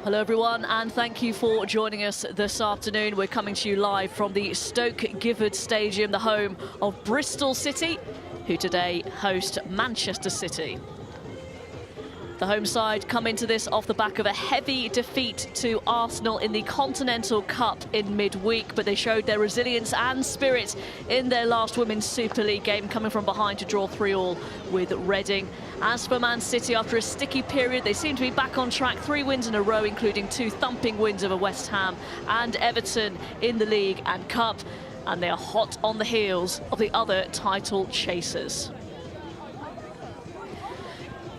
Hello everyone, and thank you for joining us this afternoon. We're coming to you live from the Stoke Gifford Stadium, the home of Bristol City, who today host Manchester City. The home side come into this off the back of a heavy defeat to Arsenal in the Continental Cup in midweek, but they showed their resilience and spirit in their last Women's Super League game, coming from behind to draw 3-3 with Reading. As for Man City, after a sticky period, they seem to be back on track. 3 wins in a row, including 2 thumping wins over West Ham and Everton in the league and cup, and they are hot on the heels of the other title chasers.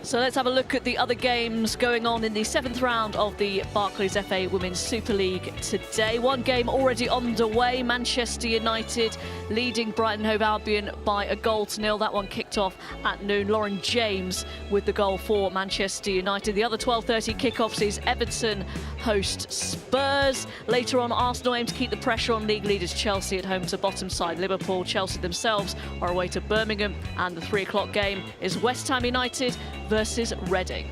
So let's have a look at the other games going on in the 7th round of the Barclays FA Women's Super League today. One game already underway. Manchester United leading Brighton Hove Albion by a 0-0. That one kicked off at noon. Lauren James with the goal for Manchester United. The other 12:30 kickoff sees Everton host Spurs. Later on, Arsenal aim to keep the pressure on league leaders Chelsea at home to bottom side Liverpool. Chelsea themselves are away to Birmingham, and the 3 o'clock game is West Ham United versus Reading.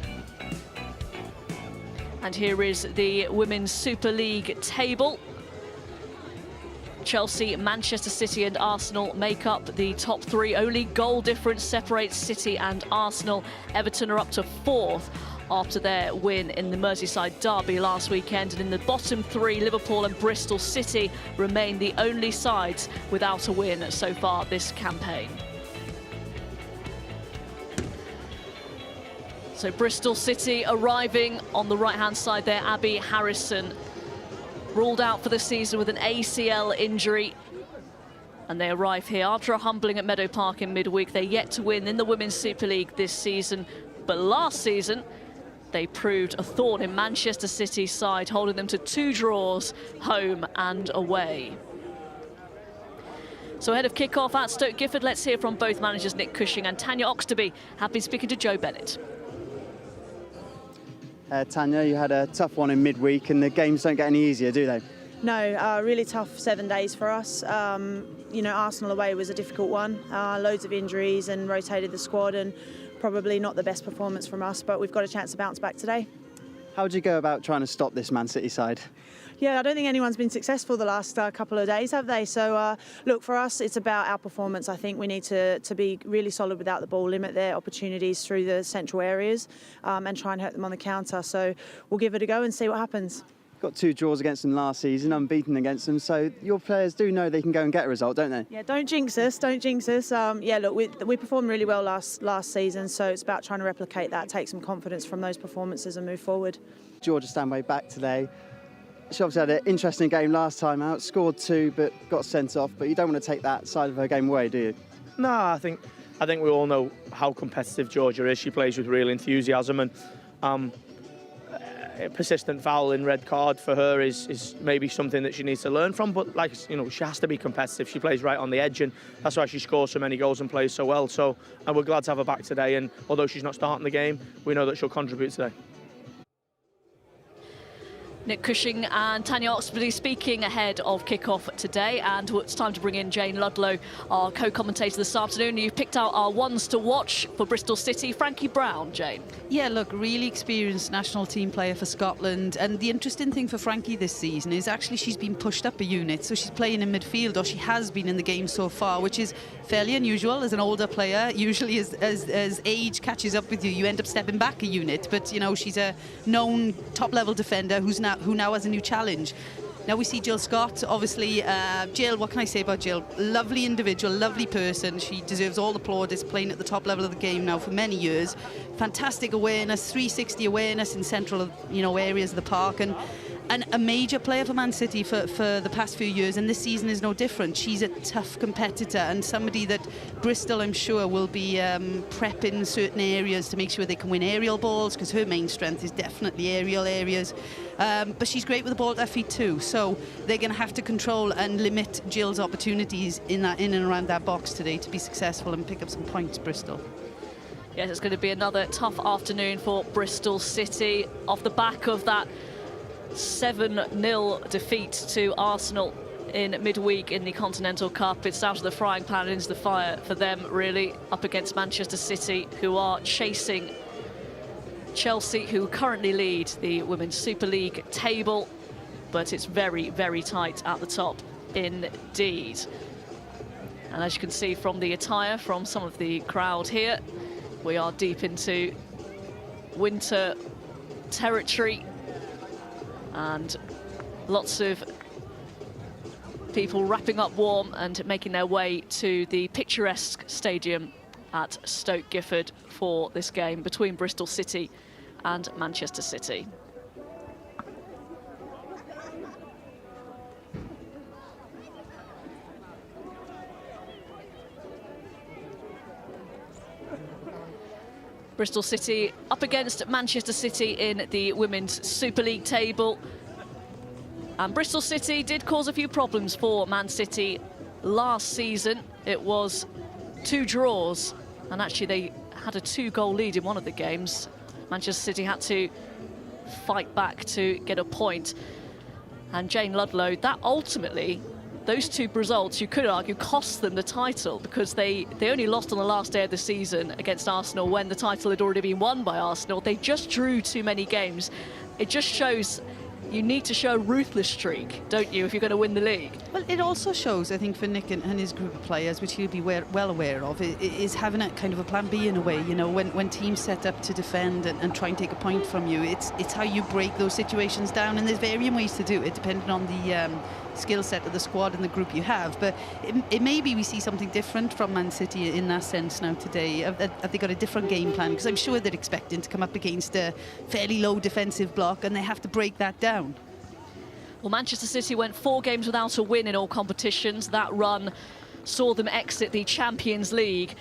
And here is the Women's Super League table. Chelsea, Manchester City and Arsenal make up the top 3. Only goal difference separates City and Arsenal. Everton are up to 4th after their win in the Merseyside derby last weekend. And in the bottom 3, Liverpool and Bristol City remain the only sides without a win so far this campaign. So Bristol City arriving on the right-hand side there. Abby Harrison ruled out for the season with an ACL injury. And they arrive here after a humbling at Meadow Park in midweek. They're yet to win in the Women's Super League this season. But last season, they proved a thorn in Manchester City's side, holding them to 2 draws, home and away. So ahead of kick-off at Stoke Gifford, let's hear from both managers Nick Cushing and Tanya Oxtoby have been speaking to Joe Bennett. Tanya, you had a tough one in midweek, and the games don't get any easier, do they? No, really tough 7 days for us. You know, Arsenal away was a difficult one. Loads of injuries and rotated the squad, and probably not the best performance from us, but we've got a chance to bounce back today. How would you go about trying to stop this Man City side? Yeah, I don't think anyone's been successful the last couple of days, have they? So, look, for us, it's about our performance. I think we need to be really solid without the ball, limit their opportunities through the central areas, and try and hurt them on the counter. So we'll give it a go and see what happens. Got 2 draws against them last season, unbeaten against them, so your players do know they can go and get a result, don't they? Yeah, don't jinx us, don't jinx us. Yeah, look, we performed really well last season, so it's about trying to replicate that, take some confidence from those performances and move forward. Georgia Stanway back today. She obviously had an interesting game last time out, scored 2 but got sent off, but you don't want to take that side of her game away, do you? No, I think we all know how competitive Georgia is. She plays with real enthusiasm, and a persistent foul in red card for her is maybe something that she needs to learn from, but she has to be competitive. She plays right on the edge, and that's why she scores so many goals and plays so well. So, and we're glad to have her back today, and although she's not starting the game, we know that she'll contribute today. Nick Cushing and Tanya Oxtoby speaking ahead of kick-off today, and it's time to bring in Jane Ludlow, our co-commentator this afternoon. You've picked out our ones to watch for Bristol City. Frankie Brown, Jane. Yeah, look, really experienced national team player for Scotland, and the interesting thing for Frankie this season is actually she's been pushed up a unit, so she's playing in midfield, or she has been in the game so far, which is fairly unusual as an older player. Usually as age catches up with you, you end up stepping back a unit, but you know, she's a known top-level defender who now has a new challenge. Now we see Jill Scott, obviously. Jill, what can I say about Jill? Lovely individual, lovely person. She deserves all the plaudits, playing at the top level of the game now for many years. Fantastic awareness, 360 awareness in central, areas of the park, and a major player for Man City for the past few years, and this season is no different. She's a tough competitor and somebody that Bristol, I'm sure, will be prepping certain areas to make sure they can win aerial balls, because her main strength is definitely aerial areas. But she's great with the ball at her feet too, so they're going to have to control and limit Jill's opportunities in and around that box today to be successful and pick up some points, Bristol. Yes, it's going to be another tough afternoon for Bristol City off the back of that 7-0 defeat to Arsenal in midweek in the Continental Cup. It's out of the frying pan and into the fire for them, really, up against Manchester City, who are chasing Chelsea, who currently lead the Women's Super League table, but it's very, very tight at the top indeed. And as you can see from the attire from some of the crowd here, we are deep into winter territory, and lots of people wrapping up warm and making their way to the picturesque stadium at Stoke Gifford for this game between Bristol City and Manchester City. Bristol City up against Manchester City in the Women's Super League table. And Bristol City did cause a few problems for Man City last season. It was 2 draws, and actually they had a 2-goal lead in one of the games. Manchester City had to fight back to get a point. And Jane Ludlow, that ultimately, those 2 results, you could argue, cost them the title, because they only lost on the last day of the season against Arsenal when the title had already been won by Arsenal. They just drew too many games. It just shows you need to show a ruthless streak, don't you, if you're going to win the league? Well, it also shows, I think, for Nick and his group of players, which he'll be well aware of, is having a kind of a plan B in a way. You know, when teams set up to defend and try and take a point from you, it's how you break those situations down, and there's varying ways to do it, depending on the skill set of the squad and the group you have. But it may be we see something different from Man City in that sense now today. Have they got a different game plan? Because I'm sure they're expecting to come up against a fairly low defensive block, and they have to break that down. Well, Manchester City went 4 games without a win in all competitions. That run saw them exit the Champions League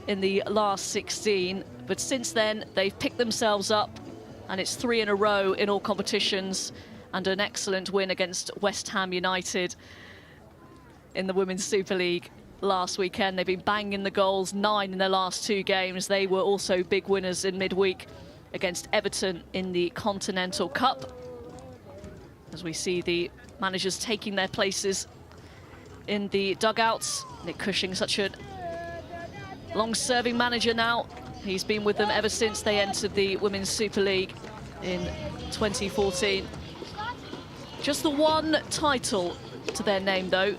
in the last 16. But since then, they've picked themselves up, and it's 3 in a row in all competitions, and an excellent win against West Ham United in the Women's Super League last weekend. They've been banging the goals, 9 in their last 2 games. They were also big winners in midweek against Everton in the Continental Cup. As we see the managers taking their places in the dugouts. Nick Cushing, such a long-serving manager now. He's been with them ever since they entered the Women's Super League in 2014. Just the 1 title to their name, though.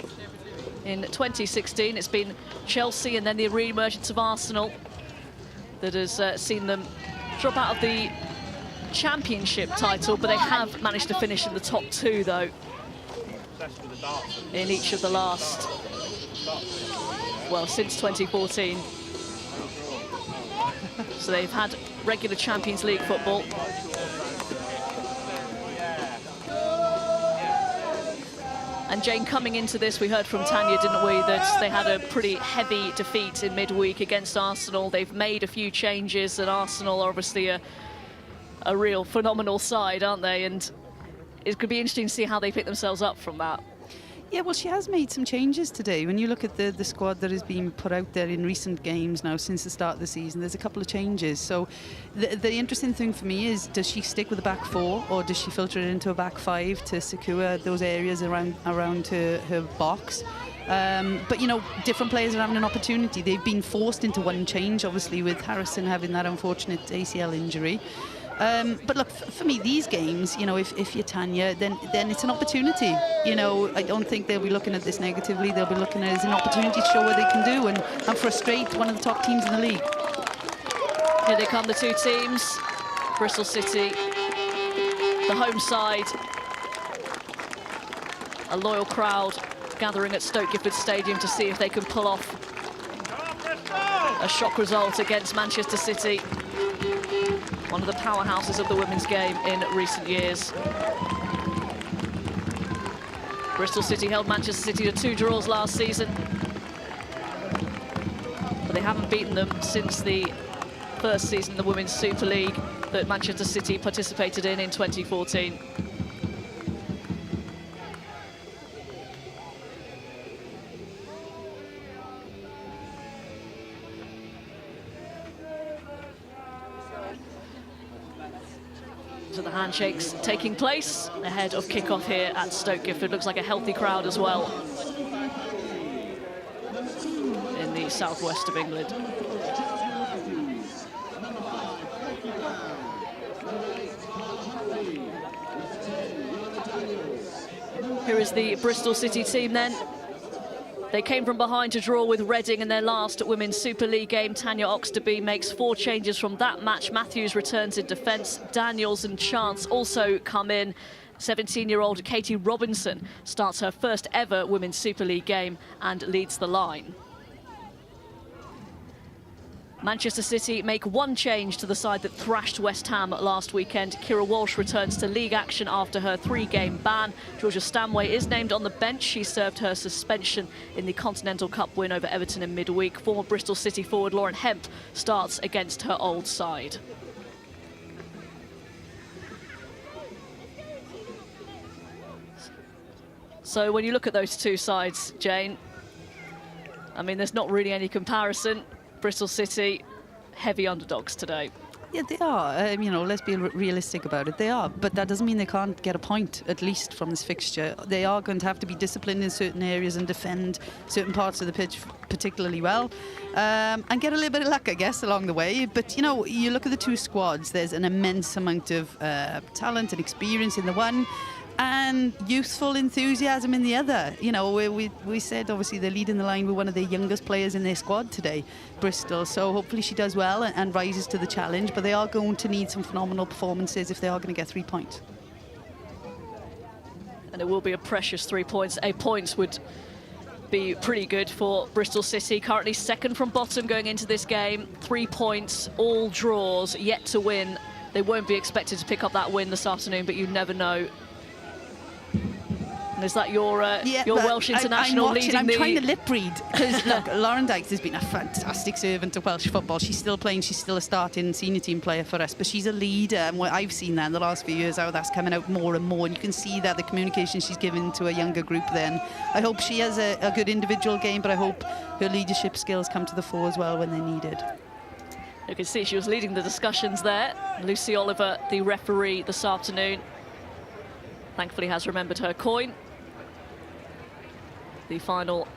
In 2016, it's been Chelsea and then the re-emergence of Arsenal that has seen them drop out of the Championship title, but they have managed to finish in the top 2, though, in each of the last, well, since 2014. So they've had regular Champions League football. And Jane, coming into this, we heard from Tanya, didn't we, that they had a pretty heavy defeat in midweek against Arsenal. They've made a few changes, and Arsenal are obviously a real phenomenal side, aren't they? And it could be interesting to see how they pick themselves up from that. Yeah, well, she has made some changes today. When you look at the squad that has been put out there in recent games now since the start of the season, there's a couple of changes. So the interesting thing for me is, does she stick with the back 4, or does she filter it into a back 5 to secure those areas around her box? But, you know, different players are having an opportunity. They've been forced into one change, obviously, with Harrison having that unfortunate ACL injury. But look, for me, these games, you know, if you're Tanya, then it's an opportunity. You know, I don't think they'll be looking at this negatively. They'll be looking at it as an opportunity to show what they can do and frustrate one of the top teams in the league. Here they come, the 2 teams. Bristol City, the home side. A loyal crowd gathering at Stoke Gifford Stadium to see if they can pull off a shock result against Manchester City, one of the powerhouses of the women's game in recent years. Bristol City held Manchester City to 2 draws last season, but they haven't beaten them since the first season of the Women's Super League that Manchester City participated in 2014. So the handshakes taking place ahead of kick-off here at Stoke Gifford. Looks like a healthy crowd as well in the southwest of England. Here is the Bristol City team then. They came from behind to draw with Reading in their last Women's Super League game. Tanya Oxtoby makes 4 changes from that match. Matthews returns in defence. Daniels and Chance also come in. 17-year-old Katie Robinson starts her first ever Women's Super League game and leads the line. Manchester City make 1 change to the side that thrashed West Ham last weekend. Kira Walsh returns to league action after her 3-game ban. Georgia Stanway is named on the bench. She served her suspension in the Continental Cup win over Everton in midweek. Former Bristol City forward Lauren Hemp starts against her old side. So when you look at those two sides, Jane, I mean, there's not really any comparison. Bristol City, heavy underdogs today. Yeah, they are. You know, let's be realistic about it. They are, but that doesn't mean they can't get a point, at least from this fixture. They are going to have to be disciplined in certain areas and defend certain parts of the pitch particularly well, and get a little bit of luck, I guess, along the way. But, you know, you look at the two squads, there's an immense amount of talent and experience in the one, and youthful enthusiasm in the other. You know, we said obviously they're leading the line with one of the youngest players in their squad today, Bristol, so hopefully she does well and rises to the challenge, but they are going to need some phenomenal performances if they are going to get 3 points. And it will be a precious 3 points. 8 points would be pretty good for Bristol City, currently second from bottom going into this game. 3 points, all draws, yet to win. They won't be expected to pick up that win this afternoon, but you never know. Is that your Welsh international leading I'm the... trying to lip read, because look, Lauren Dykes has been a fantastic servant to Welsh football. She's still playing, she's still a starting senior team player for us, but she's a leader, and what I've seen that in the last few years, how that's coming out more and more, and you can see that the communication she's given to a younger group then. I hope she has a good individual game, but I hope her leadership skills come to the fore as well when they're needed. You can see she was leading the discussions there. Lucy Oliver, the referee this afternoon, thankfully has remembered her coin. The final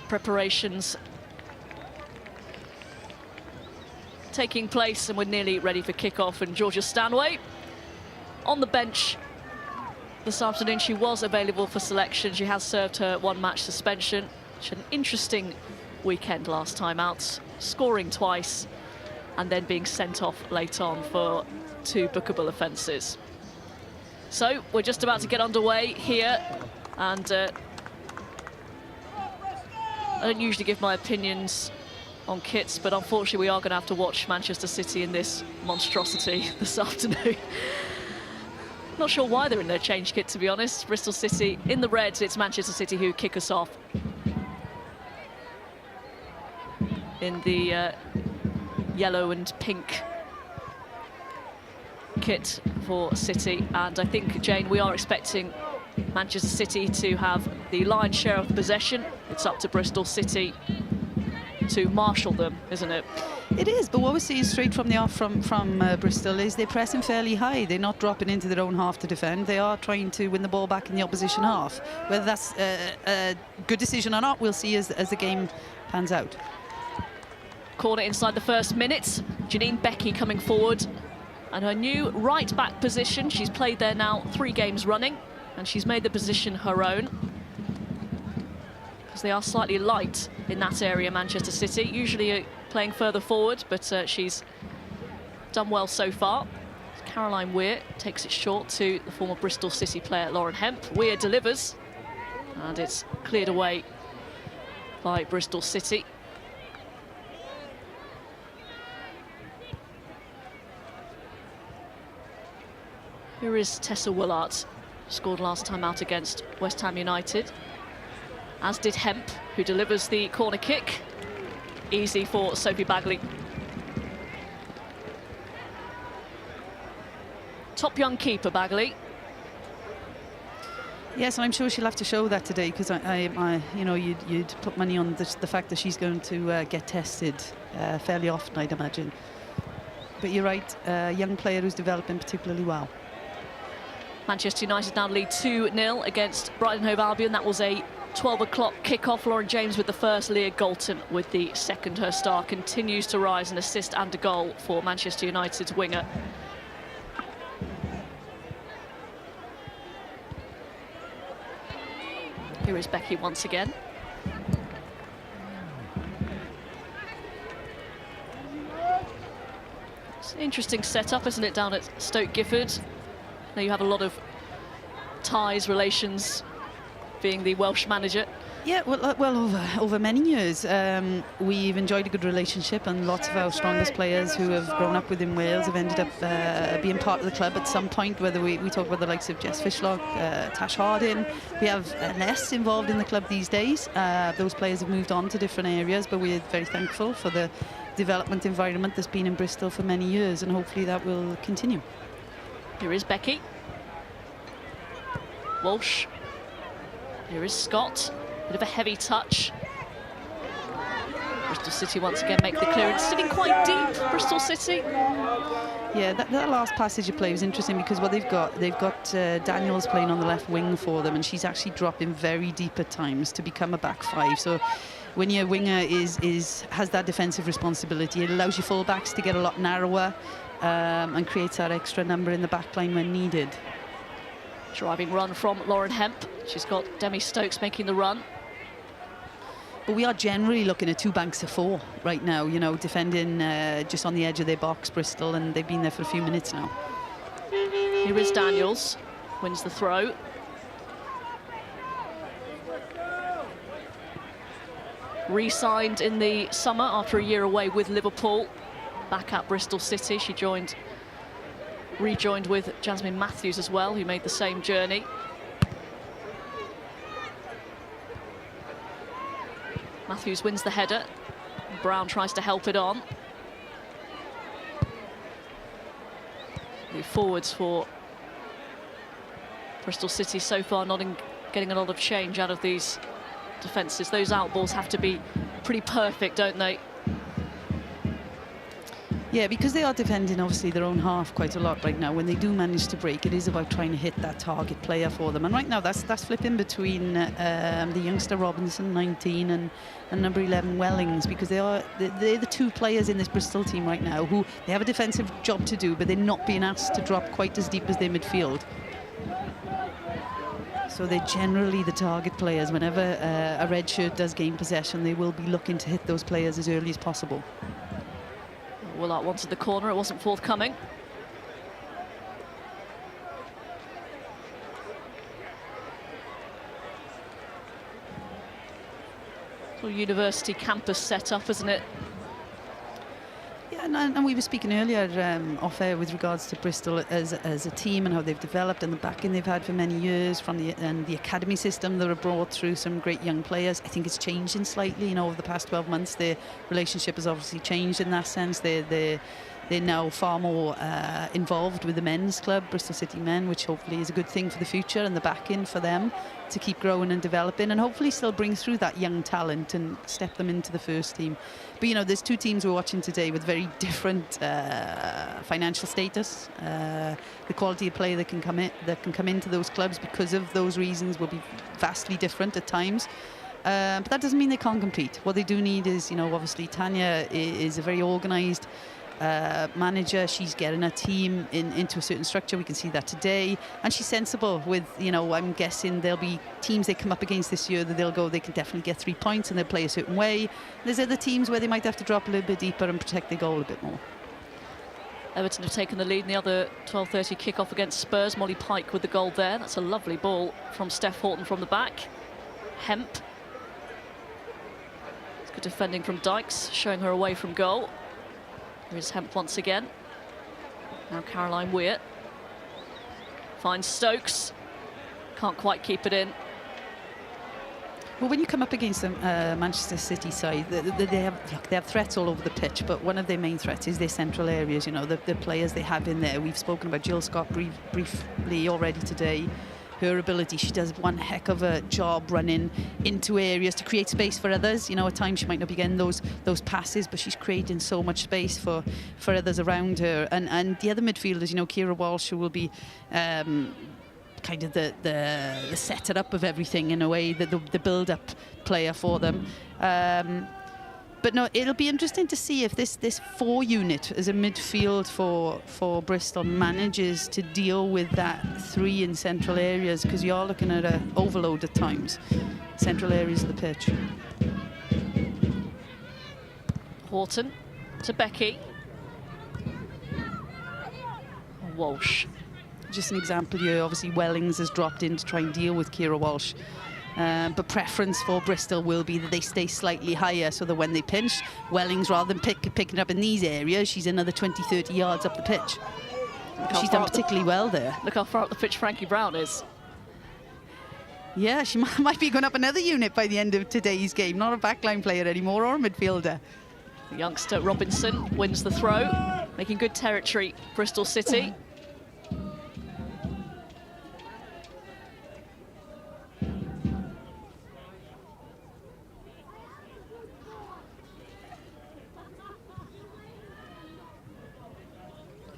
preparations taking place, and we're nearly ready for kick-off. And Georgia Stanway on the bench this afternoon. She was available for selection. She has served her 1-match suspension. She had an interesting weekend last time out, scoring twice and then being sent off late on for 2 bookable offences. So we're just about to get underway here. And I don't usually give my opinions on kits, but unfortunately we are going to have to watch Manchester City in this monstrosity this afternoon. Not sure why they're in their change kit, to be honest. Bristol City in the reds, it's Manchester City who kick us off. In the yellow and pink kit for City. And I think, Jane, we are expecting Manchester City to have the lion's share of the possession. It's up to Bristol City to marshal them, isn't it? It is, but what we're seeing straight from the off from Bristol is they're pressing fairly high. They're not dropping into their own half to defend. They are trying to win the ball back in the opposition half. Whether that's a good decision or not, we'll see as the game pans out. Corner inside the first minute. Janine Becky coming forward. And her new right-back position, she's played there now 3 games running. And she's made the position her own, because they are slightly light in that area, Manchester City, usually playing further forward, but she's done well so far. Caroline Weir takes it short to the former Bristol City player Lauren Hemp. Weir delivers, and it's cleared away by Bristol City. Here is Tessa Willart. Scored last time out against West Ham United, as did Hemp, who delivers the corner kick. Easy for Sophie Bagley. Top young keeper, Bagley. Yes, I'm sure she'll have to show that today, because you know, you'd put money on the fact that she's going to get tested fairly often, I'd imagine. But you're right, a young player who's developing particularly well. Manchester United now lead 2-0 against Brighton Hove Albion. That was a 12 o'clock kick-off. Lauren James with the first, Leah Galton with the second. Her star continues to rise, an assist and a goal for Manchester United's winger. Here is Becky once again. It's an interesting setup, isn't it, down at Stoke Gifford? Now you have a lot of ties, relations, being the Welsh manager. Yeah, well, over many years, we've enjoyed a good relationship, and lots of our strongest players who have grown up within Wales have ended up being part of the club at some point, whether we talk about the likes of Jess Fishlock, Tash Harding. We have less involved in the club these days. Those players have moved on to different areas, but we're very thankful for the development environment that's been in Bristol for many years, and hopefully that will continue. Here is Becky. Walsh. Here is Scott. Bit of a heavy touch. Bristol City once again make the clearance. Sitting quite deep, Bristol City. Yeah, that last passage of play was interesting because what they've got Daniels playing on the left wing for them, and she's actually dropping very deep at times to become a back five. So when your winger has that defensive responsibility, it allows your fullbacks to get a lot narrower and creates that extra number in the back line when needed. Driving run from Lauren Hemp. She's got Demi Stokes making the run. But we are generally looking at 2 banks of 4 right now, you know, defending just on the edge of their box, Bristol, and they've been there for a few minutes now. Here is Daniels, wins the throw. Re-signed in the summer after a year away with Liverpool. Back at Bristol City, she rejoined with Jasmine Matthews as well, who made the same journey. Matthews wins the header. Brown tries to help it on. The forwards for Bristol City so far not getting a lot of change out of these defences. Those outballs have to be pretty perfect, don't they? Yeah, because they are defending obviously their own half quite a lot right now. When they do manage to break, it is about trying to hit that target player for them. And right now that's flipping between the youngster Robinson, 19, and number 11 Wellings, because they're the 2 players in this Bristol team right now who they have a defensive job to do, but they're not being asked to drop quite as deep as their midfield. So they're generally the target players. Whenever a red shirt does gain possession, they will be looking to hit those players as early as possible. Willart wanted the corner, it wasn't forthcoming. Sort of university campus setup, isn't it? Yeah, and we were speaking earlier off air with regards to Bristol as a team and how they've developed and the backing they've had for many years from the academy system that have brought through some great young players. I think it's changing slightly, you know, over the past 12 months. Their relationship has obviously changed in that sense. They're now far more involved with the men's club, Bristol City Men, which hopefully is a good thing for the future, and the backing for them to keep growing and developing, and hopefully still bring through that young talent and step them into the first team. But you know, there's 2 teams we're watching today with very different financial status. The quality of play that can come into those clubs because of those reasons will be vastly different at times. But that doesn't mean they can't compete. What they do need is, you know, obviously Tanya is a very organised manager. She's getting her team into a certain structure. We can see that today, and she's sensible with, you know, I'm guessing there'll be teams they come up against this year that they can definitely get 3 points and they'll play a certain way. There's other teams where they might have to drop a little bit deeper and protect their goal a bit more. Everton have taken the lead in the other 12:30 kick-off against Spurs. Molly Pike with the goal there. That's a lovely ball from Steph Horton from the back. Hemp. It's good defending from Dykes, showing her away from goal. Here's Hemp once again. Now Caroline Weir finds Stokes. Can't quite keep it in. Well, when you come up against the Manchester City side, they have threats all over the pitch, but one of their main threats is their central areas. You know, the players they have in there. We've spoken about Jill Scott briefly already today. Her ability, she does one heck of a job running into areas to create space for others. You know, at times she might not be getting those passes, but she's creating so much space for others around her. And the other midfielders, you know, Kira Walsh, who will be kind of the setter up of everything in a way, the build-up player for them. But no, it'll be interesting to see if this 4 unit as a midfield for Bristol manages to deal with that 3 in central areas, because you are looking at an overload at times. Central areas of the pitch. Horton to Becky. Walsh. Just an example here, obviously Wellings has dropped in to try and deal with Kira Walsh. But preference for Bristol will be that they stay slightly higher, so that when they pinch, Wellings, rather than picking up in these areas, she's another 20-30 yards up the pitch. She's done particularly well there. Look how far up the pitch Frankie Brown is. Yeah, she might be going up another unit by the end of today's game. Not a backline player anymore, or a midfielder. The youngster Robinson wins the throw, making good territory, Bristol City.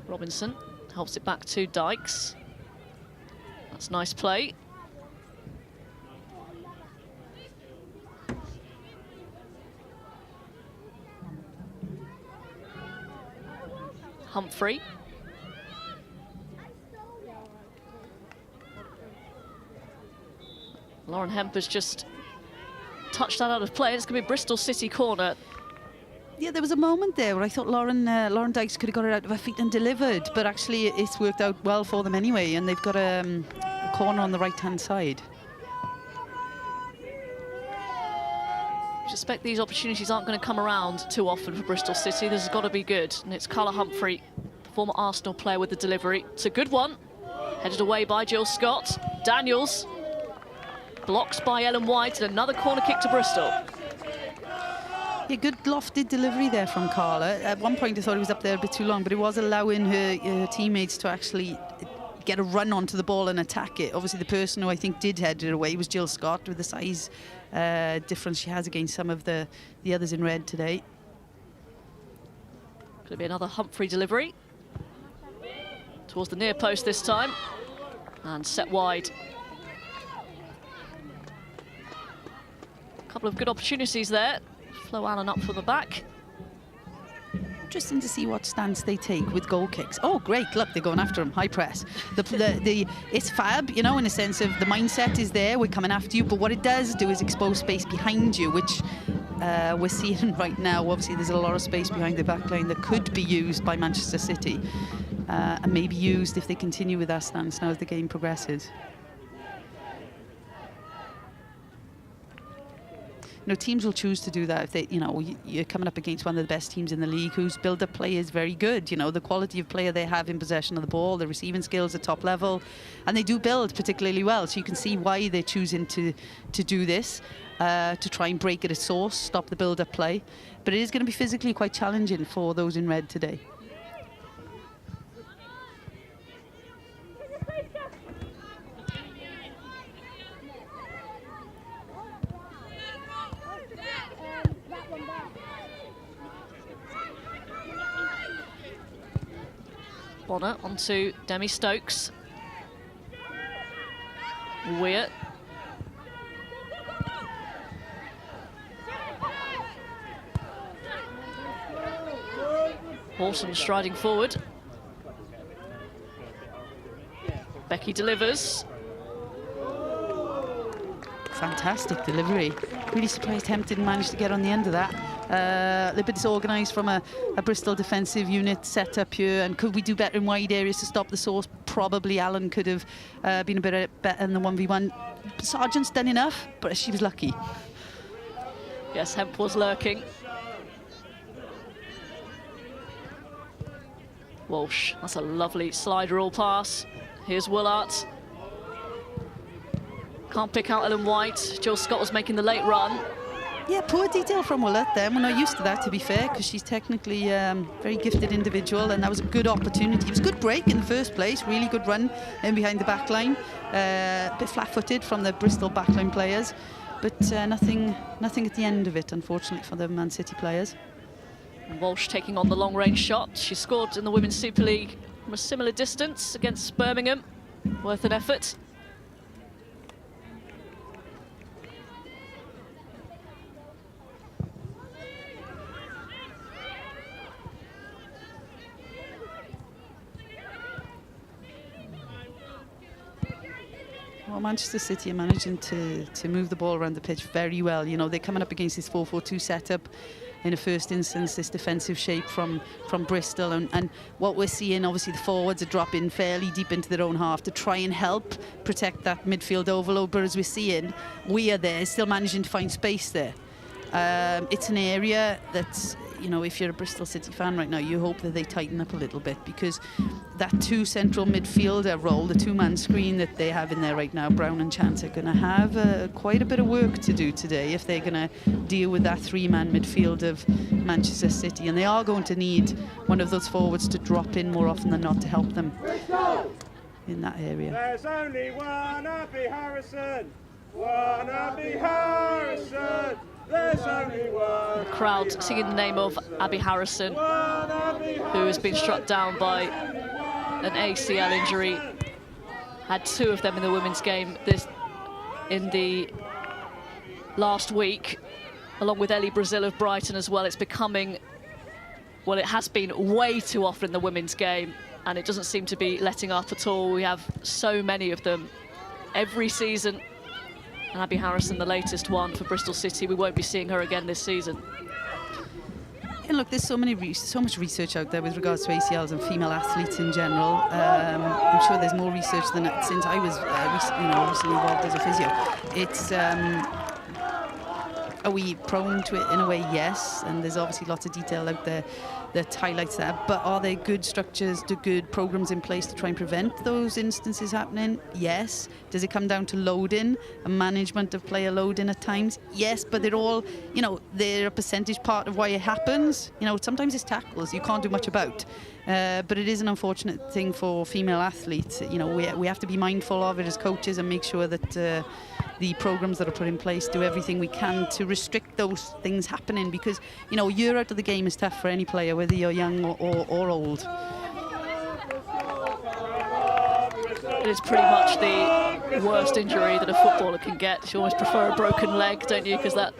Robinson helps it back to Dykes. That's nice play. Humphrey. Lauren Hemp has just touched that out of play. It's going to be Bristol City corner. Yeah, there was a moment there where I thought Lauren Dykes could have got it out of her feet and delivered, but actually it's worked out well for them anyway, and they've got a corner on the right-hand side. I suspect these opportunities aren't going to come around too often for Bristol City. This has got to be good. And it's Carla Humphrey, the former Arsenal player, with the delivery. It's a good one. Headed away by Jill Scott. Daniels. Blocked by Ellen White, and another corner kick to Bristol. Yeah, good lofted delivery there from Carla. At one point I thought he was up there a bit too long, but it was allowing her teammates to actually get a run onto the ball and attack it. Obviously the person who I think did head it away was Jill Scott, with the size difference she has against some of the others in red today. Could be another Humphrey delivery. Towards the near post this time. And set wide. A couple of good opportunities there. Flo Allen up from the back. Interesting to see what stance they take with goal kicks. Oh, great. Look, they're going after him. High press. It's fab, you know, in a sense of the mindset is there. We're coming after you. But what it does do is expose space behind you, which we're seeing right now. Obviously, there's a lot of space behind the back line that could be used by Manchester City. And maybe used if they continue with that stance now as the game progresses. You know, teams will choose to do that if they, you know, you're coming up against one of the best teams in the league whose build-up play is very good. You know, the quality of player they have in possession of the ball, the receiving skills at top level, and they do build particularly well. So you can see why they're choosing to do this, to try and break it at source, stop the build-up play. But it is going to be physically quite challenging for those in red today. Bonner onto Demi Stokes. Weir. Horton striding forward. Becky delivers. Fantastic delivery. Really surprised Hemp didn't manage to get on the end of that. A little bit disorganised from a Bristol defensive unit set up here, and could we do better in wide areas to stop the source? Probably Allen could have been a bit better in the 1v1. Sargent's done enough, but she was lucky. Yes, Hemp was lurking. Walsh, that's a lovely slide rule pass. Here's Woolart. Can't pick out Ellen White. Jill Scott was making the late run. Yeah, poor detail from Willett there. We're not used to that, to be fair, because she's technically a very gifted individual, and that was a good opportunity. It was a good break in the first place, really good run in behind the back line. A bit flat-footed from the Bristol backline players, but nothing at the end of it, unfortunately, for the Man City players. Walsh taking on the long-range shot. She scored in the Women's Super League from a similar distance against Birmingham. Worth an effort. Well, Manchester City are managing to move the ball around the pitch very well. You know, they're coming up against this 4-4-2 setup. In the first instance, this defensive shape from Bristol, and what we're seeing, obviously the forwards are dropping fairly deep into their own half to try and help protect that midfield overload, but as we're seeing, we are there still managing to find space there. It's an area that's, you know, if you're a Bristol City fan right now, you hope that they tighten up a little bit, because that two central midfielder role, the two-man screen that they have in there right now, Brown and Chance, are going to have quite a bit of work to do today if they're going to deal with that three-man midfield of Manchester City, and they are going to need one of those forwards to drop in more often than not to help them in that area. There's only one Abby Harrison. One Abby Harrison. There's only one. The crowd singing the name of Abby Harrison, who has been struck down by an ACL injury. Had two of them in the women's game in the last week, along with Ellie Brazil of Brighton as well. It's becoming, well, it has been way too often in the women's game, and it doesn't seem to be letting up at all. We have so many of them every season. And Abby Harrison, the latest one for Bristol City. We won't be seeing her again this season. And look, there's so much research out there with regards to ACLs and female athletes in general. I'm sure there's more research than since I was recently involved as a physio. It's are we prone to it in a way? Yes, and there's obviously lots of detail out there that highlights that, but are there good structures, good programs in place to try and prevent those instances happening? Yes. Does it come down to loading and management of player loading at times? Yes, but they're all, you know, they're a percentage part of why it happens. You know, sometimes it's tackles you can't do much about, but it is an unfortunate thing for female athletes. You know, we have to be mindful of it as coaches and make sure that the programs that are put in place do everything we can to restrict those things happening, because, you know, a year out of the game is tough for any player, whether you're young or old. It is pretty much the worst injury that a footballer can get. You almost prefer a broken leg, don't you? Because that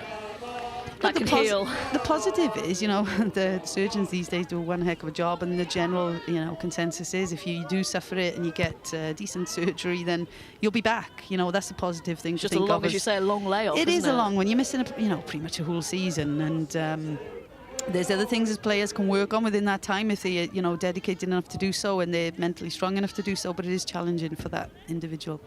can heal. The positive is, you know, the surgeons these days do one heck of a job, and the general, you know, consensus is if you do suffer it and you get decent surgery, then you'll be back. You know, that's the positive thing. Just as long as you say a long layoff. It is a long one. You're missing, pretty much a whole season, and there's other things as players can work on within that time if they're, you know, dedicated enough to do so and they're mentally strong enough to do so. But it is challenging for that individual.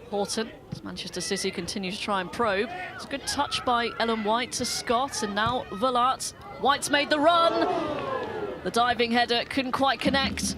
Horton, as Manchester City continue to try and probe. It's a good touch by Ellen White to Scott, and now Vullart. White's made the run. The diving header couldn't quite connect.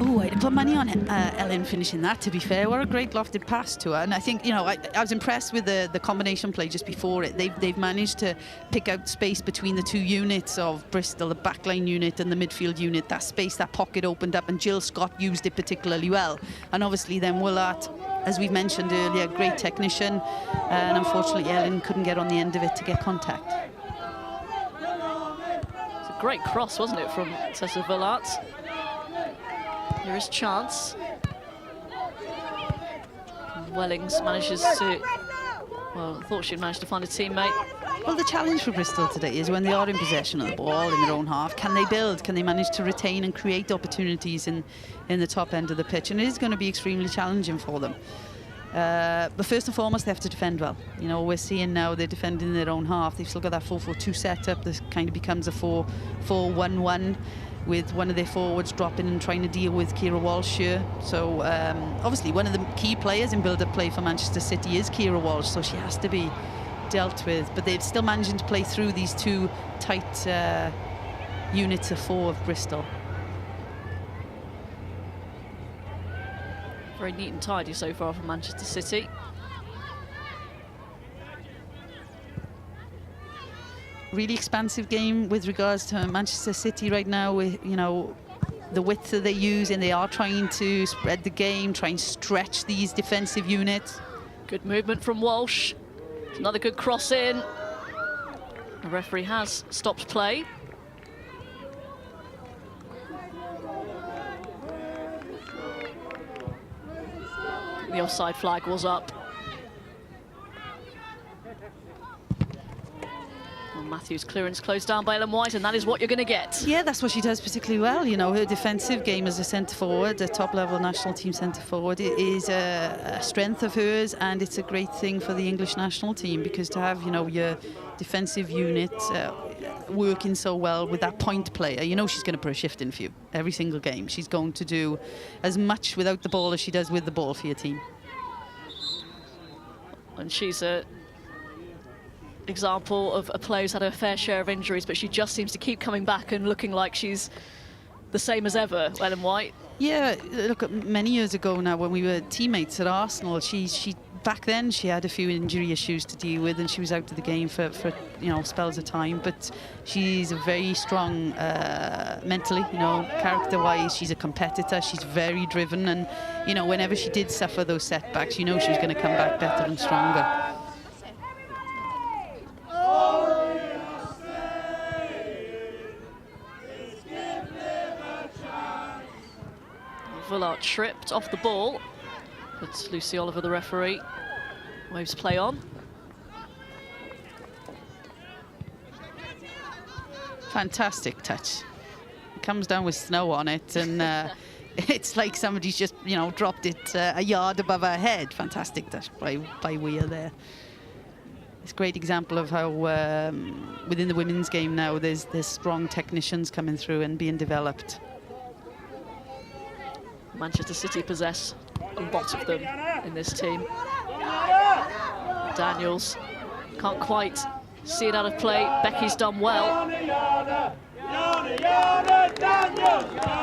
Oh, I'd put money on Ellen finishing that, to be fair. What a great lofted pass to her. And I think, you know, I was impressed with the combination play just before it. They've managed to pick out space between the two units of Bristol, the backline unit and the midfield unit. That space, that pocket opened up, and Jill Scott used it particularly well. And obviously then Vullart, as we've mentioned earlier, great technician. And unfortunately, Ellen couldn't get on the end of it to get contact. It's a great cross, wasn't it, from Tessa Vullart? There is Chance. Wellings manages to, well, I thought she'd managed to find a teammate. Well, the challenge for Bristol today is when they are in possession of the ball in their own half, can they build? Can they manage to retain and create opportunities in the top end of the pitch? And it is going to be extremely challenging for them. But first and foremost, they have to defend well. You know, we're seeing now they're defending their own half. They've still got that 4-4-2 setup. This kind of becomes a 4-4-1-1. With one of their forwards dropping and trying to deal with Kira Walsh here. So obviously one of the key players in build-up play for Manchester City is Kira Walsh, so she has to be dealt with. But they're still managing to play through these two tight units of four of Bristol. Very neat and tidy so far from Manchester City. Really expansive game with regards to Manchester City right now. With, you know, the width that they use, and they are trying to spread the game, try and stretch these defensive units. Good movement from Walsh. Another good cross in. The referee has stopped play. The offside flag was up. Well, Matthews' clearance closed down by Ellen White, and that is what you're going to get. Yeah, that's what she does particularly well. You know, her defensive game as a centre-forward, a top-level national team centre-forward, is a strength of hers, and it's a great thing for the English national team, because to have, you know, your defensive unit working so well with that point player, you know she's going to put a shift in for you every single game. She's going to do as much without the ball as she does with the ball for your team. And she's a example of a player who's had her fair share of injuries, but she just seems to keep coming back and looking like she's the same as ever, Ellen White. Yeah, look, many years ago now when we were teammates at Arsenal, she back then she had a few injury issues to deal with, and she was out of the game for you know, spells of time, but she's very strong mentally, you know, character-wise. She's a competitor, she's very driven, and you know, whenever she did suffer those setbacks, you know she was going to come back better and stronger. Villard tripped off the ball, but Lucy Oliver, the referee, waves play on. Fantastic touch. It comes down with snow on it, and it's like somebody's just, you know, dropped it a yard above her head. Fantastic touch by Weir there. It's a great example of how within the women's game now there's strong technicians coming through and being developed. Manchester City possess a lot of them in this team. Daniels can't quite see it out of play. Becky's done well.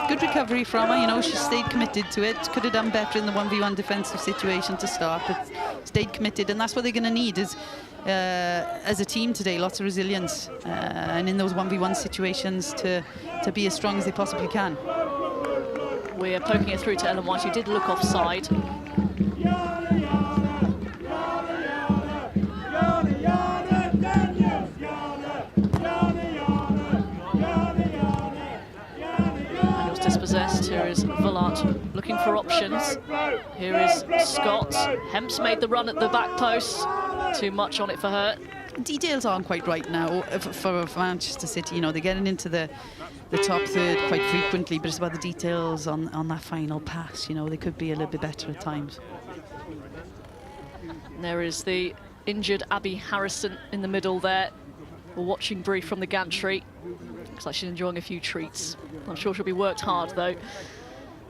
Good recovery from her, you know, she stayed committed to it. Could have done better in the 1v1 defensive situation to start, but stayed committed, and that's what they're going to need is, as a team today, lots of resilience, and in those 1v1 situations to be as strong as they possibly can. We're poking it through to Ellen White, who did look offside. Daniels dispossessed. Here is Villard looking for options. Here is Scott. Hemp's made the run at the back post. Too much on it for her. Details aren't quite right now for Manchester City. You know, they're getting into the top third quite frequently, but it's about the details on that final pass. You know, they could be a little bit better at times. And there is the injured Abby Harrison in the middle there. We're watching brief from the gantry. Looks like she's enjoying a few treats. I'm sure she'll be worked hard, though,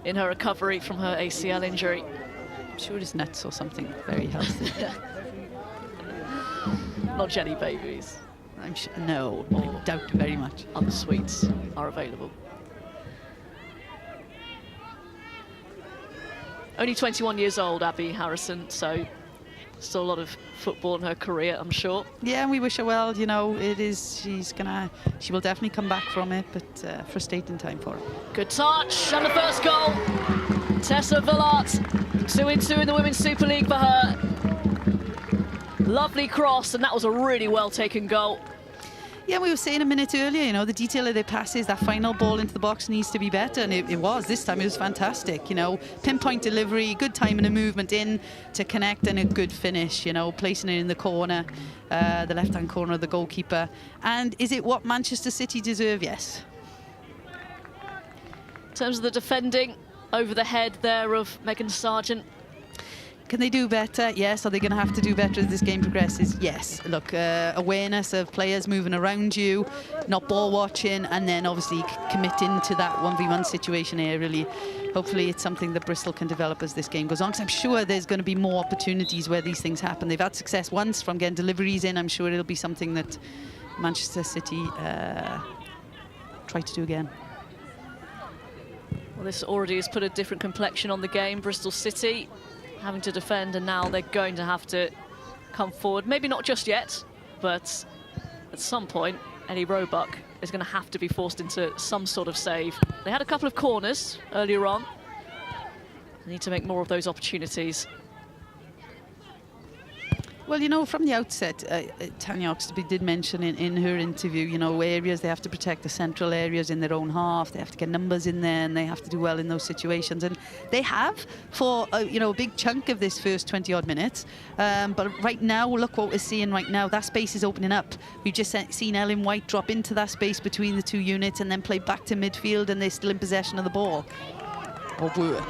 in her recovery from her ACL injury. I'm sure it's nuts or something very healthy. Not jelly babies. I'm sure, no, I doubt very much. Other sweets are available. Only 21 years old, Abby Harrison, so still a lot of football in her career, I'm sure. Yeah, and we wish her well. You know, she will definitely come back from it, but frustrating time for her. Good touch, and the first goal. Tessa Villard, 2-2 in the Women's Super League for her. Lovely cross, and that was a really well-taken goal. Yeah, we were saying a minute earlier, you know, the detail of their passes, that final ball into the box needs to be better, and it was. This time it was fantastic, you know. Pinpoint delivery, good timing and movement in to connect, and a good finish, you know, placing it in the corner, the left-hand corner of the goalkeeper. And is it what Manchester City deserve? Yes. In terms of the defending, over the head there of Megan Sargent. Can they do better? Yes. Are they going to have to do better as this game progresses? Yes. Look, awareness of players moving around you, not ball watching, and then obviously committing to that 1v1 situation aerially. Hopefully it's something that Bristol can develop as this game goes on, because I'm sure there's going to be more opportunities where these things happen. They've had success once from getting deliveries in. I'm sure it'll be something that Manchester City try to do again. Well, this already has put a different complexion on the game. Bristol City having to defend, and now they're going to have to come forward. Maybe not just yet, but at some point, Eddie Roebuck is going to have to be forced into some sort of save. They had a couple of corners earlier on. They need to make more of those opportunities. Well, you know, from the outset, Tanya Oxtoby did mention in her interview, you know, areas they have to protect the central areas in their own half. They have to get numbers in there, and they have to do well in those situations. And they have for, you know, a big chunk of this first 20-odd minutes. But right now, look what we're seeing right now. That space is opening up. We've just seen Ellen White drop into that space between the two units and then play back to midfield, and they're still in possession of the ball. Or were.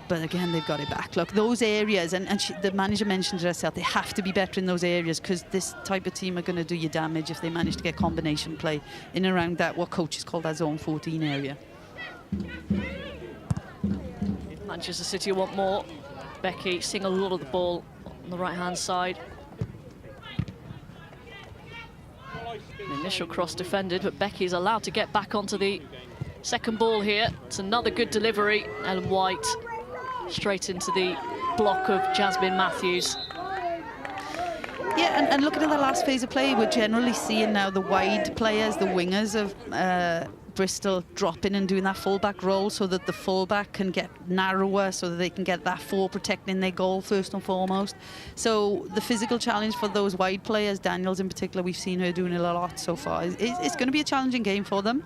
But again, they've got it back. Look, those areas, and the manager mentioned it herself, they have to be better in those areas, because this type of team are going to do you damage if they manage to get combination play in and around that, what coaches call that zone 14 area. Manchester City want more. Becky seeing a lot of the ball on the right-hand side. The initial cross defended, but Becky's allowed to get back onto the second ball here. It's another good delivery. Ellen White straight into the block of Jasmine Matthews. Yeah, and looking at the last phase of play, we're generally seeing now the wide players, the wingers of Bristol dropping and doing that fullback role, so that the fullback can get narrower, so that they can get that four protecting their goal first and foremost. So the physical challenge for those wide players, Daniels in particular, we've seen her doing it a lot so far. It's going to be a challenging game for them.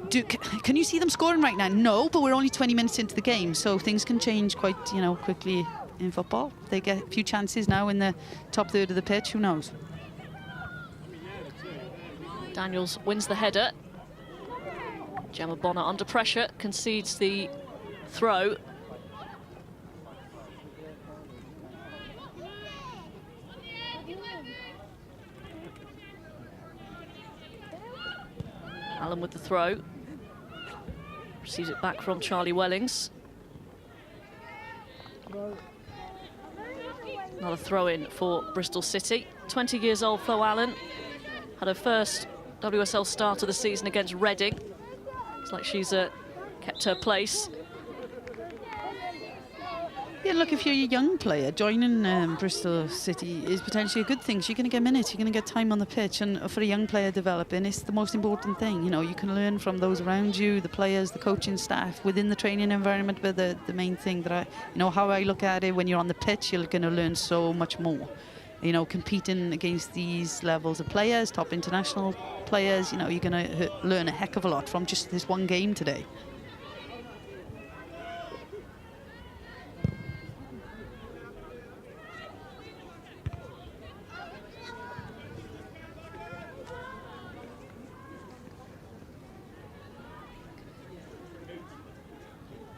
Can you see them scoring right now? No, but we're only 20 minutes into the game, so things can change quite, you know, quickly in football. They get a few chances now in the top third of the pitch. Who knows? Daniels wins the header. Gemma Bonner under pressure, concedes the throw. Allen with the throw. Receives it back from Charlie Wellings. Another throw-in for Bristol City. 20 years old, Flo Allen. Had her first WSL start of the season against Reading. It's like she's kept her place. Yeah, look, if you're a young player, joining Bristol City is potentially a good thing. So you're going to get minutes, you're going to get time on the pitch, and for a young player developing, it's the most important thing. You know, you can learn from those around you, the players, the coaching staff, within the training environment. But the main thing that how I look at it, when you're on the pitch, you're going to learn so much more. You know, competing against these levels of players, top international players, you know, you're going to learn a heck of a lot from just this one game today.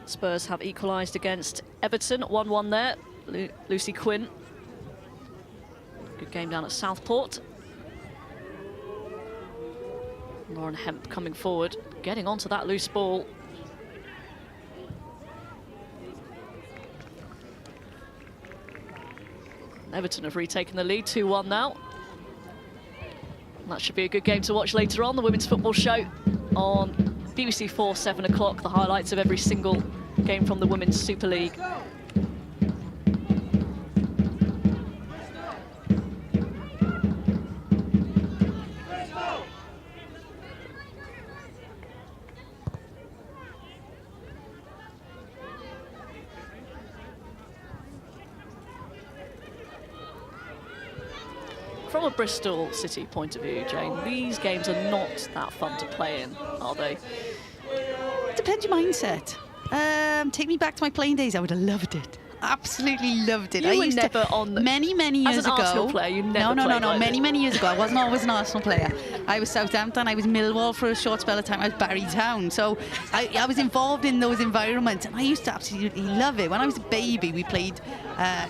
Spurs have equalised against Everton, 1-1 there. Lucy Quinn. Good game down at Southport. Lauren Hemp coming forward, getting onto that loose ball. Everton have retaken the lead, 2-1 now. And that should be a good game to watch later on. The Women's Football Show on BBC 4, 7 o'clock. The highlights of every single game from the Women's Super League. From a Bristol City point of view, Jane, these games are not that fun to play in, are they? It depends your mindset. Take me back to my playing days. I would have loved it. Absolutely loved it. You were never on the... Many years ago. As an Arsenal player, you never played No. like Many years ago. I wasn't always an Arsenal player. I was Southampton. I was Millwall for a short spell of time. I was Barrytown. So I was involved in those environments, and I used to absolutely love it. When I was a baby, we played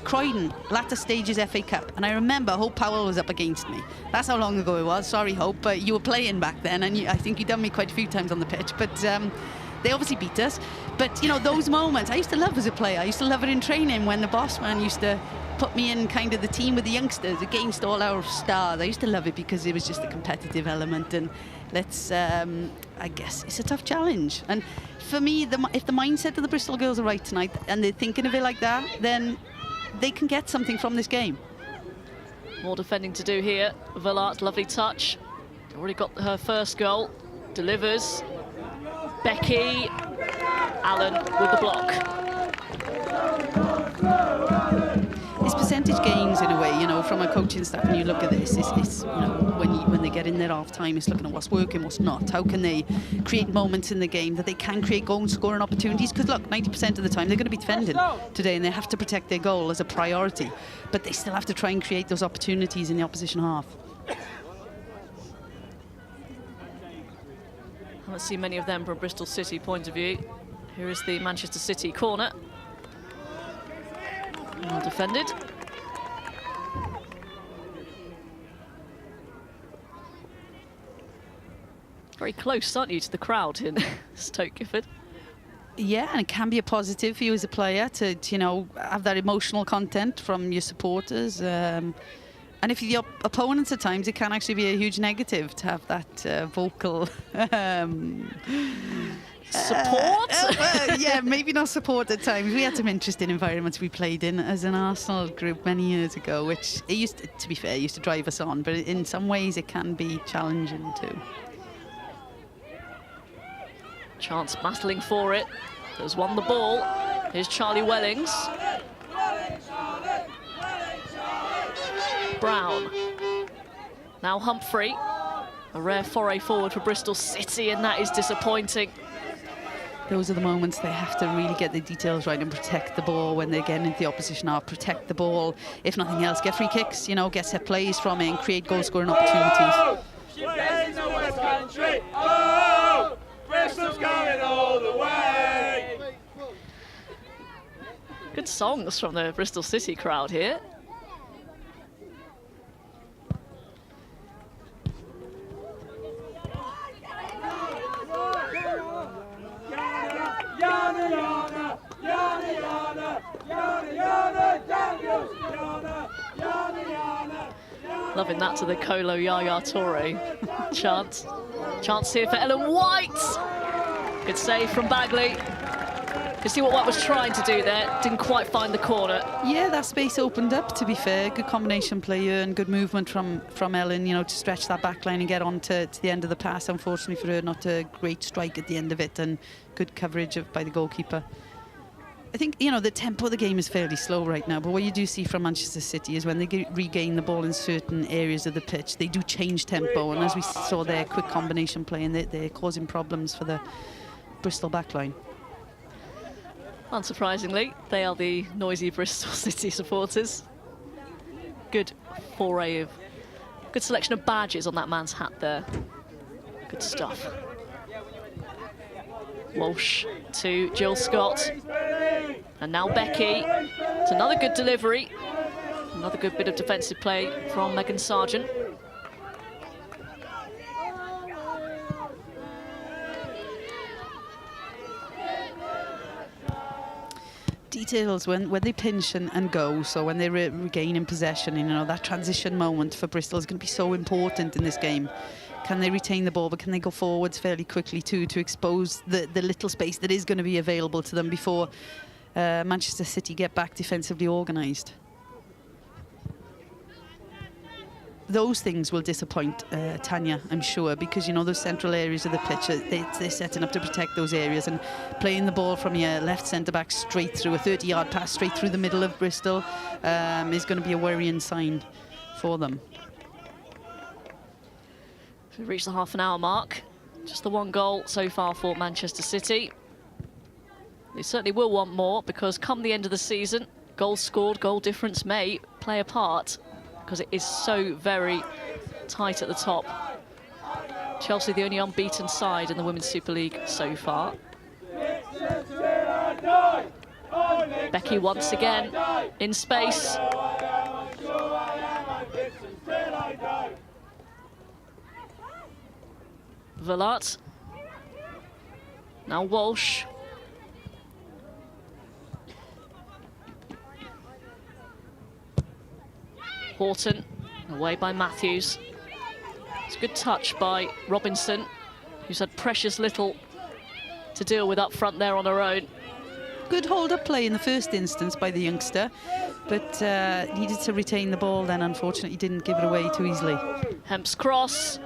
Croydon, latter stages FA Cup, and I remember Hope Powell was up against me. That's how long ago it was. Sorry, Hope, but you were playing back then, and I think you done me quite a few times on the pitch. But they obviously beat us. But, you know, those moments I used to love as a player. I used to love it in training when the boss man used to put me in kind of the team with the youngsters against all our stars. I used to love it because it was just a competitive element. And I guess it's a tough challenge. And for me, if the mindset of the Bristol girls are right tonight and they're thinking of it like that, then they can get something from this game. More defending to do here. Villart, lovely touch. Already got her first goal. Delivers. Becky. Allen with the block. know, from a coaching staff, and you look at this, it's you know, when they get in their half time, it's looking at what's working, what's not. How can they create moments in the game that they can create goal and scoring opportunities? Because look, 90% of the time they're going to be defending today, and they have to protect their goal as a priority. But they still have to try and create those opportunities in the opposition half. I haven't seen many of them from a Bristol City point of view. Here is the Manchester City corner. Well defended. Very close, aren't you, to the crowd in Stoke Gifford? Yeah, and it can be a positive for you as a player to you know, have that emotional content from your supporters. And if you're the opponents at times, it can actually be a huge negative to have that vocal support? Well, yeah, maybe not support at times. We had some interesting environments we played in as an Arsenal group many years ago, which it used to be fair, used to drive us on, but in some ways it can be challenging too. Chance battling for it. Has won the ball. Here's Charlie Wellings. Brown. Now Humphrey. A rare foray forward for Bristol City, and that is disappointing. Those are the moments they have to really get the details right and protect the ball when they get into the opposition half. Protect the ball. If nothing else, get free kicks, you know, get set plays from it and create goal-scoring opportunities. She plays in the West Country. Oh! Bristol's going all the way. Good songs from the Bristol City crowd here. Loving that to the Colo Yaya Toure chant. Chance here for Ellen White. Good save from Bagley. You see what White was trying to do there. Didn't quite find the corner. Yeah, that space opened up, to be fair. Good combination play and good movement from Ellen, you know, to stretch that back line and get on to the end of the pass. Unfortunately for her, not a great strike at the end of it, and good coverage by the goalkeeper. I think, you know, the tempo of the game is fairly slow right now, but what you do see from Manchester City is when they regain the ball in certain areas of the pitch, they do change tempo, and as we saw there, quick combination play, and they're causing problems for the Bristol backline. Unsurprisingly, they are the noisy Bristol City supporters. Good foray of, good selection of badges on that man's hat there. Good stuff. Walsh to Jill Scott, and now Becky. It's another good delivery, another good bit of defensive play from Megan Sargent. Details when they pinch and go, so when they regain in possession, you know, that transition moment for Bristol is going to be so important in this game. Can they retain the ball, but can they go forwards fairly quickly too to expose the little space that is going to be available to them before Manchester City get back defensively organised? Those things will disappoint Tanya, I'm sure, because, you know, those central areas of the pitch, they're setting up to protect those areas, and playing the ball from your left centre-back straight through, a 30-yard pass straight through the middle of Bristol is going to be a worrying sign for them. We've reached the half-an-hour mark. Just the one goal so far for Manchester City. They certainly will want more, because come the end of the season, goals scored, goal difference may play a part, because it is so very tight at the top. Chelsea, the only unbeaten side in the Women's Super League so far. Becky once again in space. Villart. Now Walsh. Horton, away by Matthews. It's a good touch by Robinson, who's had precious little to deal with up front there on her own. Good hold-up play in the first instance by the youngster, but needed to retain the ball then, unfortunately didn't give it away too easily. Hemp's cross.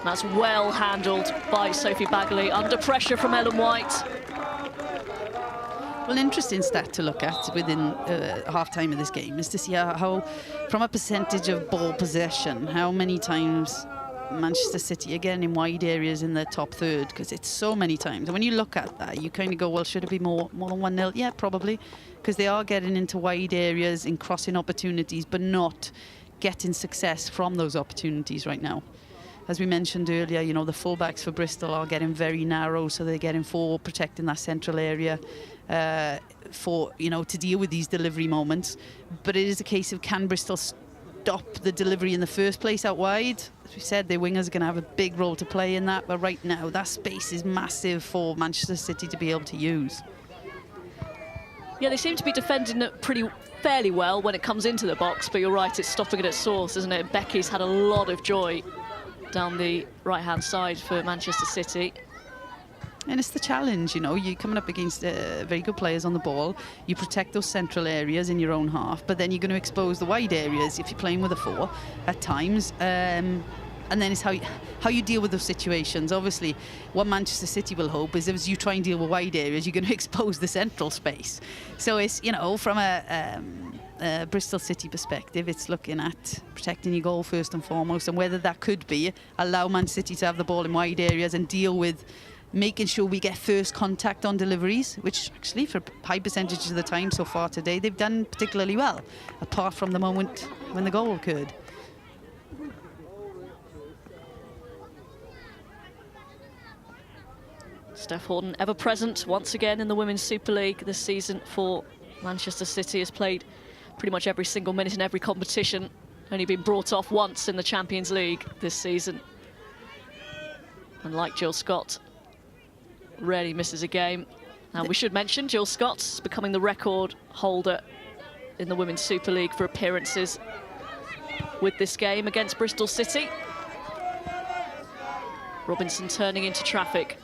That's well handled by Sophie Bagley, under pressure from Ellen White. Well, an interesting stat to look at within half-time of this game is to see how, from a percentage of ball possession, how many times Manchester City are getting in wide areas in the top third, because it's so many times. And when you look at that, you kind of go, well, should it be more than 1-0? Yeah, probably, because they are getting into wide areas in crossing opportunities, but not getting success from those opportunities right now. As we mentioned earlier, you know, the fullbacks for Bristol are getting very narrow, so they're getting forward, protecting that central area for, you know, to deal with these delivery moments. But it is a case of, can Bristol stop the delivery in the first place out wide? As we said, their wingers are going to have a big role to play in that, but right now that space is massive for Manchester City to be able to use. Yeah, they seem to be defending it fairly well when it comes into the box, but you're right, it's stopping it at source, isn't it? Becky's had a lot of joy down the right-hand side for Manchester City. And it's the challenge, you know, you're coming up against very good players on the ball. You protect those central areas in your own half, but then you're going to expose the wide areas if you're playing with a 4 at times. And then it's how you deal with those situations. Obviously, what Manchester City will hope is as you try and deal with wide areas, you're going to expose the central space. So it's, you know, from a Bristol City perspective, it's looking at protecting your goal first and foremost, and whether that could be allow Man City to have the ball in wide areas and deal with making sure we get first contact on deliveries, which actually for high percentages of the time so far today they've done particularly well, apart from the moment when the goal occurred. Steph Horton, ever present once again in the Women's Super League this season for Manchester City, has played pretty much every single minute in every competition, only been brought off once in the Champions League this season. And like Jill Scott, rarely misses a game. And we should mention Jill Scott's becoming the record holder in the Women's Super League for appearances with this game against Bristol City. Robinson turning into traffic.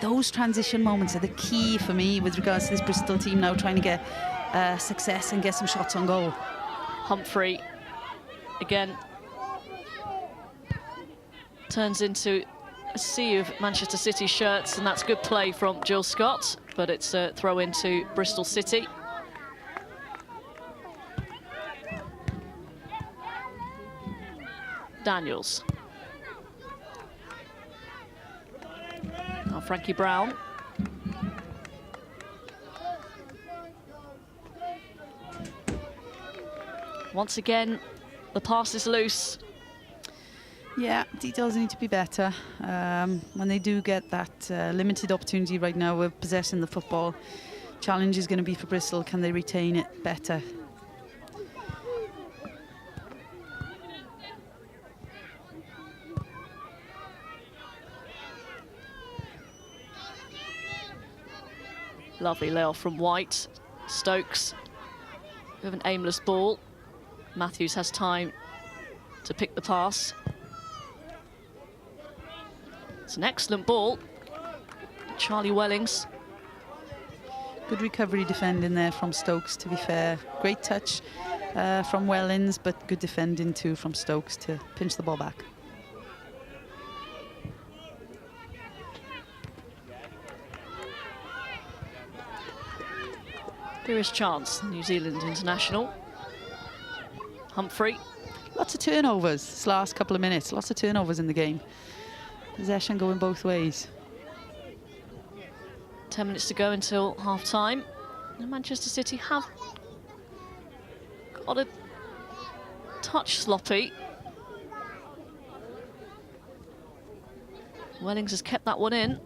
Those transition moments are the key for me with regards to this Bristol team now trying to get success and get some shots on goal. Humphrey again turns into a sea of Manchester City shirts, and that's good play from Jill Scott, but it's a throw into Bristol City. Daniels. Now Frankie Brown. Once again, the pass is loose. Yeah, details need to be better. When they do get that limited opportunity right now of possessing the football, challenge is going to be for Bristol. Can they retain it better? Lovely layoff from White. Stokes with an aimless ball. Matthews has time to pick the pass. It's an excellent ball. Charlie Wellings. Good recovery defending there from Stokes, to be fair. Great touch from Wellings, but good defending too from Stokes to pinch the ball back. There is chance, New Zealand international. Humphrey. Lots of turnovers this last couple of minutes. Lots of turnovers in the game. Possession going both ways. 10 minutes to go until half-time. And Manchester City have got a touch sloppy. Wellings has kept that one in.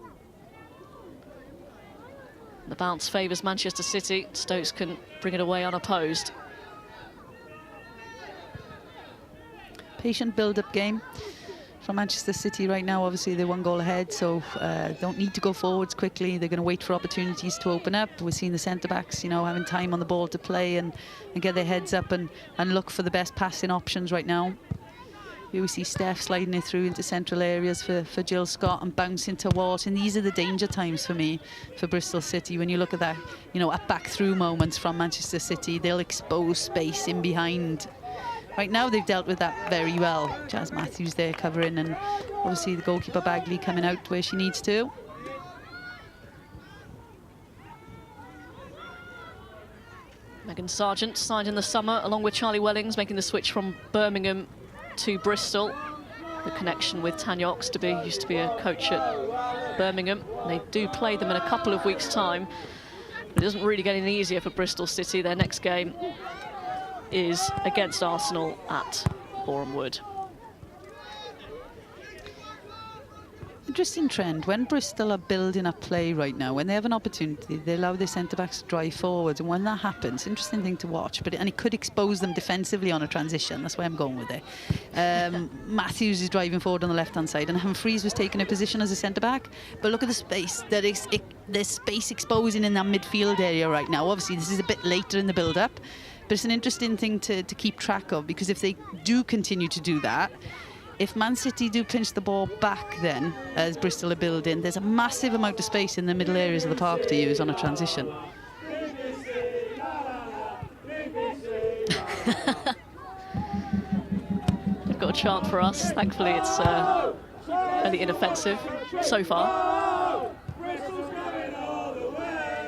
The bounce favours Manchester City. Stokes can bring it away unopposed. Patient build-up game from Manchester City right now. Obviously they're 1 goal ahead, so don't need to go forwards quickly. They're going to wait for opportunities to open up. We're seeing the centre-backs, you know, having time on the ball to play and get their heads up and look for the best passing options right now. Here we see Steph sliding it through into central areas for Jill Scott and bouncing towards. And these are the danger times for me, for Bristol City. When you look at that, you know, at back through moments from Manchester City, they'll expose space in behind. Right now they've dealt with that very well. Jazz Matthews there covering, and obviously the goalkeeper Bagley coming out where she needs to. Megan Sargent signed in the summer along with Charlie Wellings, making the switch from Birmingham to Bristol. The connection with Tanya Oxtoby, used to be a coach at Birmingham. They do play them in a couple of weeks' time. But it doesn't really get any easier for Bristol City. Their next game is against Arsenal at Boreham Wood. Interesting trend. When Bristol are building up play right now, when they have an opportunity, they allow their centre-backs to drive forwards. And when that happens, interesting thing to watch. And it could expose them defensively on a transition. That's why I'm going with it. Matthews is driving forward on the left-hand side, and Humphreys was taking a position as a centre-back. But look at the space. There's space exposing in that midfield area right now. Obviously, this is a bit later in the build-up. But it's an interesting thing to keep track of, because if they do continue to do that, if Man City do pinch the ball back then, as Bristol are building, there's a massive amount of space in the middle areas of the park to use on a transition. They've got a chant for us. Thankfully, it's fairly inoffensive so far.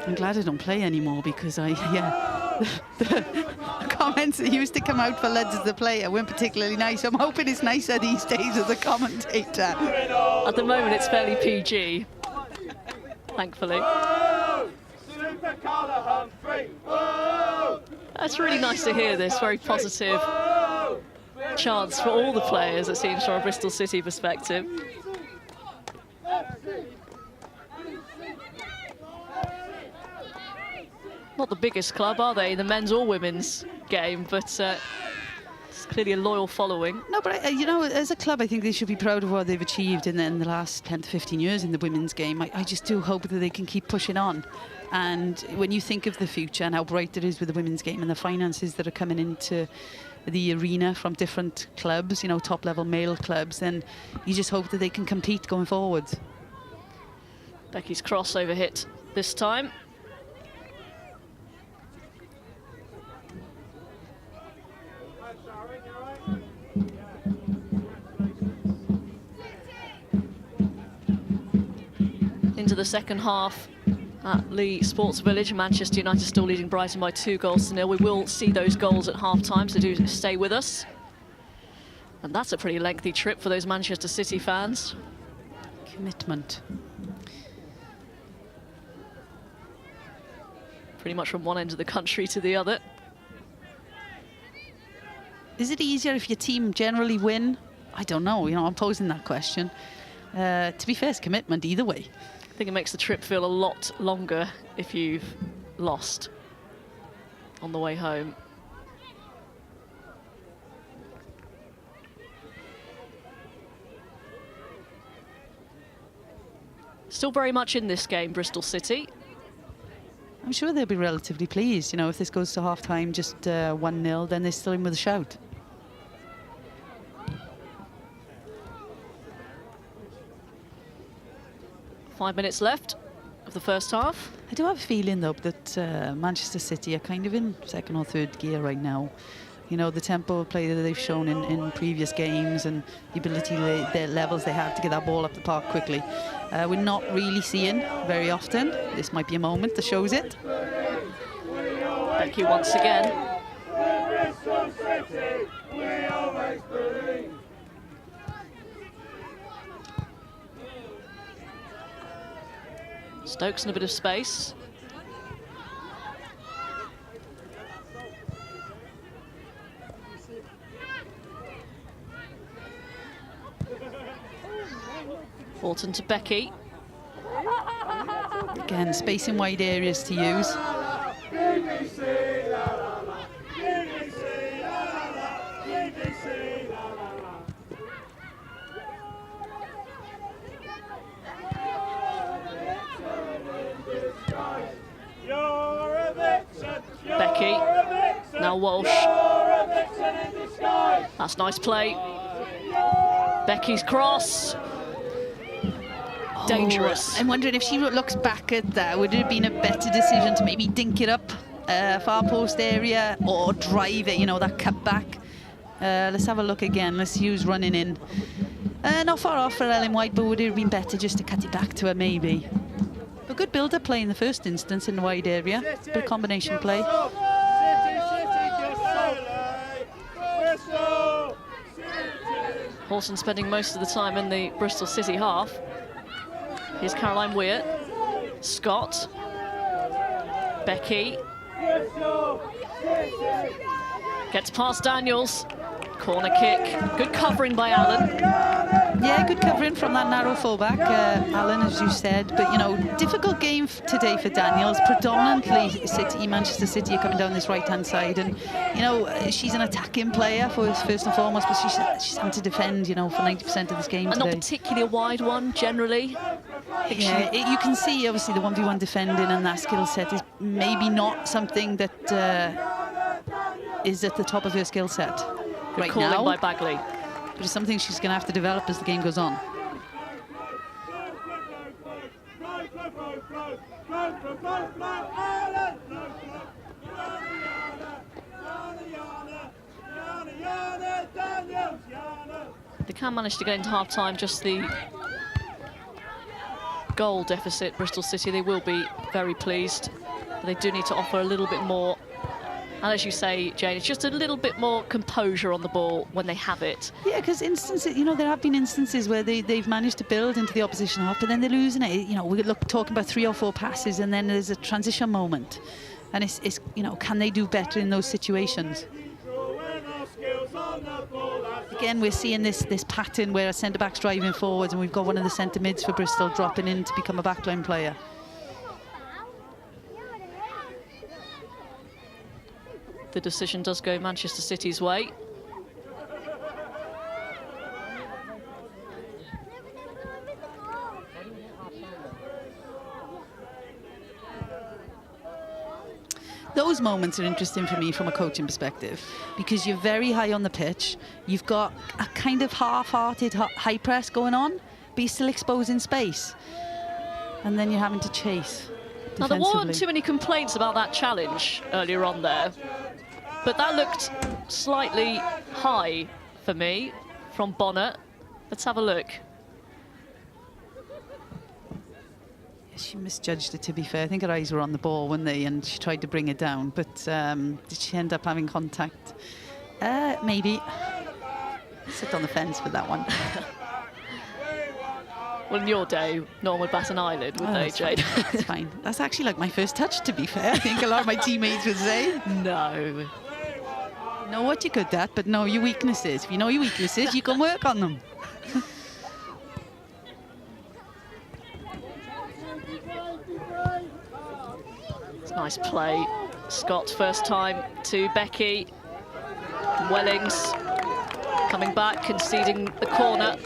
I'm glad I don't play anymore, because the comments that used to come out for Leds as the player weren't particularly nice. I'm hoping it's nicer these days as a commentator. At the moment, it's fairly PG, thankfully. It's really nice to hear this very positive chants for all the players, it seems, from a Bristol City perspective. Not the biggest club, are they, in the men's or women's game, but it's clearly a loyal following. No, but you know, as a club, I think they should be proud of what they've achieved in the last 10 to 15 years in the women's game. I just do hope that they can keep pushing on. And when you think of the future and how bright it is with the women's game and the finances that are coming into the arena from different clubs, you know, top-level male clubs, then you just hope that they can compete going forward. Becky's crossover hit this time. Into the second half at Lee Sports Village. Manchester United still leading Brighton by 2-0. We will see those goals at half-time, so do stay with us. And that's a pretty lengthy trip for those Manchester City fans. Commitment. Pretty much from one end of the country to the other. Is it easier if your team generally win? I don't know, you know, I'm posing that question. To be fair, it's commitment either way. I think it makes the trip feel a lot longer if you've lost on the way home. Still very much in this game, Bristol City. I'm sure they'll be relatively pleased. You know, if this goes to half-time just 1-0, then they're still in with a shout. Five minutes left of the first half. I do have a feeling, though, that Manchester City are kind of in second or third gear right now. You know, the tempo of play that they've shown in previous games and the ability, the levels they have to get that ball up the park quickly. We're not really seeing very often. This might be a moment that shows it. Becky once again. Stokes in a bit of space. Fulton to Becky. Again, space in wide areas to use. Becky, now Walsh. That's nice play. Becky's cross. Dangerous. I'm wondering if she looks back at that, would it have been a better decision to maybe dink it up far post area or drive it, you know, that cut back? Let's have a look again. Let's use running in. Not far off for Ellen White, but would it have been better just to cut it back to her, maybe? A good build-up play in the first instance in the wide area. Bit of combination play. Hawson spending most of the time in the Bristol City half. Here's Caroline Weir. Scott. Becky. Gets past Daniels. Corner kick. Good covering by Allen. Yeah, good covering from that narrow fullback, Allen, as you said. But, you know, difficult game today for Daniels. Predominantly Manchester City are coming down this right-hand side. And, you know, she's an attacking player first and foremost, but she's having to defend, you know, for 90% of this game today. And not particularly a wide one, generally. Yeah, you can see, obviously, the 1v1 defending and that skill set is maybe not something that is at the top of her skill set right calling now. By Bagley. But it's something she's going to have to develop as the game goes on. They can manage to get into half-time, just the goal deficit, Bristol City. They will be very pleased. But they do need to offer a little bit more. And as you say, Jane, it's just a little bit more composure on the ball when they have it. Yeah, because instances, you know, there have been instances where they've managed to build into the opposition half, but then they're losing it. You know, we're talking about 3 or 4 passes, and then there's a transition moment. And it's you know, can they do better in those situations? Again, we're seeing this pattern where a centre-back's driving forwards, and we've got one of the centre-mids for Bristol dropping in to become a backline player. The decision does go Manchester City's way. Those moments are interesting for me from a coaching perspective, because you're very high on the pitch. You've got a kind of half-hearted high press going on, but you're still exposing space. And then you're having to chase Now, there weren't too many complaints about that challenge earlier on there, but that looked slightly high for me from Bonner. Let's have a look. She misjudged it, to be fair. I think her eyes were on the ball, weren't they? And she tried to bring it down, but did she end up having contact? Maybe. Sit on the fence with that one. Well, in your day, no one would bat an eyelid, would they, Jade? That's fine. That's actually like my first touch, to be fair. I think a lot of my teammates would say. No. Know what you're good at, but know your weaknesses. If you know your weaknesses, you can work on them. It's nice play. Scott, first time to Becky. Wellings coming back, conceding the corner.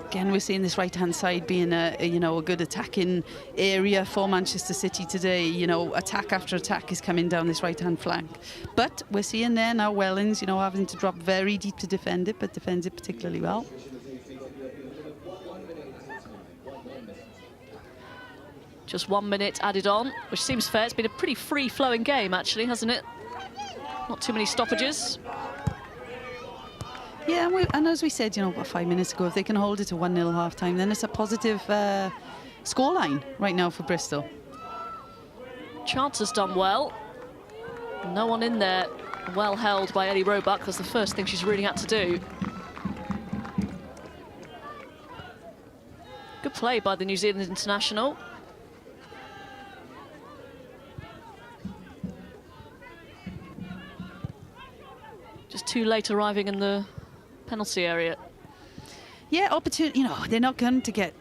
Again, we're seeing this right-hand side being a good attacking area for Manchester City today. You know, attack after attack is coming down this right-hand flank. But we're seeing there now Wellings, you know, having to drop very deep to defend it, but defends it particularly well. Just 1 minute added on, which seems fair. It's been a pretty free-flowing game, actually, hasn't it? Not too many stoppages. Yeah, and as we said, you know, about 5 minutes ago, if they can hold it to 1-0 half-time, then it's a positive scoreline right now for Bristol. Chance has done well. No one in there, well held by Ellie Roebuck. That's the first thing she's really had to do. Good play by the New Zealand international. Just too late arriving in the penalty area. Yeah, opportunity. You know, they're not going to get,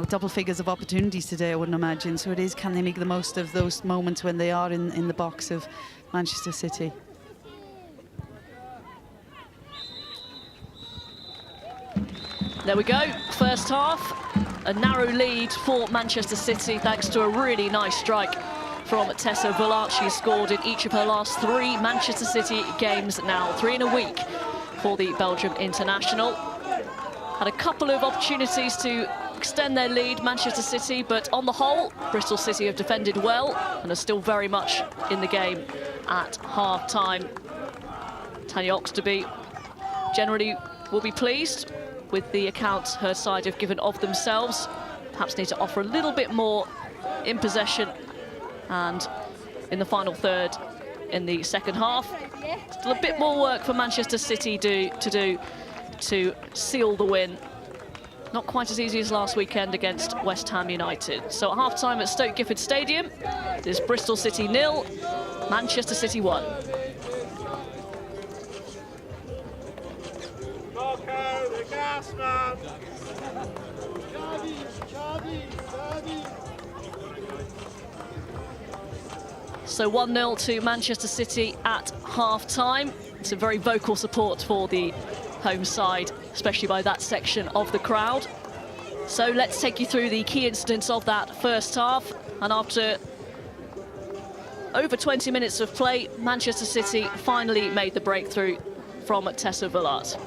double figures of opportunities today, I wouldn't imagine. So it is, can they make the most of those moments when they are in the box of Manchester City? There we go, first half. A narrow lead for Manchester City, thanks to a really nice strike from Tessa Vullart. She's scored in each of her last 3 Manchester City games now, 3 in a week for the Belgium international. Had a couple of opportunities to extend their lead, Manchester City, but on the whole, Bristol City have defended well and are still very much in the game at half-time. Tanya Oxtoby generally will be pleased with the account her side have given of themselves. Perhaps need to offer a little bit more in possession, and in the final third in the second half. Still a bit more work for Manchester City to do to seal the win. Not quite as easy as last weekend against West Ham United. So at half-time at Stoke Gifford Stadium, it is Bristol City 0, Manchester City 1. Marco, the gas man. So 1-0 to Manchester City at half-time. It's a very vocal support for the home side, especially by that section of the crowd. So let's take you through the key incidents of that first half. And after over 20 minutes of play, Manchester City finally made the breakthrough from Tessa Villart.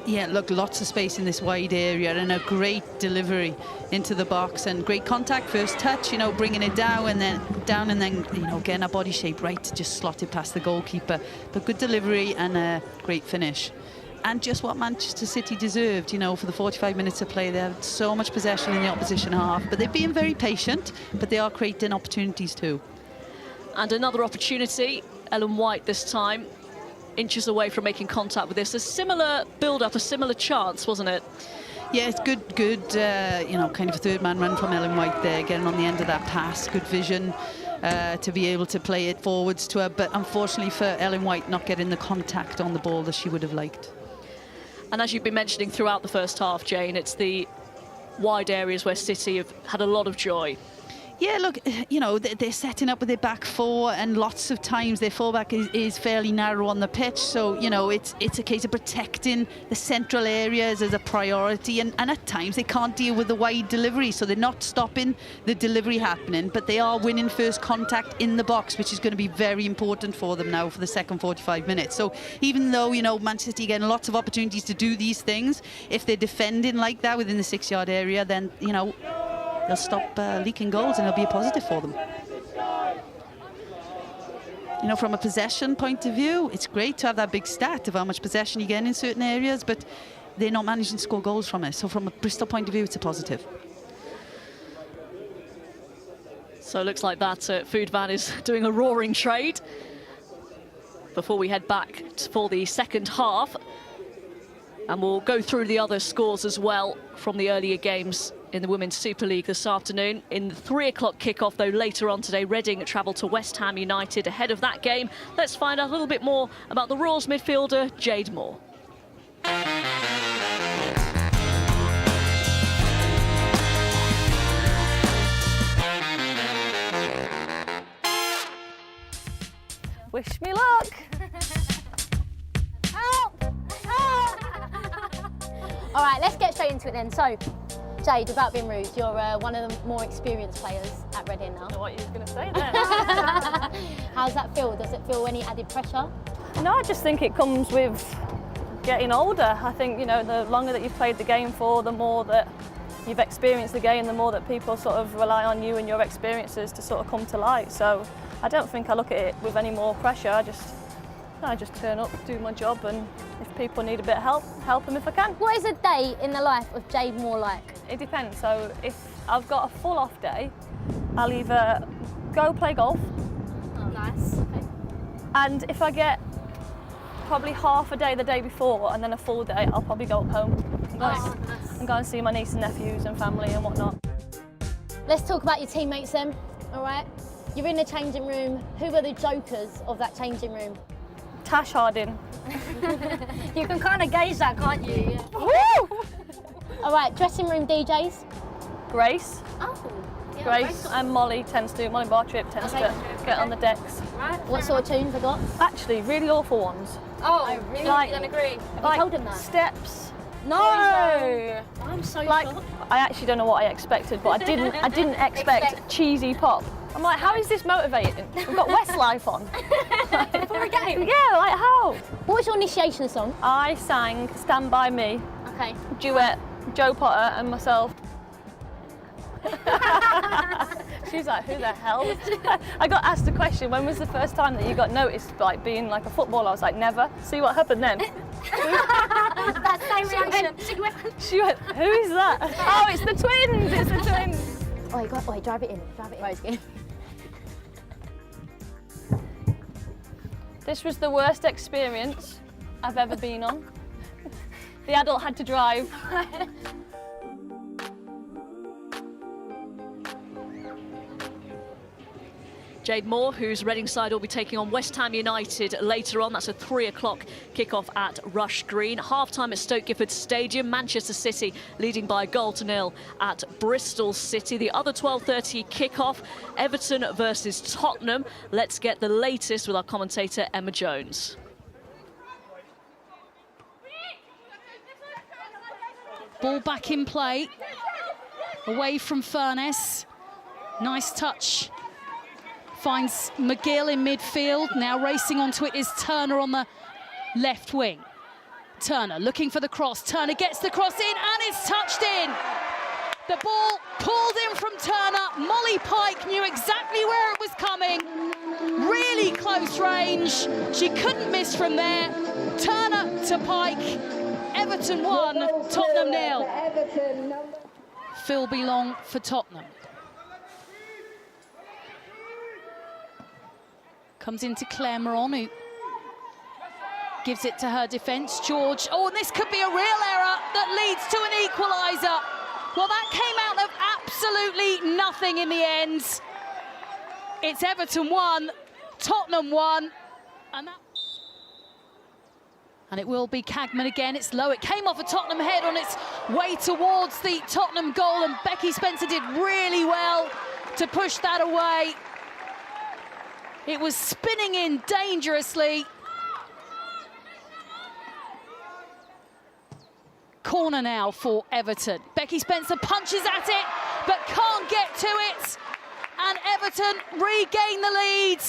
Yeah, look, lots of space in this wide area and a great delivery into the box and great contact, first touch, you know, bringing it down and then, you know, getting a body shape right to just slot it past the goalkeeper. But good delivery and a great finish. And just what Manchester City deserved, you know, for the 45 minutes of play. They had so much possession in the opposition half, but they've been very patient, but they are creating opportunities too. And another opportunity, Ellen White this time, inches away from making contact with this. A similar build-up, a similar chance, wasn't it? Yeah, it's good, you know, kind of a third-man run from Ellen White there, getting on the end of that pass, good vision to be able to play it forwards to her, but unfortunately for Ellen White, not getting the contact on the ball that she would have liked. And as you've been mentioning throughout the first half, Jane, it's the wide areas where City have had a lot of joy. Yeah, look, you know, they're setting up with their back four, and lots of times their fullback is fairly narrow on the pitch. So, you know, it's a case of protecting the central areas as a priority. And at times they can't deal with the wide delivery, so they're not stopping the delivery happening, but they are winning first contact in the box, which is going to be very important for them now for the second 45 minutes. So even though, you know, Manchester City getting lots of opportunities to do these things, if they're defending like that within the 6-yard area, then, you know, they'll stop leaking goals and it'll be a positive for them. You know, from a possession point of view, it's great to have that big stat of how much possession you get in certain areas, but they're not managing to score goals from it. So from a Bristol point of view, it's a positive. So it looks like that food van is doing a roaring trade before we head back for the second half. And we'll go through the other scores as well from the earlier games in the Women's Super League this afternoon. In the 3 o'clock kickoff, though, later on today, Reading travel to West Ham United ahead of that game. Let's find out a little bit more about the Royals midfielder, Jade Moore. Wish me luck. Help! Help! All right, let's get straight into it then. So, Jade, without being rude, you're one of the more experienced players at Reading now. I don't know what you were going to say then. How's that feel? Does it feel any added pressure? No, I just think it comes with getting older. I think, you know, the longer that you've played the game for, the more that you've experienced the game, the more that people sort of rely on you and your experiences to sort of come to light. So I don't think I look at it with any more pressure. I just turn up, do my job, and if people need a bit of help them if I can. What is a day in the life of Jade Moore like? It depends. So if I've got a full off day, I'll either go play golf. Oh, nice. Okay. And if I get probably half a day the day before and then a full day, I'll probably go up home and go and see my niece and nephews and family and whatnot. Let's talk about your teammates then, all right? You're in the changing room. Who are the jokers of that changing room? Tash Harding. You can kind of gauge that, can't you? Yeah. Woo! All right, dressing room DJs. Grace. Oh. Yeah, Grace and Molly Bartrip tends to get on the decks. Right. What sort of tunes I got? Actually, really awful ones. Oh, I really don't agree. Have you told them that? Steps. No. I'm so shocked. I actually don't know what I expected, but I didn't expect cheesy pop. I'm like, how is this motivating? We've got Westlife on. For a game? Yeah, like how? What was your initiation song? I sang Stand By Me. Okay. Duet, Joe Potter and myself. She's like, who the hell? I got asked a question, when was the first time that you got noticed like being like a footballer? I was like, never. See what happened then? That same reaction. She went, who is that? Oh, it's the twins, it's the twins. Wait, drive it in. Rose, This was the worst experience I've ever been on. The adult had to drive. Jade Moore, whose Reading side will be taking on West Ham United later on. That's a 3 o'clock kickoff at Rush Green. Half-time at Stoke Gifford Stadium. Manchester City leading by a goal to nil at Bristol City. The other 12:30 kickoff, Everton versus Tottenham. Let's get the latest with our commentator, Emma Jones. Ball back in play. Away from Furness. Nice touch. Finds McGill in midfield. Now racing onto it is Turner on the left wing. Turner looking for the cross. Turner gets the cross in and it's touched in. The ball pulled in from Turner. Molly Pike knew exactly where it was coming. Really close range. She couldn't miss from there. Turner to Pike. Everton 1, Tottenham 0. Philby Long for Tottenham. Comes into Claire Moron, who gives it to her defence. George, oh, and this could be a real error that leads to an equaliser. Well, that came out of absolutely nothing in the end. It's Everton 1, Tottenham 1, and it will be Cagman again. It's low. It came off a Tottenham head on its way towards the Tottenham goal, and Becky Spencer did really well to push that away. It was spinning in dangerously. Corner now for Everton. Becky Spencer punches at it, but can't get to it. And Everton regain the lead.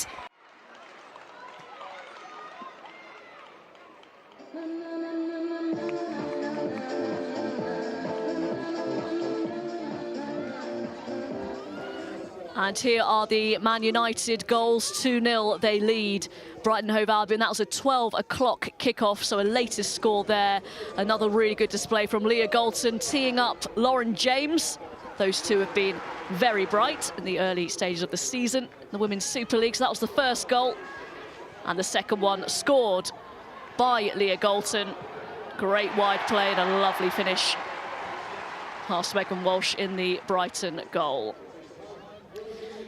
And here are the Man United goals. 2-0 they lead Brighton Hove Albion. That was a 12 o'clock kickoff, so a latest score there. Another really good display from Leah Galton teeing up Lauren James. Those two have been very bright in the early stages of the season, the Women's Super League. So that was the first goal. And the second one scored by Leah Galton. Great wide play and a lovely finish past Megan Walsh in the Brighton goal.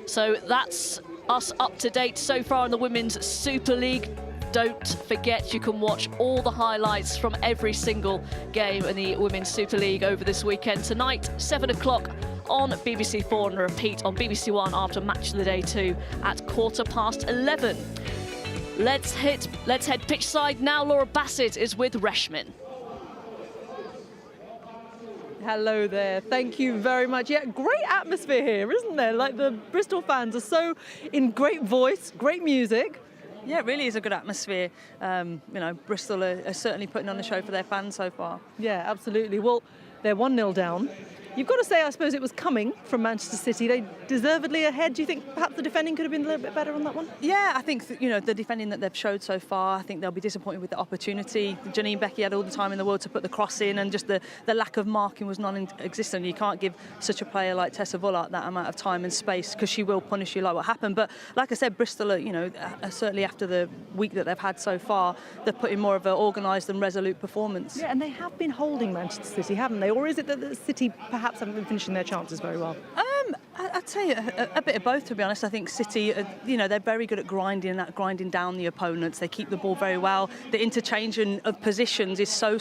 So that's us up to date so far in the Women's Super League. Don't forget you can watch all the highlights from every single game in the Women's Super League over this weekend. Tonight, 7 o'clock on BBC4 and a repeat on BBC One after Match of the Day 2 at 11:15. Let's head pitch side now. Laura Bassett is with Reshmin. Hello there, thank you very much. Yeah, great atmosphere here, isn't there? Like, the Bristol fans are so in great voice, great music. Yeah, it really is a good atmosphere. You know, Bristol are certainly putting on a show for their fans so far. Yeah, absolutely. Well, they're 1-0 down. You've got to say, I suppose it was coming from Manchester City. They deservedly ahead. Do you think perhaps the defending could have been a little bit better on that one? Yeah, I think you know, the defending that they've showed so far, I think they'll be disappointed with the opportunity. Janine Becky had all the time in the world to put the cross in, and just the lack of marking was non-existent. You can't give such a player like Tessa Vullart that amount of time and space, because she will punish you like what happened. But like I said, Bristol are certainly after the week that they've had so far, they're putting more of an organised and resolute performance. Yeah, and they have been holding Manchester City, haven't they? Or is it that the City perhaps haven't been finishing their chances very well? I'd say a bit of both, to be honest. I think City, they're very good at grinding down the opponents. They keep the ball very well. The interchange of positions is so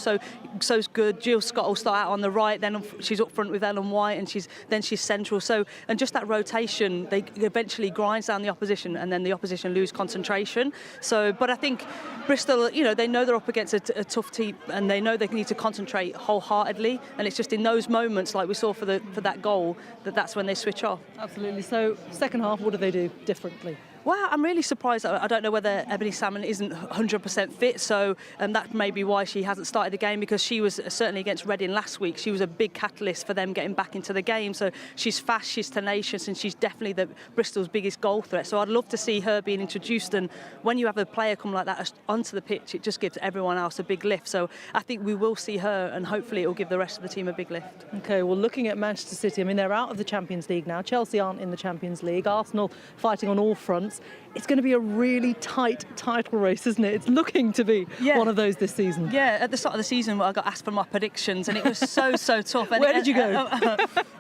good. Jill Scott will start out on the right, then she's up front with Ellen White, and then she's central. And just that rotation, they eventually grinds down the opposition, and then the opposition lose concentration. But I think Bristol, they know they're up against a tough team, and they know they need to concentrate wholeheartedly. And it's just in those moments, like we saw for that goal, that's when they switch off. Absolutely. So second half, what do they do differently? Well, I'm really surprised. I don't know whether Ebony Salmon isn't 100% fit, so that may be why she hasn't started the game, because she was certainly against Reading last week. She was a big catalyst for them getting back into the game. So she's fast, she's tenacious, and she's definitely Bristol's biggest goal threat. So I'd love to see her being introduced. And when you have a player come like that onto the pitch, it just gives everyone else a big lift. So I think we will see her, and hopefully it will give the rest of the team a big lift. OK, well, looking at Manchester City, I mean, they're out of the Champions League now. Chelsea aren't in the Champions League. Arsenal fighting on all fronts. it's going to be a really tight title race, isn't it? It's looking to be one of those this season. Yeah, at the start of the season, I got asked for my predictions, and it was so tough. And Where did you go?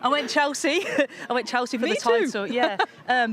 I went Chelsea. I went Chelsea for Me the title. too. Yeah,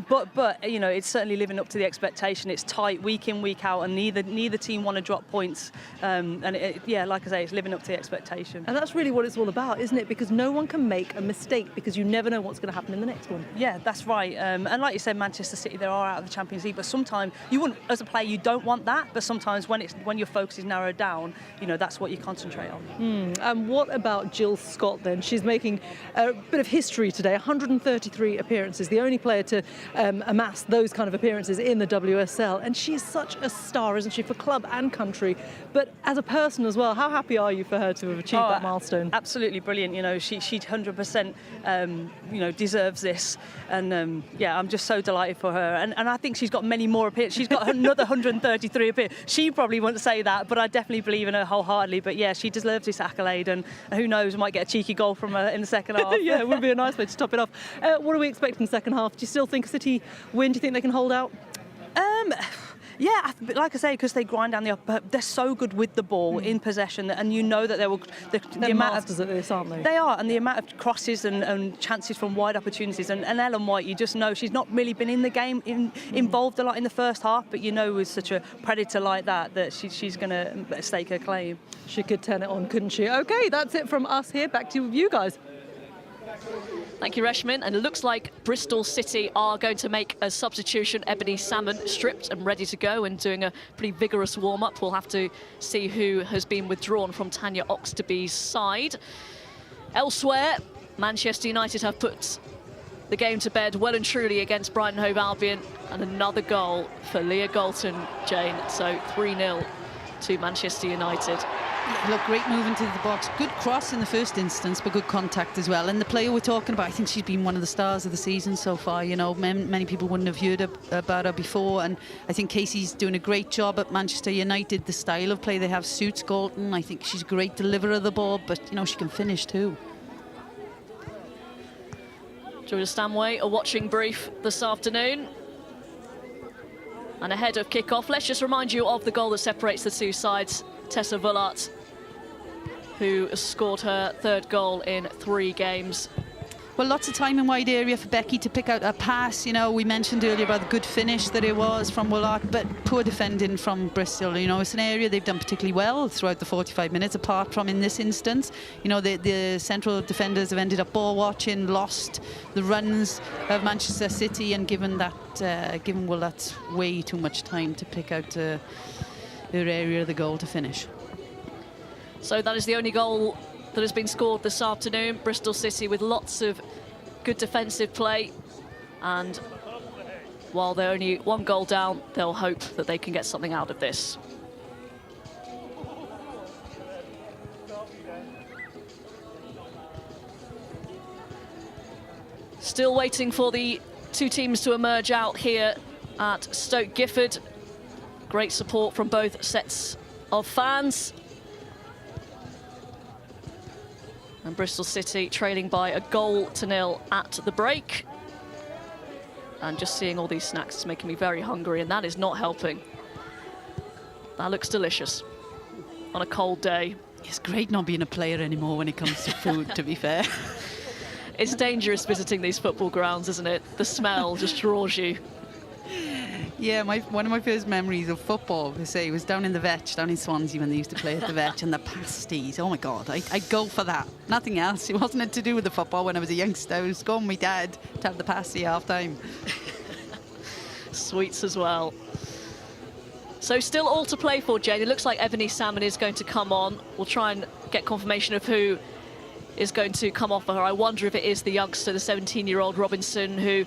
but you know, it's certainly living up to the expectation. It's tight week in, week out, and neither team want to drop points. And like I say, it's living up to the expectation. And that's really what it's all about, isn't it? Because no one can make a mistake, because you never know what's going to happen in the next one. Yeah, that's right. And like you said, Manchester City, they are out of the Champions League, but sometimes you wouldn't, as a player, you don't want that. But sometimes when your focus is narrowed down, you know, that's what you concentrate on. And what about Jill Scott then? She's making a bit of history today. 133 appearances, the only player to amass those kind of appearances in the WSL. And she's such a star, isn't she, for club and country, but as a person as well. How happy are you for her to have achieved that milestone? Absolutely brilliant. You know, she 100% deserves this. And I'm just so delighted for her. And I think she's got many more appearances. She's got another 133 appearances. She probably wouldn't say that, but I definitely believe in her wholeheartedly. But yeah, she deserves this accolade, and who knows, we might get a cheeky goal from her in the second half. Yeah, it would be a nice way to top it off. What do we expect in the second half? Do you still think City win? Do you think they can hold out? Yeah, like I say, because they grind down they're so good with the ball in possession, and you know that they will. The amount masters at this, aren't they? They are, and the amount of crosses and chances from wide opportunities. And Ellen White, you just know she's not really been in the game, involved a lot in the first half, but you know, with such a predator like that she's going to stake her claim. She could turn it on, couldn't she? Okay, that's it from us here. Back to you guys. Thank you, Reshmin. And it looks like Bristol City are going to make a substitution. Ebony Salmon stripped and ready to go and doing a pretty vigorous warm-up. We'll have to see who has been withdrawn from Tanya Oxtoby's side. Elsewhere, Manchester United have put the game to bed well and truly against Brighton Hove Albion, and another goal for Leah Galton, Jane. So 3-0 to Manchester United. Look, great move into the box. Good cross in the first instance, but good contact as well. And the player we're talking about, I think she's been one of the stars of the season so far. You know, many people wouldn't have heard about her before. And I think Casey's doing a great job at Manchester United. The style of play they have suits Galton. I think she's a great deliverer of the ball, but, you know, she can finish too. Georgia Stanway, a watching brief this afternoon. And ahead of kick-off, let's just remind you of the goal that separates the two sides. Tessa Vullart, who has scored her third goal in 3 games. Well, lots of time in wide area for Becky to pick out a pass. You know, we mentioned earlier about the good finish that it was from Wullart, but poor defending from Bristol. You know, it's an area they've done particularly well throughout the 45 minutes, apart from in this instance. You know, the central defenders have ended up ball watching, lost the runs of Manchester City, and given Wullart way too much time to pick out her area of the goal to finish. So that is the only goal that has been scored this afternoon. Bristol City with lots of good defensive play, and while they're only 1 goal down, they'll hope that they can get something out of this. Still waiting for the 2 teams to emerge out here at Stoke Gifford. Great support from both sets of fans. And Bristol City trailing by 1-0 at the break. And just seeing all these snacks is making me very hungry, and that is not helping. That looks delicious on a cold day. It's great not being a player anymore when it comes to food, to be fair. It's dangerous visiting these football grounds, isn't it? The smell just draws you. Yeah, one of my first memories of football, it was down in the Vetch, down in Swansea when they used to play at the Vetch, and the pasties. Oh my God, I'd go for that. Nothing else. It wasn't to do with the football when I was a youngster. I was going with my dad to have the pasty half time. Sweets as well. So still all to play for, Jane. It looks like Ebony Salmon is going to come on. We'll try and get confirmation of who is going to come off for her. I wonder if it is the youngster, the 17-year-old Robinson, who,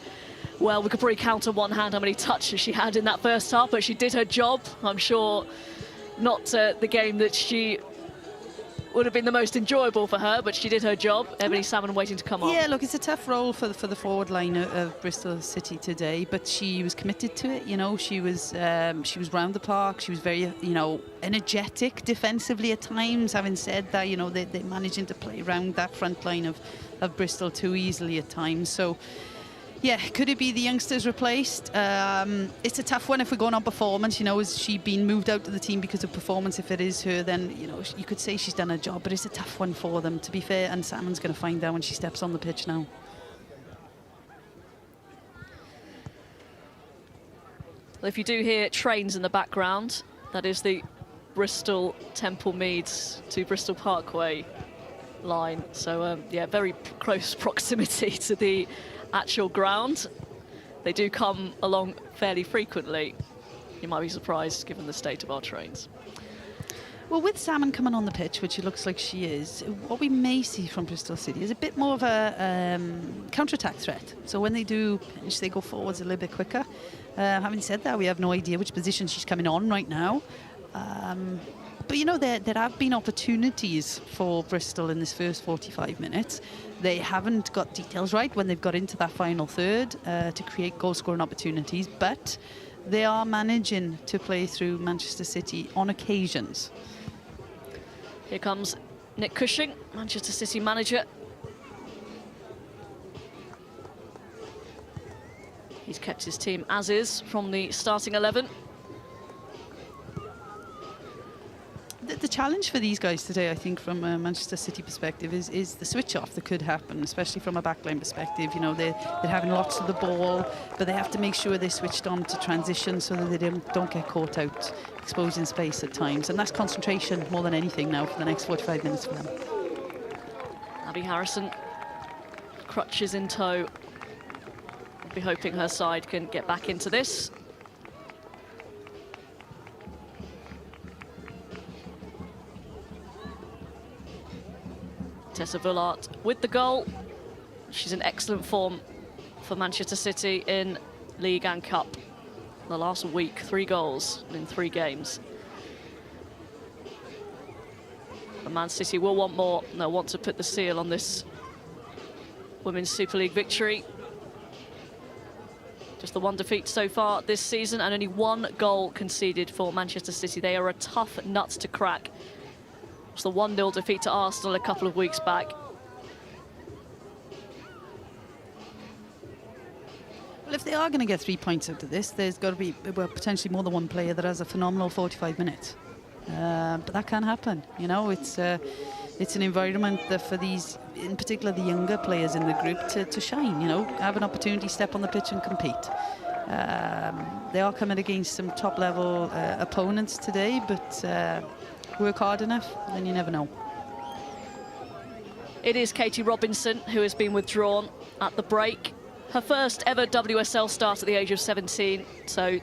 well, we could probably count on one hand how many touches she had in that first half, but she did her job. I'm sure not the game that she would have been the most enjoyable for her, but she did her job. Ebony Salmon waiting to come on. Yeah, look, it's a tough role for the forward line of Bristol City today, but she was committed to it. You know, she was round the park. She was very, you know, energetic defensively at times. Having said that, you know, they're managing to play around that front line of Bristol too easily at times. So Yeah, could it be the youngsters replaced? It's a tough one if we're going on performance. You know, has she been moved out of the team because of performance? If it is her, then, you know, you could say she's done her job, but it's a tough one for them, to be fair, and Salmon's going to find out when she steps on the pitch now. Well, if you do hear trains in the background, that is the Bristol Temple Meads to Bristol Parkway line. So, yeah, very close proximity to the actual ground. They do come along fairly frequently. You might be surprised given the state of our trains. Well, with Salmon coming on the pitch, which it looks like she is, what we may see from Bristol City is a bit more of a counter-attack threat. So when they do pinch, they go forwards a little bit quicker. Having said that, we have no idea which position she's coming on right now. But, you know, there have been opportunities for Bristol in this first 45 minutes. They haven't got details right when they've got into that final third to create goal-scoring opportunities, but they are managing to play through Manchester City on occasions. Here comes Nick Cushing, Manchester City manager. He's kept his team as is from the starting 11. The challenge for these guys today, I think, from a Manchester City perspective, is the switch off that could happen, especially from a backline perspective. You know, they're having lots of the ball, but they have to make sure they switched on to transition so that they don't get caught out exposing space at times. And that's concentration more than anything now for the next 45 minutes for them. Abby Harrison, crutches in tow. I'll be hoping her side can get back into this. Tessa Vullart with the goal. She's in excellent form for Manchester City in League and Cup. The last week, 3 goals in 3 games. And Man City will want more. They'll want to put the seal on this Women's Super League victory. Just the 1 defeat so far this season and only 1 goal conceded for Manchester City. They are a tough nut to crack. It's the 1-0 defeat to Arsenal a couple of weeks back. Well, if they are going to get 3 points out of this, there's got to be potentially more than one player that has a phenomenal 45 minutes. But that can happen. You know, it's an environment that for these, in particular the younger players in the group, to shine. You know, have an opportunity, step on the pitch and compete. They are coming against some top-level opponents today, but work hard enough, then you never know. It is Katie Robinson who has been withdrawn at the break. Her first ever WSL start at the age of 17, so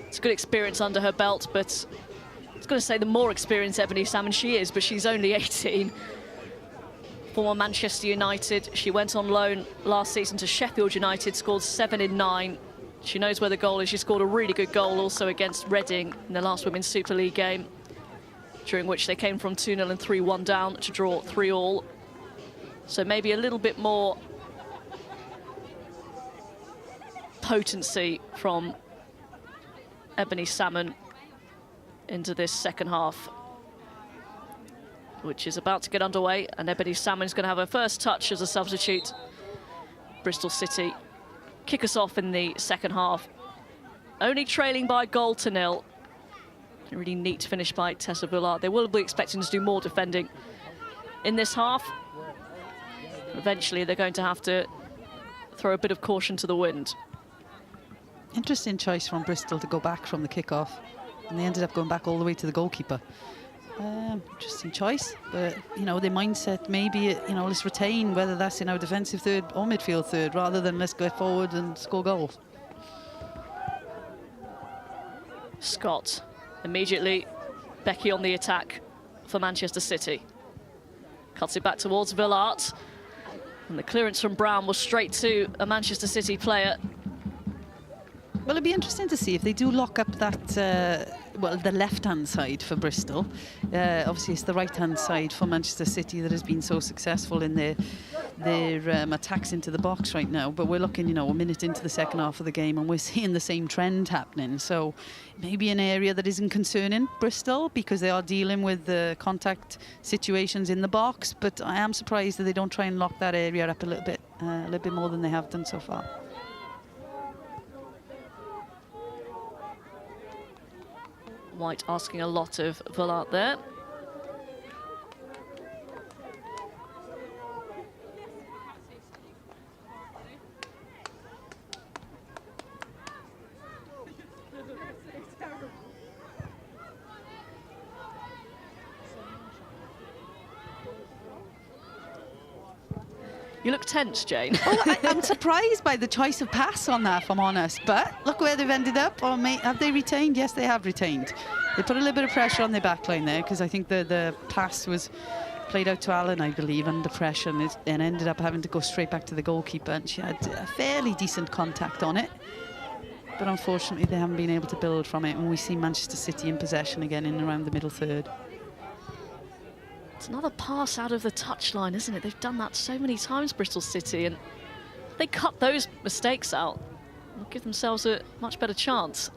it's a good experience under her belt, but I was going to say the more experienced Ebony Salmon she is, but she's only 18. Former Manchester United, she went on loan last season to Sheffield United, scored 7 in 9. She knows where the goal is. She scored a really good goal also against Reading in the last Women's Super League game, during which they came from 2-0 and 3-1 down to draw 3-all. So maybe a little bit more potency from Ebony Salmon into this second half, which is about to get underway, and Ebony Salmon is going to have her first touch as a substitute. Bristol City kick us off in the second half, only trailing by 1-0. A really neat finish by Tessa Vullart. They will be expecting to do more defending in this half. Eventually, they're going to have to throw a bit of caution to the wind. Interesting choice from Bristol to go back from the kickoff, and they ended up going back all the way to the goalkeeper. Interesting choice, but you know, their mindset maybe, you know, let's retain, whether that's in our defensive third or midfield third, rather than let's go forward and score goals. Scott immediately, Becky on the attack for Manchester City. Cuts it back towards Vullart, and the clearance from Brown was straight to a Manchester City player. Well, it'd be interesting to see if they do lock up that, well, the left-hand side for Bristol. Obviously, it's the right-hand side for Manchester City that has been so successful in their attacks into the box right now. But we're looking, you know, a minute into the second half of the game, and we're seeing the same trend happening. So maybe an area that isn't concerning Bristol, because they are dealing with the contact situations in the box. But I am surprised that they don't try and lock that area up a little bit a little bit more than they have done so far. White asking a lot of Villard there. You look tense, Jane. Well, I'm surprised by the choice of pass on that, if I'm honest. But look where they've ended up. Or have they retained? Yes, they have retained. They put a little bit of pressure on their backline there, because I think the pass was played out to Allen, I believe, under pressure, and ended up having to go straight back to the goalkeeper. And she had a fairly decent contact on it. But unfortunately, they haven't been able to build from it. And we see Manchester City in possession again in around the middle third. It's another pass out of the touchline, isn't it? They've done that so many times, Bristol City, and they cut those mistakes out and give themselves a much better chance.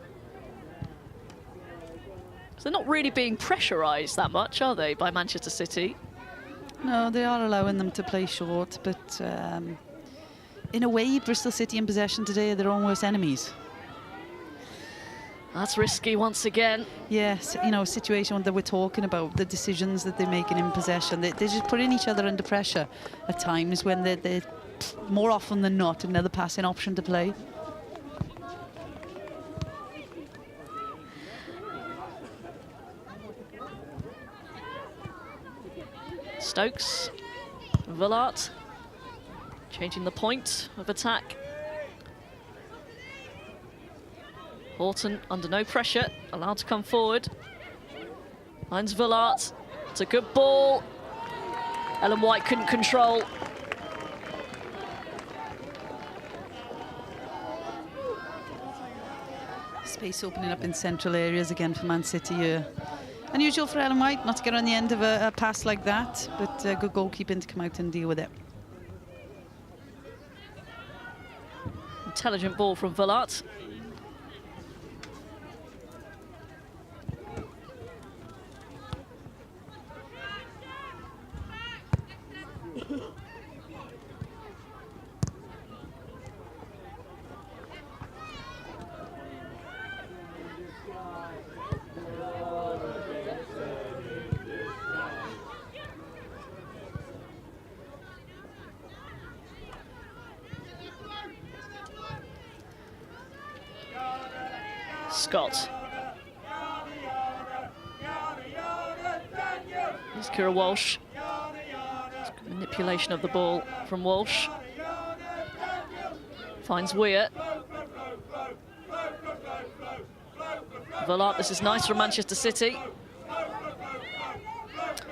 So they're not really being pressurised that much, are they, by Manchester City? No, they are allowing them to play short, but in a way, Bristol City in possession today are their own worst enemies. That's risky once again. Yes, you know, a situation that we're talking about, the decisions that they're making in possession, they're just putting each other under pressure at times when they're more often than not another passing option to play. Stokes, Villard, changing the point of attack. Horton under no pressure, allowed to come forward. Finds Villard. It's a good ball. Ellen White couldn't control. Space opening up in central areas again for Man City. Unusual for Ellen White not to get on the end of a pass like that, but good goalkeeping to come out and deal with it. Intelligent ball from Villard. Scott. Here's Kira Walsh. Manipulation of the ball from Walsh. Finds Weir. Villard, this is nice from Manchester City.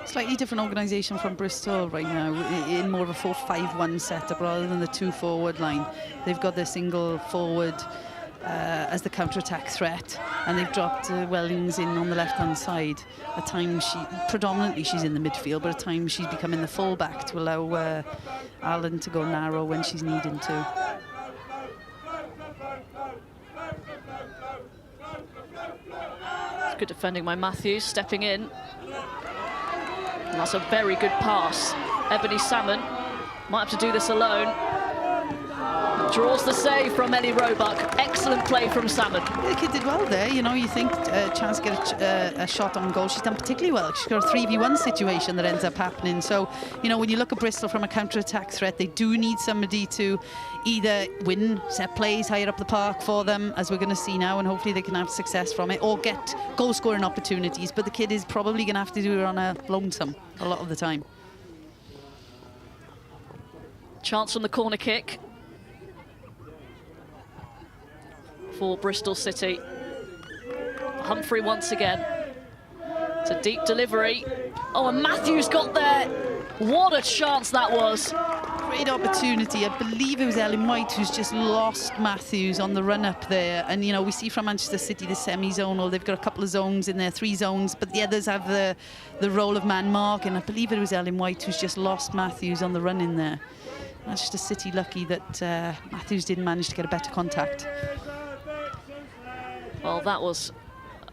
Slightly different organisation from Bristol right now, in more of a 4-5-1 setup rather than the two forward line. They've got their single forward as the counter-attack threat, and they've dropped Wellings in on the left-hand side. At times, predominantly she's in the midfield, but at times she's becoming the full-back to allow Allen to go narrow when she's needing to. Good defending by Matthews, stepping in. And that's a very good pass. Ebony Salmon might have to do this alone. Draws the save from Ellie Roebuck. Excellent play from Salmon. The kid did well there. You know, you think chance to get a shot on goal. She's done particularly well. She's got a 3v1 situation that ends up happening. So, you know, when you look at Bristol from a counter-attack threat, they do need somebody to either win set plays higher up the park for them, as we're going to see now, and hopefully they can have success from it, or get goal-scoring opportunities. But the kid is probably going to have to do it on a lonesome a lot of the time. Chance from the corner kick for Bristol City. Humphrey once again. It's a deep delivery. Oh, and Matthews got there. What a chance that was. Great opportunity. I believe it was Ellen White who's just lost Matthews on the run-up there. And, you know, we see from Manchester City the semi-zonal. They've got a couple of zones in there, 3 zones, but the others have the role of man mark. And I believe it was Ellen White who's just lost Matthews on the run in there. Manchester City lucky that Matthews didn't manage to get a better contact. Well, that was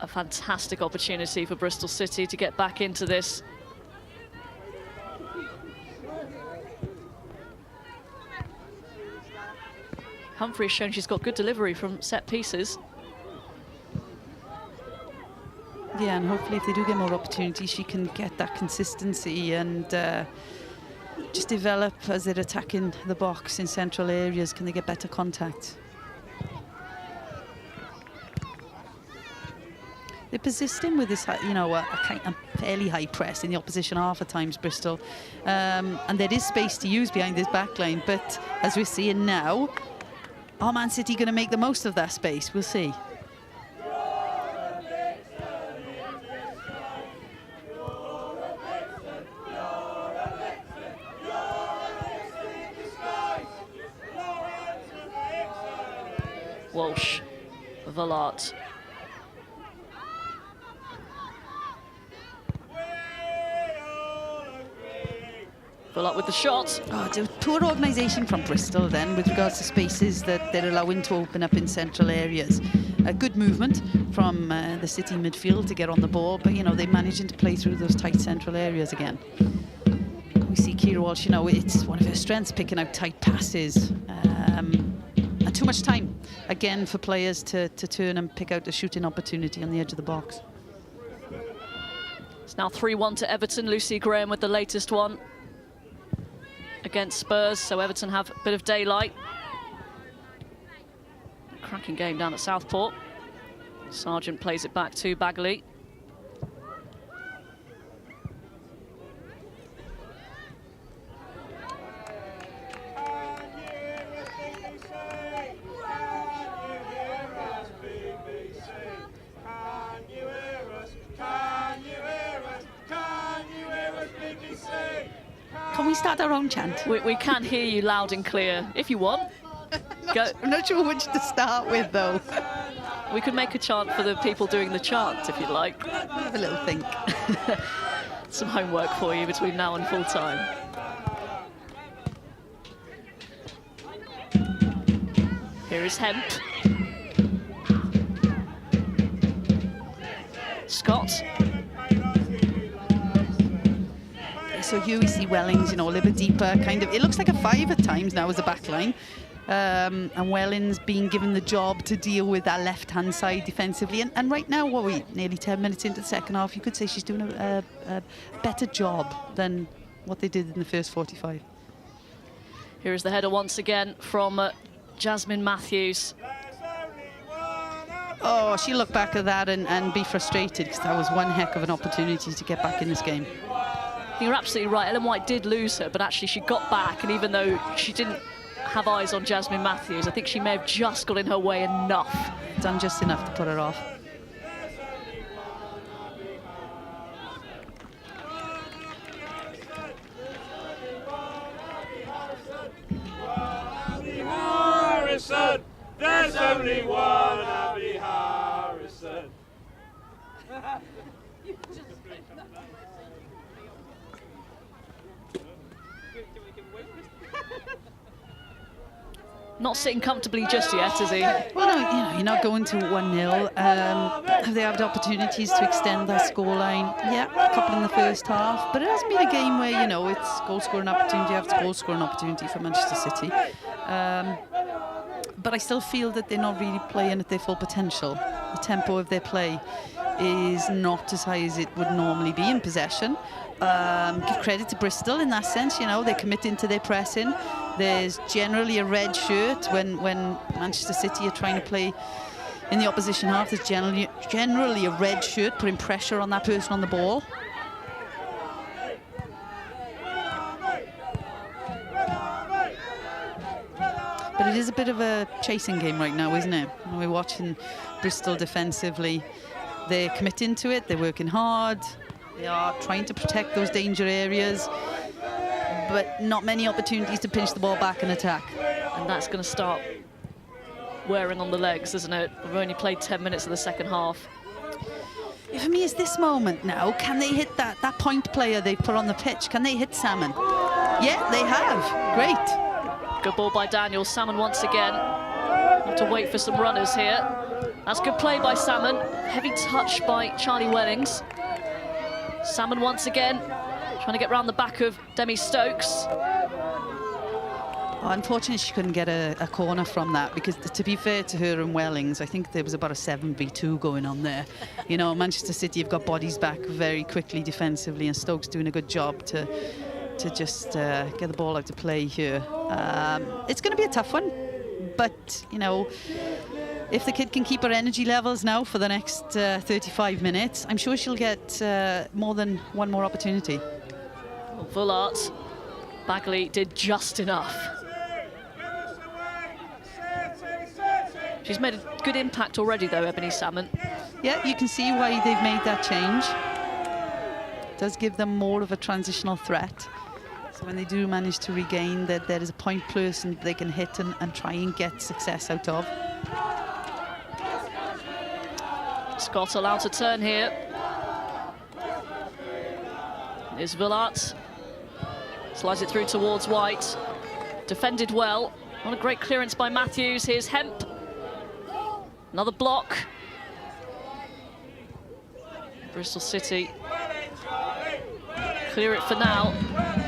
a fantastic opportunity for Bristol City to get back into this. Humphrey has shown she's got good delivery from set pieces. Yeah, and hopefully if they do get more opportunities, she can get that consistency and just develop as they're attacking the box in central areas. Can they get better contact? They're persisting with this, you know, a kind of fairly high press in the opposition half at times, Bristol. And there is space to use behind this back line, but as we're seeing now, are Man City going to make the most of that space? We'll see. Walsh, Vallart. Vallart with the shot. Oh, it's a poor organisation from Bristol then with regards to spaces that they're allowing to open up in central areas. A good movement from the City midfield to get on the ball, but you know, they're managing to play through those tight central areas again. We see Kira Walsh, you know, it's one of her strengths, picking out tight passes. And too much time, again, for players to turn and pick out the shooting opportunity on the edge of the box. It's now 3-1 to Everton. Lucy Graham with the latest one against Spurs, so Everton have a bit of daylight. Cracking game down at Southport. Sargent plays it back to Bagley. Can we start our own chant? We can hear you loud and clear, if you want. Go. I'm not sure which to start with, though. We could make a chant for the people doing the chant, if you'd like. Have a little think. Some homework for you between now and full time. Here is Hemp. Scott. So here we see Wellings, you know, a little bit deeper, kind of. It looks like a 5 at times now as a back line. And Wellings being given the job to deal with that left-hand side defensively. And right now, what are we, nearly 10 minutes into the second half, you could say she's doing a better job than what they did in the first 45. Here is the header once again from Jasmine Matthews. Oh, she'll look back at that and be frustrated, because that was one heck of an opportunity to get back in this game. You're absolutely right. Ellen White did lose her, but actually she got back, and even though she didn't have eyes on Jasmine Matthews, I think she may have just got in her way enough. Done just enough to put her off. Harrison, there's only one Abby Harrison. Not sitting comfortably just yet, is he? Well, no, you know, you're not going to 1-0. Have they had opportunities to extend that scoreline? Yeah, a couple in the first half. But it has been a game where, you know, it's goal-scoring opportunity after goal-scoring opportunity for Manchester City. But I still feel that they're not really playing at their full potential. The tempo of their play is not as high as it would normally be in possession. Give credit to Bristol in that sense, you know, they're committing to their pressing. There's generally a red shirt when Manchester City are trying to play in the opposition half. There's generally a red shirt putting pressure on that person on the ball. But it is a bit of a chasing game right now, isn't it? We're watching Bristol defensively. They're committing to it, they're working hard. They are trying to protect those danger areas, but not many opportunities to pinch the ball back and attack. And that's going to start wearing on the legs, isn't it? We've only played 10 minutes of the second half. For me, it's this moment now. Can they hit that point player they put on the pitch? Can they hit Salmon? Yeah, they have. Great. Good ball by Daniel. Salmon once again. Have to wait for some runners here. That's good play by Salmon. Heavy touch by Charlie Wellings. Salmon once again, trying to get round the back of Demi Stokes. Unfortunately, she couldn't get a corner from that, because to be fair to her and Wellings, I think there was about a 7v2 going on there. You know, Manchester City have got bodies back very quickly defensively, and Stoke's doing a good job to just get the ball out to play here. It's going to be a tough one, but, you know, if the kid can keep her energy levels now for the next 35 minutes, I'm sure she'll get more than one more opportunity. Well, Vullart, Bagley did just enough. She's made a good impact already, though, Ebony Salmon. Yeah, you can see why they've made that change. It does give them more of a transitional threat. So when they do manage to regain, that there is a point person they can hit and try and get success out of. Scott allowed to turn here. Here's Vullart. Slides it through towards White. Defended well. What a great clearance by Matthews. Here's Hemp. Another block. Bristol City clear it for now.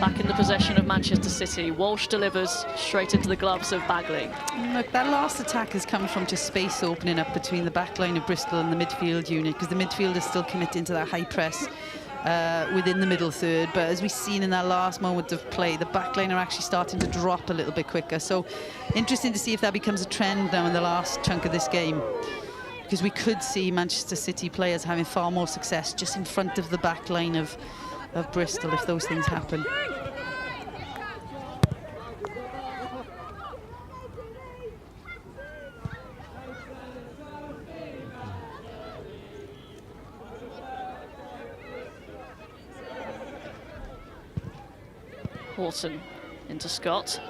Back in the possession of Manchester City. Walsh delivers straight into the gloves of Bagley. Look, that last attack has come from just space opening up between the back line of Bristol and the midfield unit, because the midfield is still committing to that high press within the middle third. But as we've seen in that last moment of play, the back line are actually starting to drop a little bit quicker. So interesting to see if that becomes a trend now in the last chunk of this game, because we could see Manchester City players having far more success just in front of the back line of Bristol if those things happen. Horton into Scott.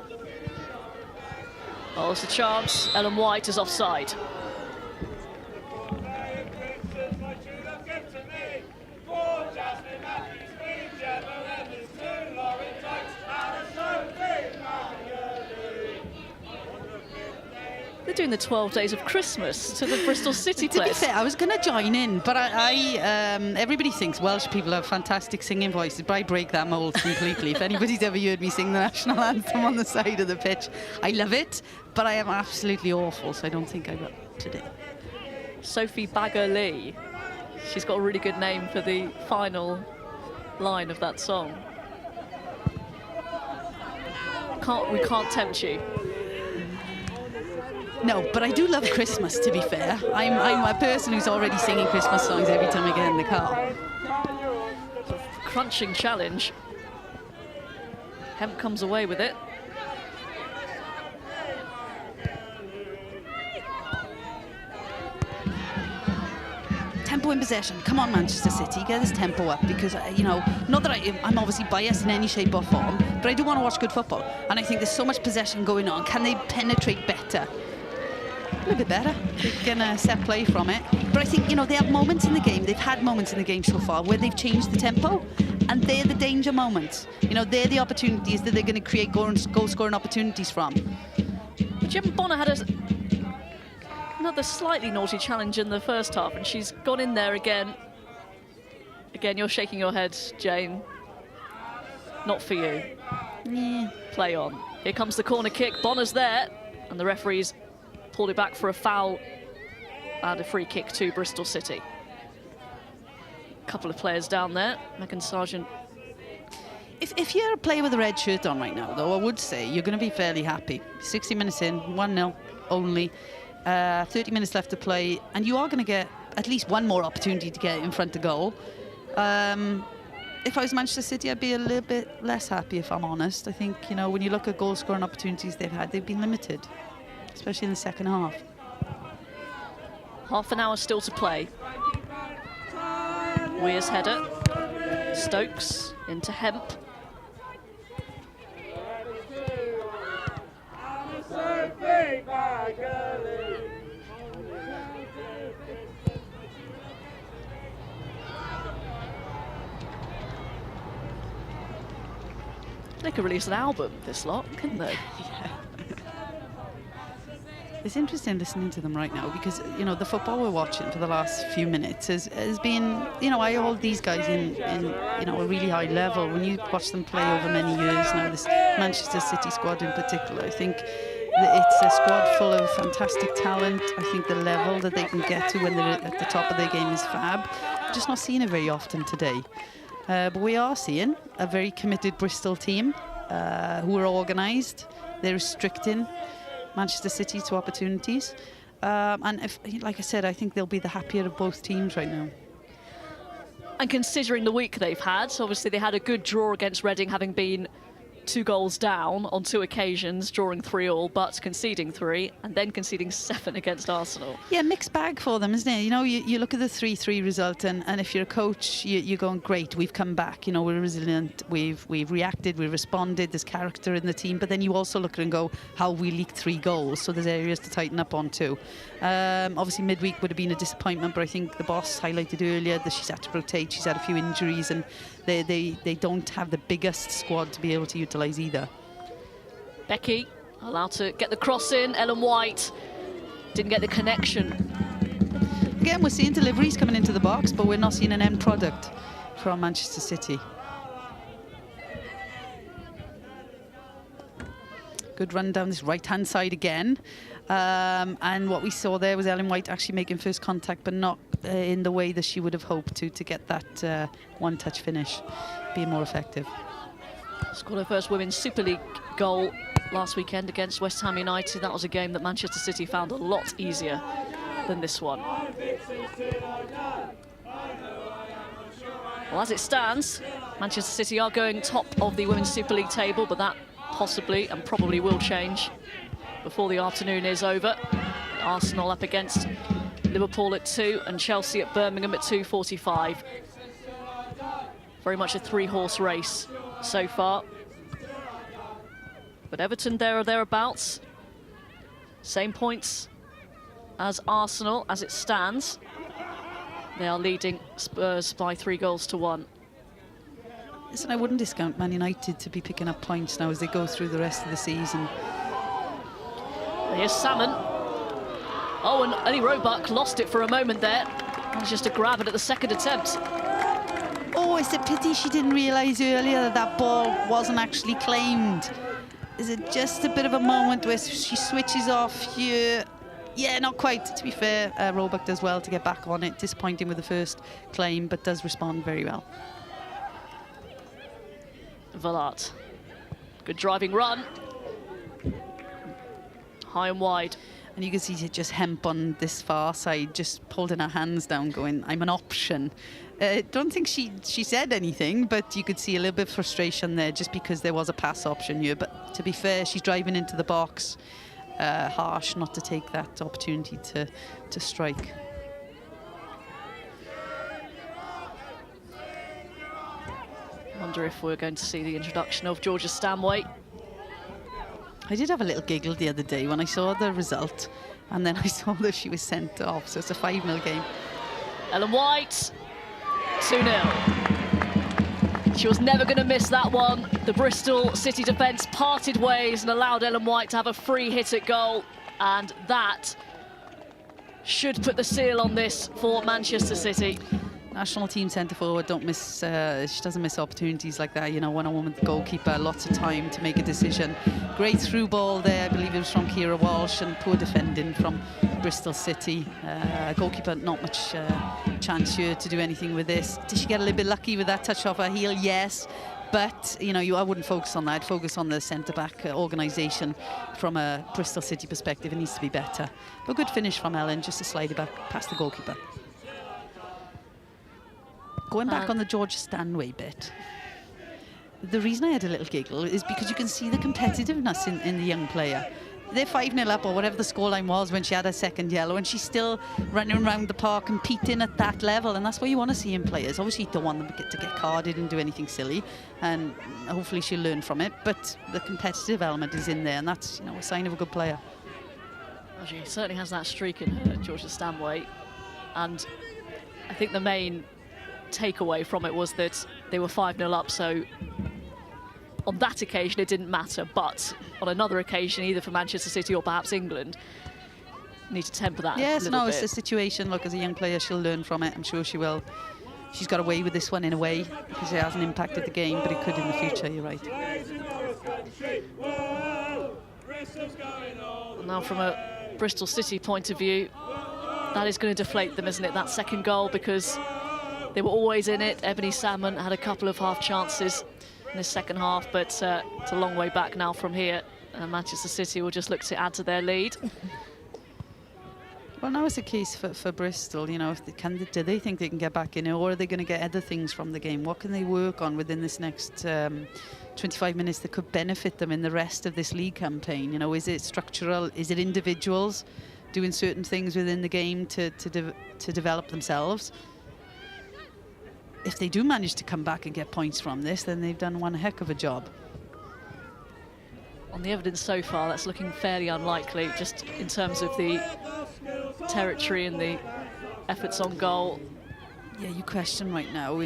Oh, it's a chance. Ellen White is offside. They're doing the 12 days of Christmas to the Bristol City players. To be fair, I was going to join in, but everybody thinks Welsh people have fantastic singing voices, but I break that mould completely. If anybody's ever heard me sing the national anthem on the side of the pitch, I love it, but I am absolutely awful, so I don't think I will today. Sophie Bagger-Lee. She's got a really good name for the final line of that song. We can't tempt you. No, but I do love Christmas, to be fair. I'm a person who's already singing Christmas songs every time I get in the car. Crunching challenge. Hemp comes away with it. Tempo in possession. Come on, Manchester City, get this tempo up, because, you know, not that I'm obviously biased in any shape or form, but I do want to watch good football. And I think there's so much possession going on. Can they penetrate better? A little bit better. They can set play from it. But I think, you know, they have moments in the game. They've had moments in the game so far where they've changed the tempo, and they're the danger moments. You know, they're the opportunities that they're going to create goal-scoring opportunities from. Jim Bonner had another slightly naughty challenge in the first half, and she's gone in there again. Again, you're shaking your head, Jane. Not for you. Yeah. Play on. Here comes the corner kick. Bonner's there, and the referee's pulled it back for a foul and a free kick to Bristol City. A couple of players down there. Megan Sargent. If you're a player with a red shirt on right now, though, I would say you're going to be fairly happy. 60 minutes in, 1-0 only. 30 minutes left to play, and you are going to get at least one more opportunity to get in front of goal. If I was Manchester City, I'd be a little bit less happy, if I'm honest. I think, you know, when you look at goal-scoring opportunities they've had, they've been limited, especially in the second half. Half an hour still to play. Weir's header. Stokes into Hemp. They could release an album, this lot, couldn't they? Yeah. It's interesting listening to them right now because, you know, the football we're watching for the last few minutes has been, you know, I hold these guys in you know, a really high level. When you watch them play over many years now, this Manchester City squad in particular, I think it's a squad full of fantastic talent. I think the level that they can get to when they're at the top of their game is fab. Just not seeing it very often today. But we are seeing a very committed Bristol team who are organised. They're restricting Manchester City to opportunities. And if, like I said, I think they'll be the happier of both teams right now. And considering the week they've had, obviously they had a good draw against Reading, having been 2 goals down on 2 occasions, drawing 3-3, but conceding 3 and then conceding 7 against Arsenal. Yeah, mixed bag for them, isn't it? You know, you look at the 3-3 result, and if you're a coach, you're going, great, we've come back, you know, we're resilient, we've reacted, we've responded, there's character in the team, but then you also look at it and go, how we leaked 3 goals, so there's areas to tighten up on too. Obviously midweek would have been a disappointment, but I think the boss highlighted earlier that she's had to rotate, she's had a few injuries, and they don't have the biggest squad to be able to utilise either. Becky allowed to get the cross in. Ellen White didn't get the connection. Again, we're seeing deliveries coming into the box, but we're not seeing an end product from Manchester City. Good run down this right-hand side again. And what we saw there was Ellen White actually making first contact, but not in the way that she would have hoped to get that one-touch finish, being more effective. Scored her first Women's Super League goal last weekend against West Ham United. That was a game that Manchester City found a lot easier than this one. Well, as it stands, Manchester City are going top of the Women's Super League table, but that possibly and probably will change before the afternoon is over. Arsenal up against Liverpool at 2 and Chelsea at Birmingham at 2:45. Very much a 3-horse race so far. But Everton there or thereabouts. Same points as Arsenal as it stands. They are leading Spurs by 3-1. Listen, I wouldn't discount Man United to be picking up points now as they go through the rest of the season. Here's Salmon. Oh, and Ellie Roebuck lost it for a moment there. Manages to grab it at the second attempt. Oh, it's a pity she didn't realise earlier that that ball wasn't actually claimed. Is it just a bit of a moment where she switches off here? Yeah, not quite. To be fair, Roebuck does well to get back on it. Disappointing with the first claim, but does respond very well. Valart. Good driving run. High and wide. And you can see just Hemp on this far side, just holding her hands down, going, I'm an option. Don't think she said anything, but you could see a little bit of frustration there just because there was a pass option here. But to be fair, she's driving into the box. Harsh not to take that opportunity to strike. I wonder if we're going to see the introduction of Georgia Stanway. I did have a little giggle the other day when I saw the result, and then I saw that she was sent off, so it's a 5-0 game. Ellen White, 2-0. She was never going to miss that one. The Bristol City defence parted ways and allowed Ellen White to have a free hit at goal, and that should put the seal on this for Manchester City. National team centre forward don't miss. She doesn't miss opportunities like that. You know, one-on-one with the goalkeeper, lots of time to make a decision. Great through ball there. I believe it was from Kira Walsh, and poor defending from Bristol City. Goalkeeper not much chance here to do anything with this. Did she get a little bit lucky with that touch off her heel? Yes. But, you know, I wouldn't focus on that. I'd focus on the centre-back organisation from a Bristol City perspective. It needs to be better. But good finish from Ellen, just to slide it back past the goalkeeper. Going back on the Georgia Stanway bit, the reason I had a little giggle is because you can see the competitiveness in the young player. They're 5-0 up, or whatever the scoreline was when she had her second yellow, and she's still running around the park competing at that level, and that's what you want to see in players. Obviously, you don't want them to get carded and do anything silly, and hopefully she'll learn from it, but the competitive element is in there, and that's, you know, a sign of a good player. Well, she certainly has that streak in her, Georgia Stanway, and I think the main takeaway from it was that they were 5-0 up, so on that occasion it didn't matter, but on another occasion, either for Manchester City or perhaps England, need to temper that Yes, a little no, bit. it's a situation. Look, as a young player, she'll learn from it. I'm sure she will. She's got away with this one in a way because it hasn't impacted the game, but it could in the future, you're right. Now from a Bristol City point of view, that is going to deflate them, isn't it? That second goal, because they were always in it. Ebony Salmon had a couple of half chances in the second half, but it's a long way back now from here. Manchester City will just look to add to their lead. Well, now it's a case for Bristol, you know, if do they think they can get back in it, or are they going to get other things from the game? What can they work on within this next 25 minutes that could benefit them in the rest of this league campaign? You know, is it structural? Is it individuals doing certain things within the game to develop themselves? If they do manage to come back and get points from this, then they've done one heck of a job. On the evidence so far, that's looking fairly unlikely, just in terms of the territory and the efforts on goal. Yeah, you question right now,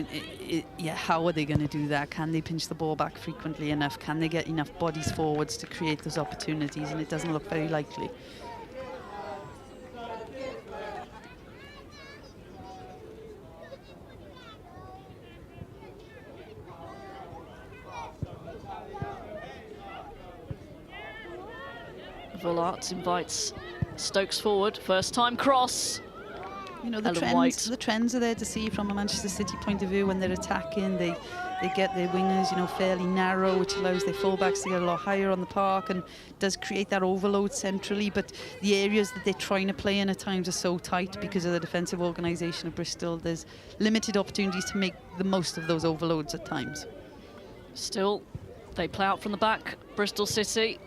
yeah, how are they going to do that? Can they pinch the ball back frequently enough? Can they get enough bodies forwards to create those opportunities? And it doesn't look very likely. Vollart invites Stokes forward. First time cross. You know, the trends are there to see from a Manchester City point of view. When they're attacking, they get their wingers, you know, fairly narrow, which allows their fullbacks to get a lot higher on the park and does create that overload centrally. But the areas that they're trying to play in at times are so tight because of the defensive organisation of Bristol. There's limited opportunities to make the most of those overloads at times. Still, they play out from the back, Bristol City.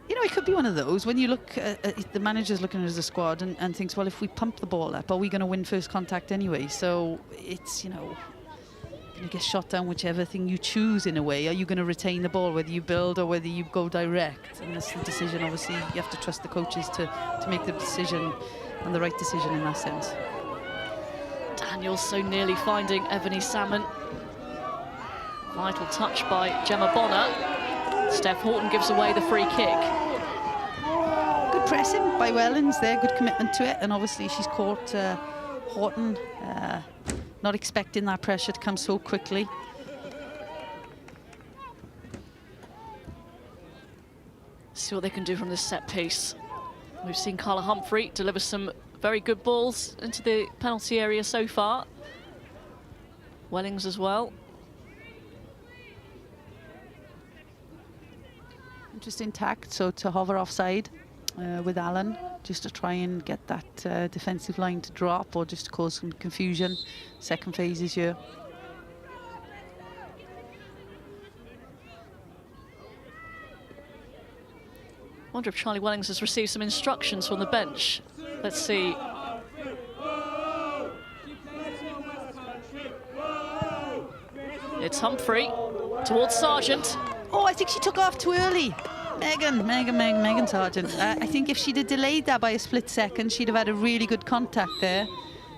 You know, it could be one of those when you look at the manager's looking at the squad and thinks, well, if we pump the ball up, are we going to win first contact anyway? So it's, you know, going to get shot down whichever thing you choose in a way. Are you going to retain the ball, whether you build or whether you go direct? And that's the decision, obviously. You have to trust the coaches to make the decision, and the right decision in that sense. Daniel so nearly finding Ebony Salmon. Vital touch by Gemma Bonner. Steph Horton gives away the free kick. Good pressing by Wellens there, good commitment to it, and obviously she's caught Horton not expecting that pressure to come so quickly. See what they can do from this set piece. We've seen Carla Humphrey deliver some very good balls into the penalty area so far. Wellings as well. Interesting tact, so to hover offside with Allen, just to try and get that defensive line to drop or just to cause some confusion. Second phase is here. Wonder if Charlie Wellings has received some instructions from the bench. Let's see. It's Humphrey towards Sargent. Oh, I think she took off too early. Megan Sargent. I think if she'd have delayed that by a split second, she'd have had a really good contact there.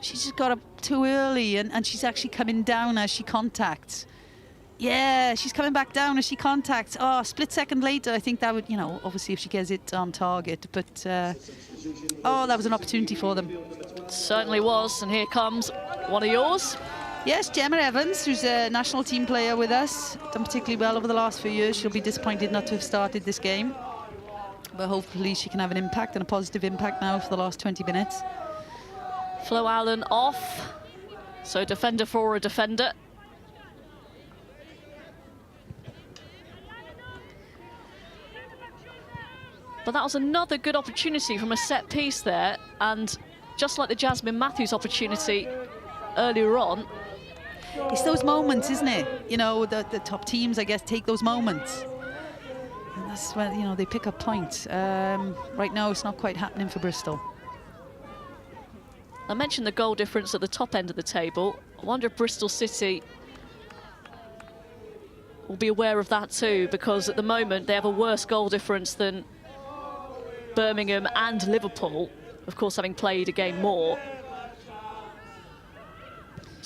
She just got up too early, and she's actually coming down as she contacts. Yeah, she's coming back down as she contacts. Oh, a split second later, I think that would, you know, obviously if she gets it on target, but oh, that was an opportunity for them. Certainly was, and here comes one of yours. Yes, Gemma Evans, who's a national team player with us, done particularly well over the last few years. She'll be disappointed not to have started this game, but hopefully she can have an impact, and a positive impact now for the last 20 minutes. Flo Allen off, so defender for a defender. But that was another good opportunity from a set piece there, and just like the Jasmine Matthews opportunity earlier on. It's those moments, isn't it? You know, the top teams, I guess, take those moments. And that's when, you know, they pick up points. Right now, it's not quite happening for Bristol. I mentioned the goal difference at the top end of the table. I wonder if Bristol City will be aware of that too, because at the moment they have a worse goal difference than Birmingham and Liverpool, of course having played a game more.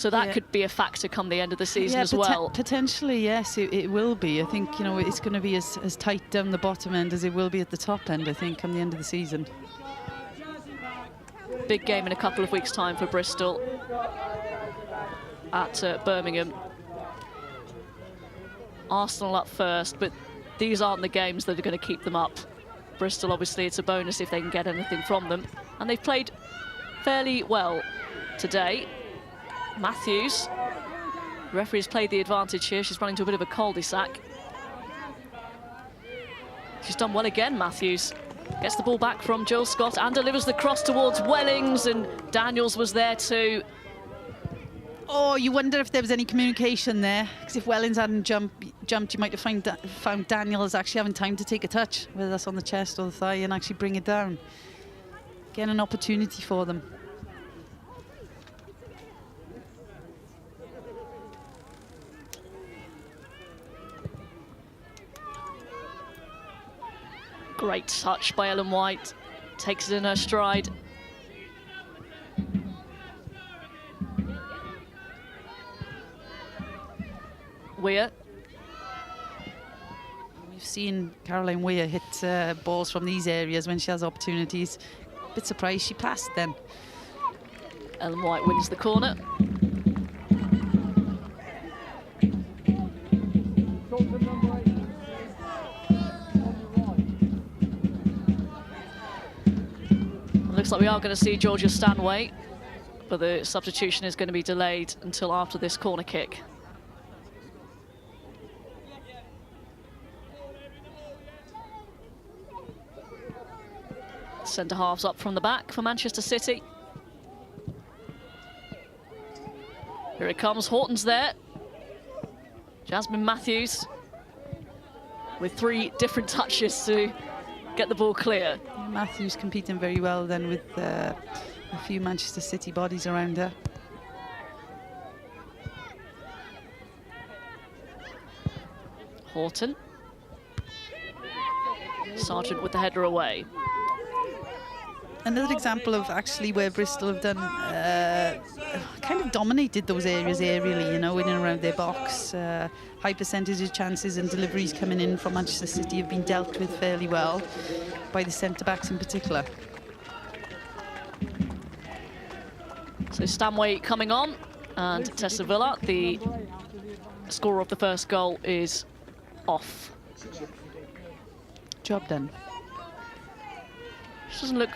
So that could be a factor come the end of the season yeah, as well. Potentially, yes, it will be. I think, you know, it's going to be as tight down the bottom end as it will be at the top end, I think, come the end of the season. Big game in a couple of weeks' time for Bristol at Birmingham. Arsenal up first, but these aren't the games that are going to keep them up. Bristol, obviously, it's a bonus if they can get anything from them. And they've played fairly well today. Matthews, the referee's played the advantage here. She's running to a bit of a cul-de-sac. She's done well again, Matthews. Gets the ball back from Jill Scott and delivers the cross towards Wellings, and Daniels was there too. Oh, you wonder if there was any communication there, because if Wellings hadn't jumped, you might have found Daniels actually having time to take a touch, whether that's on the chest or the thigh, and actually bring it down. Again, an opportunity for them. Great touch by Ellen White. Takes it in her stride. Weir. We've seen Caroline Weir hit balls from these areas when she has opportunities. A bit surprised she passed then. Ellen White wins the corner. Looks like we are going to see Georgia Stanway, but the substitution is going to be delayed until after this corner kick. Centre halves up from the back for Manchester City. Here it comes, Horton's there. Jasmine Matthews with 3 different touches to get the ball clear. Matthews competing very well then with a few Manchester City bodies around her. Horton. Sargent with the header away. Another example of actually where Bristol have done kind of dominated those areas aerially, you know, in and around their box. High percentage of chances and deliveries coming in from Manchester City have been dealt with fairly well by the centre-backs in particular. So Stanway coming on, and Tessa Villa, the scorer of the first goal, is off. Job done. She doesn't look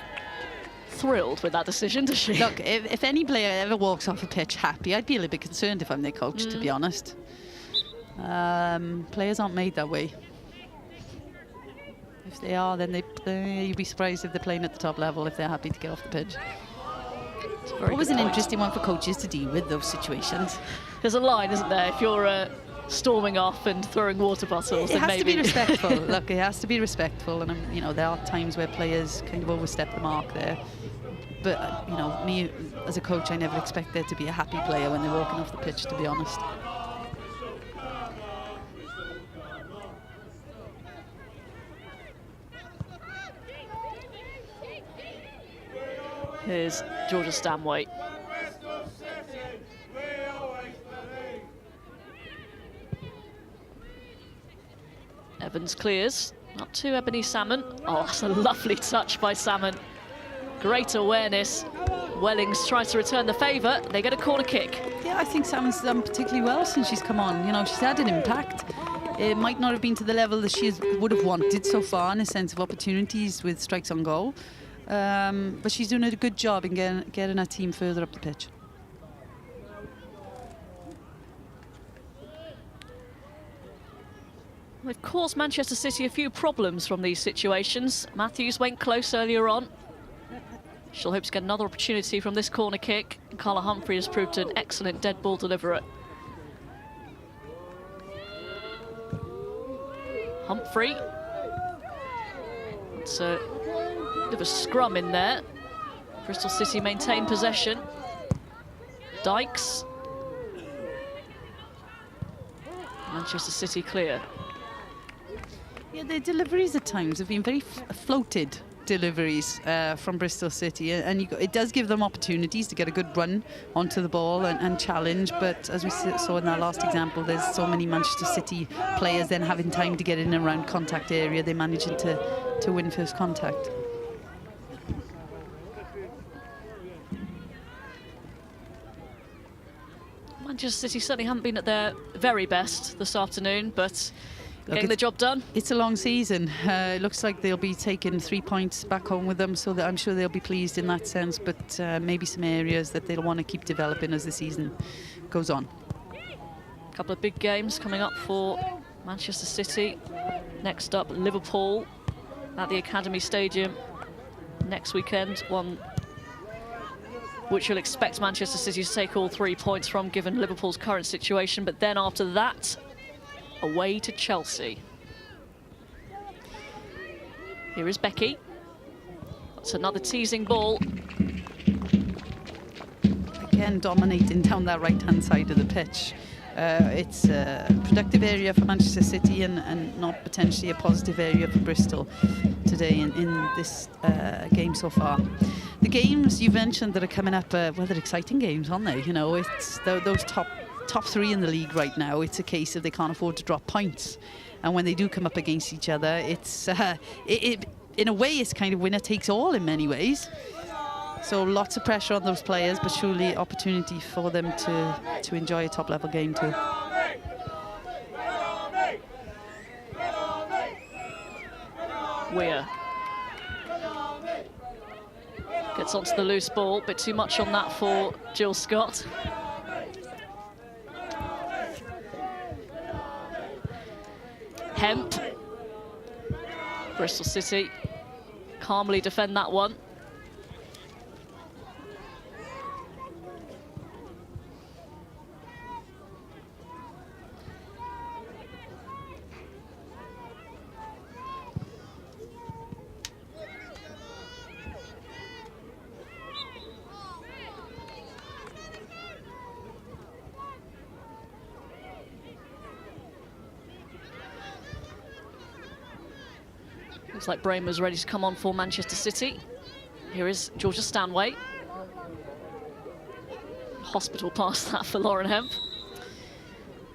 thrilled with that decision, does she? Look, if any player ever walks off a pitch happy, I'd be a little bit concerned if I'm their coach, to be honest. Players aren't made that way. If they are, then you'd be surprised if they're playing at the top level if they're happy to get off the pitch. Always an interesting one for coaches to deal with, those situations. There's a line, isn't there? If you're storming off and throwing water bottles, it then has maybe... to be respectful. Look, it has to be respectful, and you know, there are times where players kind of overstep the mark there. But you know, me as a coach, I never expect there to be a happy player when they're walking off the pitch, to be honest. Here's Georgia Stanway. Evans clears, up to Ebony Salmon. Oh, that's a lovely touch by Salmon. Great awareness. Wellings tries to return the favour. They get a corner kick. Yeah, I think Salmon's done particularly well since she's come on. You know, she's had an impact. It might not have been to the level that she would have wanted so far in a sense of opportunities with strikes on goal. But she's doing a good job in getting her team further up the pitch. They've caused Manchester City a few problems from these situations. Matthews went close earlier on. She'll hope to get another opportunity from this corner kick. Carla Humphrey has proved an excellent dead ball deliverer. Humphrey. It's a bit of a scrum in there. Bristol City maintain possession. Dykes. Manchester City clear. Yeah, their deliveries at times have been very floated. deliveries from Bristol City, and it does give them opportunities to get a good run onto the ball and challenge. But as we saw in that last example, there's so many Manchester City players then having time to get in and around contact area. They're managing to win first contact. Manchester City certainly haven't been at their very best this afternoon, but getting the job done. It's a long season. It looks like they'll be taking 3 points back home with them, so that I'm sure they'll be pleased in that sense, but maybe some areas that they'll want to keep developing as the season goes on. A couple of big games coming up for Manchester City. Next up, Liverpool at the Academy Stadium next weekend, one which you'll expect Manchester City to take all 3 points from, given Liverpool's current situation. But then after that, away to Chelsea. Here is Becky. That's another teasing ball. Again, dominating down that right-hand side of the pitch. It's a productive area for Manchester City and not potentially a positive area for Bristol today in this game so far. The games you mentioned that are coming up, well, they're exciting games, aren't they? You know, it's those top 3 in the league right now. It's a case of they can't afford to drop points, and when they do come up against each other, it's in a way it's kind of winner takes all in many ways. So lots of pressure on those players, but surely opportunity for them to enjoy a top level game too. Weir gets onto the loose ball, bit too much on that for Jill Scott. Hemp. Bristol City calmly defend that one. Looks like Bramer's ready to come on for Manchester City. Here is Georgia Stanway. Hospital pass that for Lauren Hemp.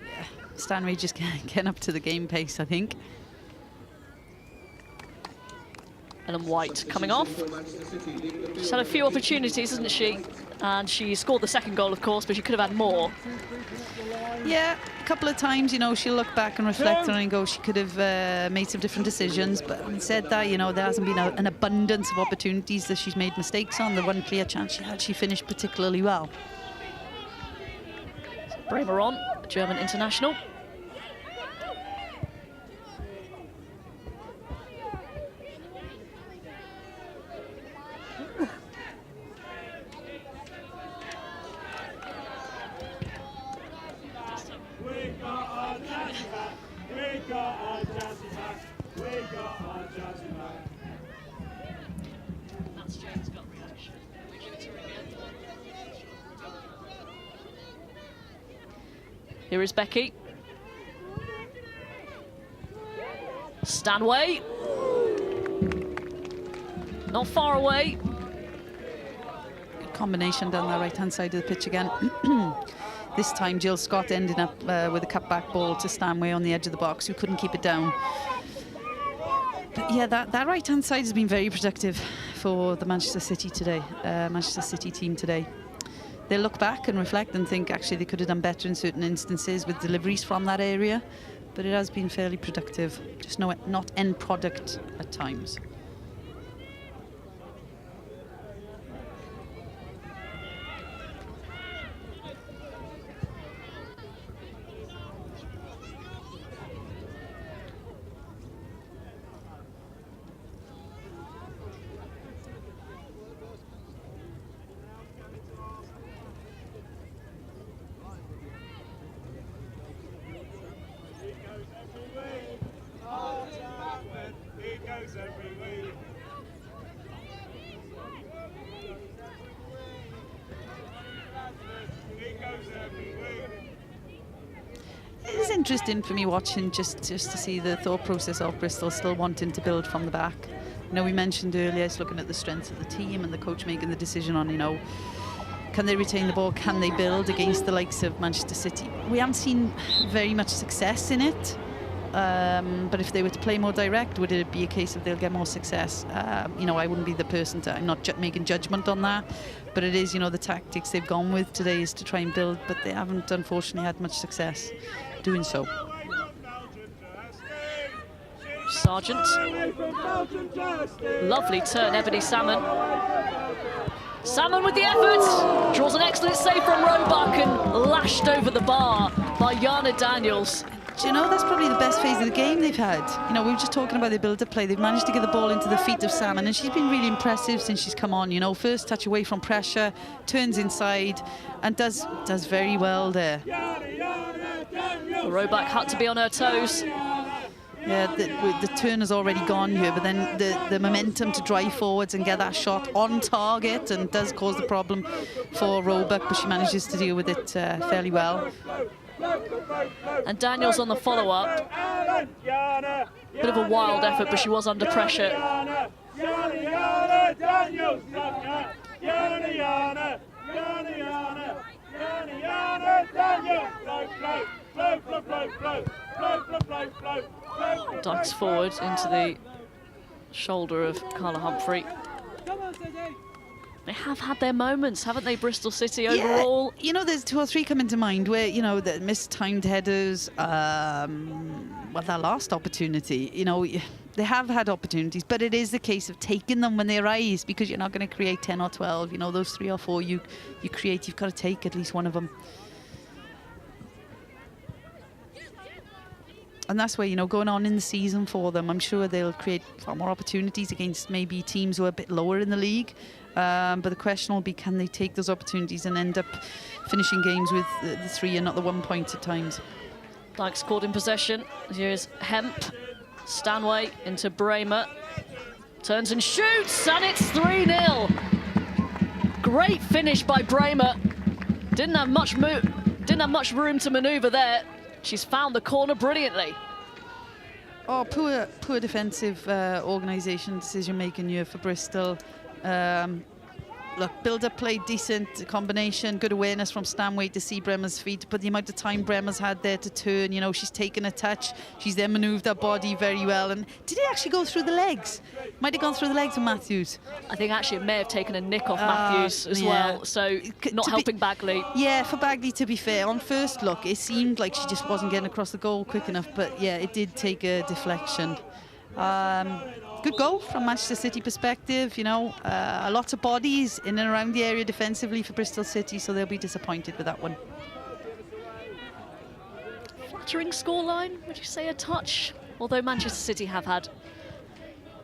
Yeah, Stanway just getting up to the game pace, I think. Ellen White coming off. She's had a few opportunities, hasn't she? And she scored the second goal, of course, but she could have had more. Yeah, a couple of times, you know, she'll look back and reflect on it and go, she could have made some different decisions. But having said that, you know, there hasn't been an abundance of opportunities that she's made mistakes on. The one clear chance she had, she finished particularly well. Bramer on, German international. Here is Becky. Stanway. Not far away. Good combination down the right-hand side of the pitch again. This time Jill Scott ending up with a cut-back ball to Stanway on the edge of the box, who couldn't keep it down. But yeah, that right-hand side has been very productive for the Manchester City today, Manchester City team today. They'll look back and reflect and think actually they could have done better in certain instances with deliveries from that area, but it has been fairly productive, just not end product at times. It's interesting for me watching just to see the thought process of Bristol still wanting to build from the back. You know, we mentioned earlier, it's looking at the strengths of the team and the coach making the decision on, you know, can they retain the ball? Can they build against the likes of Manchester City? We haven't seen very much success in it. But if they were to play more direct, would it be a case of they'll get more success? You know, I wouldn't be the person to, I'm not making judgment on that, but it is, you know, the tactics they've gone with today is to try and build, but they haven't unfortunately had much success doing so. Sargent. Lovely turn, Ebony Salmon. Salmon with the effort, draws an excellent save from Roebuck and lashed over the bar by Jana Daniels. Do you know, that's probably the best phase of the game they've had. You know, we were just talking about the build-up play. They've managed to get the ball into the feet of Salmon, and she's been really impressive since she's come on. You know, first touch away from pressure, turns inside, and does very well there. Roebuck had to be on her toes. Yeah, the turn has already gone here, but then the momentum to drive forwards and get that shot on target and does cause the problem for Roebuck, but she manages to deal with it fairly well. And Daniels on the follow-up. Bit of a wild effort, but she was under pressure. Ducks forward into the shoulder of Carla Humphrey. They have had their moments, haven't they, Bristol City, overall? Yeah, you know, there's 2 or 3 coming to mind where, you know, the mistimed headers, well, that last opportunity, you know, they have had opportunities, but it is the case of taking them when they arise, because you're not going to create 10 or 12. You know, those 3 or 4 you create, you've got to take at least one of them. And that's where, you know, going on in the season for them, I'm sure they'll create far more opportunities against maybe teams who are a bit lower in the league. But the question will be, can they take those opportunities and end up finishing games with the 3 and not the 1 point at times? Dykes caught in possession. Here's Hemp. Stanway into Bramer. Turns and shoots, and it's 3-0. Great finish by Bramer. Didn't have much room to manoeuvre there. She's found the corner brilliantly. Oh, poor defensive organisation decision-making here for Bristol. Look, build-up play, decent combination, good awareness from Stanway to see Bremer's feet, but the amount of time Bremer's had there to turn, you know, she's taken a touch, she's then manoeuvred her body very well. And did it actually go through the legs? Might have gone through the legs of Matthews. I think actually it may have taken a nick off Matthews as well, so not helping Bagley. Yeah, for Bagley, to be fair, on first look, it seemed like she just wasn't getting across the goal quick enough, but yeah, it did take a deflection. Good goal from Manchester City perspective, you know, lots of bodies in and around the area defensively for Bristol City, so they'll be disappointed with that one. Flattering scoreline, would you say a touch? Although Manchester City have had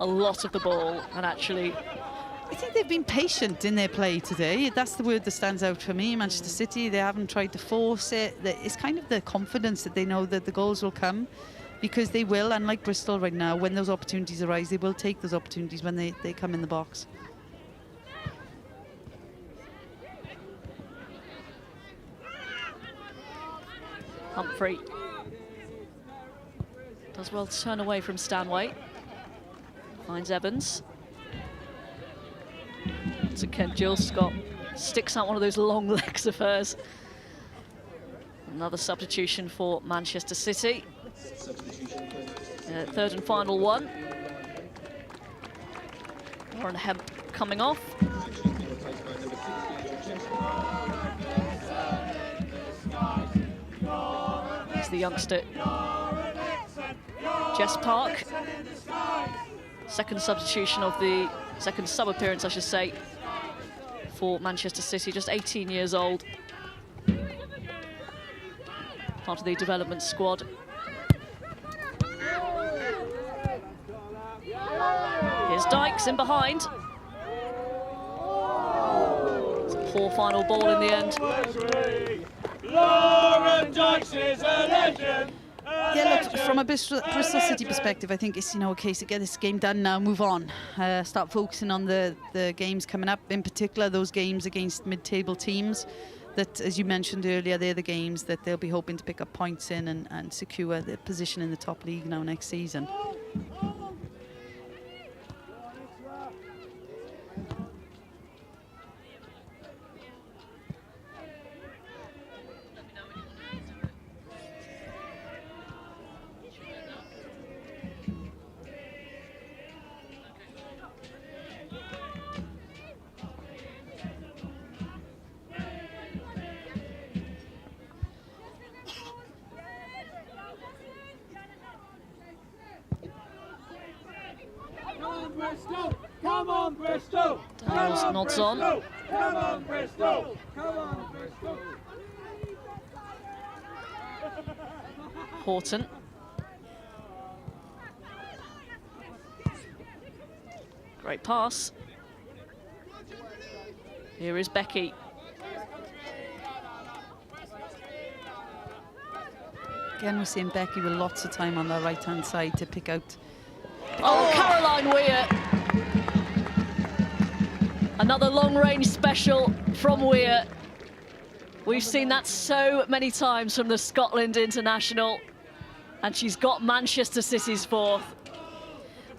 a lot of the ball, and actually I think they've been patient in their play today. That's the word that stands out for me. Manchester City, they haven't tried to force it. It's kind of the confidence that they know that the goals will come. Because they will, unlike Bristol right now, when those opportunities arise, they will take those opportunities when they come in the box. Humphrey does well to turn away from Stanway. Finds Evans. So Kent Jill Scott sticks out one of those long legs of hers. Another substitution for Manchester City. Third and final one. Lauren Hemp coming off. It's the youngster Jess Park. Second substitution of the second sub appearance, I should say, for Manchester City, just 18 years old. Part of the development squad. Here's Dykes in behind. It's a poor final ball in the end. Lauren Dykes is a legend. Yeah, look, from a Bristol City perspective, I think it's, you know, a case to get this game done now, move on. Start focusing on the games coming up, in particular those games against mid-table teams that, as you mentioned earlier, they're the games that they'll be hoping to pick up points in and secure their position in the top league now next season. Come on, Bristol! Daniels nods on. Come on, Bristol! Come on, Bristol! Horton. Great pass. Here is Becky. Again, we're seeing Becky with lots of time on the right-hand side to pick out. Oh, Caroline Weir. Another long-range special from Weir. We've seen that so many times from the Scotland international. And she's got Manchester City's fourth.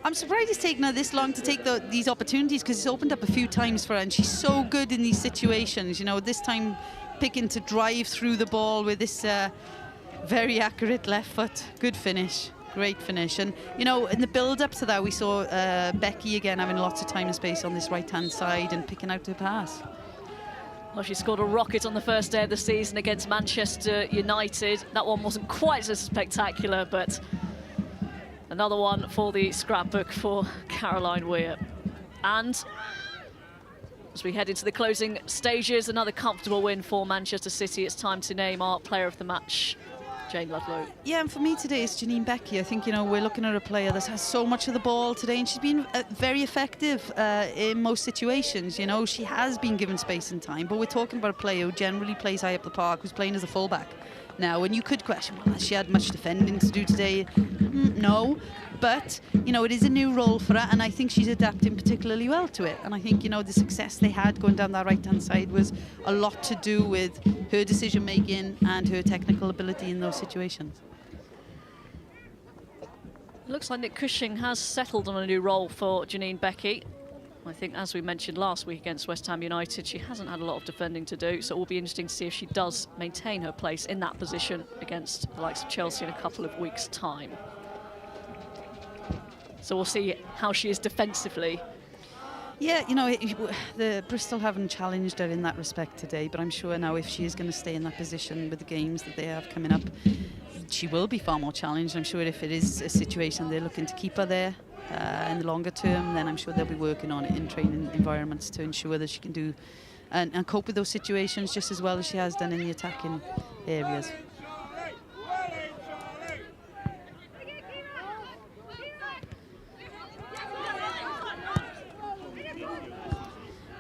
I'm surprised it's taken her this long to take these opportunities, because it's opened up a few times for her, and she's so good in these situations. You know, this time picking to drive through the ball with this very accurate left foot. Good finish, great finish. And, you know, in the build-up to that, we saw Becky again having lots of time and space on this right-hand side and picking out her pass. Well, she scored a rocket on the first day of the season against Manchester United. That one wasn't quite as spectacular, but another one for the scrapbook for Caroline Weir. And as we head into the closing stages, another comfortable win for Manchester City. It's time to name our player of the match, Jane Ludlow. Yeah, and for me today it's Janine Becky. I think, you know, we're looking at a player that has so much of the ball today, and she's been very effective in most situations. You know, she has been given space and time, but we're talking about a player who generally plays high up the park, who's playing as a fullback now. And you could question, well, has she had much defending to do today? No. But, you know, it is a new role for her, and I think she's adapting particularly well to it. And I think, you know, the success they had going down that right-hand side was a lot to do with her decision-making and her technical ability in those situations. It looks like Nick Cushing has settled on a new role for Janine Becky. I think, as we mentioned last week against West Ham United, she hasn't had a lot of defending to do, so it will be interesting to see if she does maintain her place in that position against the likes of Chelsea in a couple of weeks' time. So we'll see how she is defensively. Yeah, you know, the Bristol haven't challenged her in that respect today, but I'm sure now if she is going to stay in that position with the games that they have coming up, she will be far more challenged. I'm sure if it is a situation they're looking to keep her there in the longer term, then I'm sure they'll be working on it in training environments to ensure that she can do and cope with those situations just as well as she has done in the attacking areas.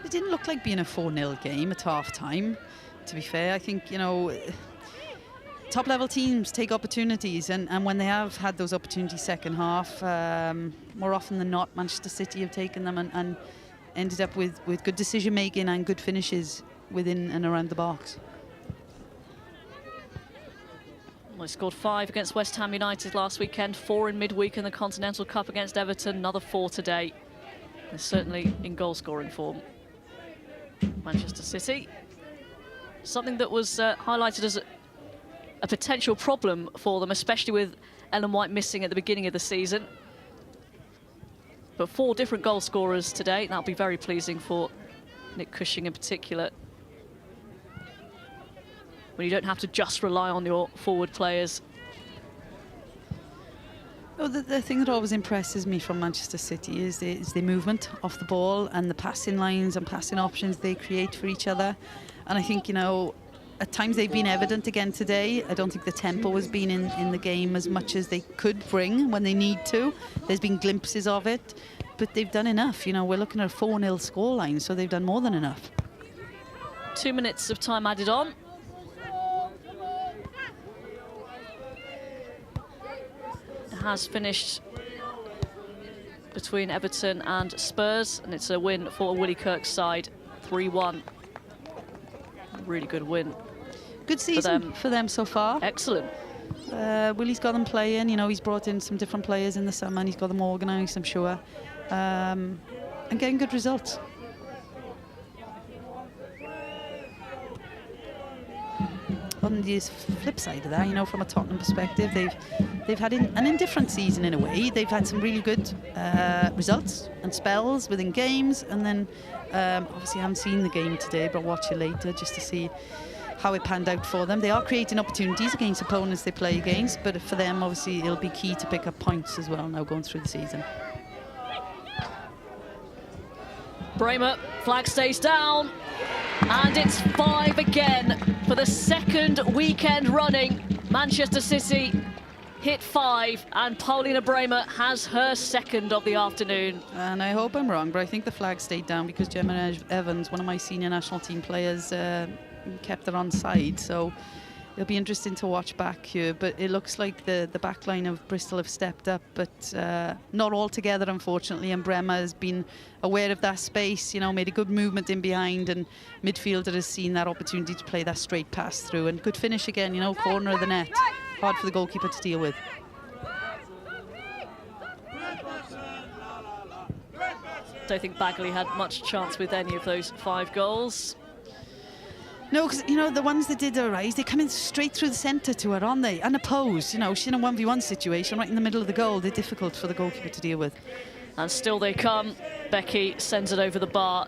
It didn't look like being a 4-0 game at half-time, to be fair. I think, you know, top-level teams take opportunities, and when they have had those opportunities second half, more often than not, Manchester City have taken them and ended up with good decision-making and good finishes within and around the box. Well, they scored 5 against West Ham United last weekend, 4 in midweek in the Continental Cup against Everton, another 4 today. They're certainly in goal-scoring form. Manchester City, something that was highlighted as a potential problem for them, especially with Ellen White missing at the beginning of the season. But 4 different goal scorers today, that'll be very pleasing for Nick Cushing in particular. When you don't have to just rely on your forward players. Oh, the thing that always impresses me from Manchester City is the movement off the ball and the passing lines and passing options they create for each other. And I think, you know, at times they've been evident again today. I don't think the tempo has been in the game as much as they could bring when they need to. There's been glimpses of it, but they've done enough. You know, we're looking at a 4-0 scoreline, so they've done more than enough. 2 minutes of time added on. Has finished between Everton and Spurs, and it's a win for Willie Kirk's side, 3-1. Really good win. Good season for them so far. Excellent. Willie's got them playing, you know, he's brought in some different players in the summer and he's got them organised, I'm sure, and getting good results. On the flip side of that, you know, from a Tottenham perspective, they've had an indifferent season in a way. They've had some really good results and spells within games, and then obviously I haven't seen the game today, but I'll watch it later just to see how it panned out for them. They are creating opportunities against opponents they play against, but for them, obviously, it'll be key to pick up points as well now going through the season. Bremer, flag stays down. And it's 5 again for the second weekend running. Manchester City hit 5, and Paulina Bremer has her second of the afternoon. And I hope I'm wrong, but I think the flag stayed down because Gemma Evans, one of my senior national team players, kept it on side. So it'll be interesting to watch back here. But it looks like the back line of Bristol have stepped up, but not all together, unfortunately. And Bremer has been aware of that space, you know, made a good movement in behind, and midfielder has seen that opportunity to play that straight pass through. And good finish again, you know, corner of the net. Hard for the goalkeeper to deal with. Don't think Bagley had much chance with any of those 5 goals. No, because, you know, the ones that did arise, they come in straight through the centre to her, aren't they? Unopposed, you know, she's in a 1v1 situation right in the middle of the goal. They're difficult for the goalkeeper to deal with. And still they come. Becky sends it over the bar.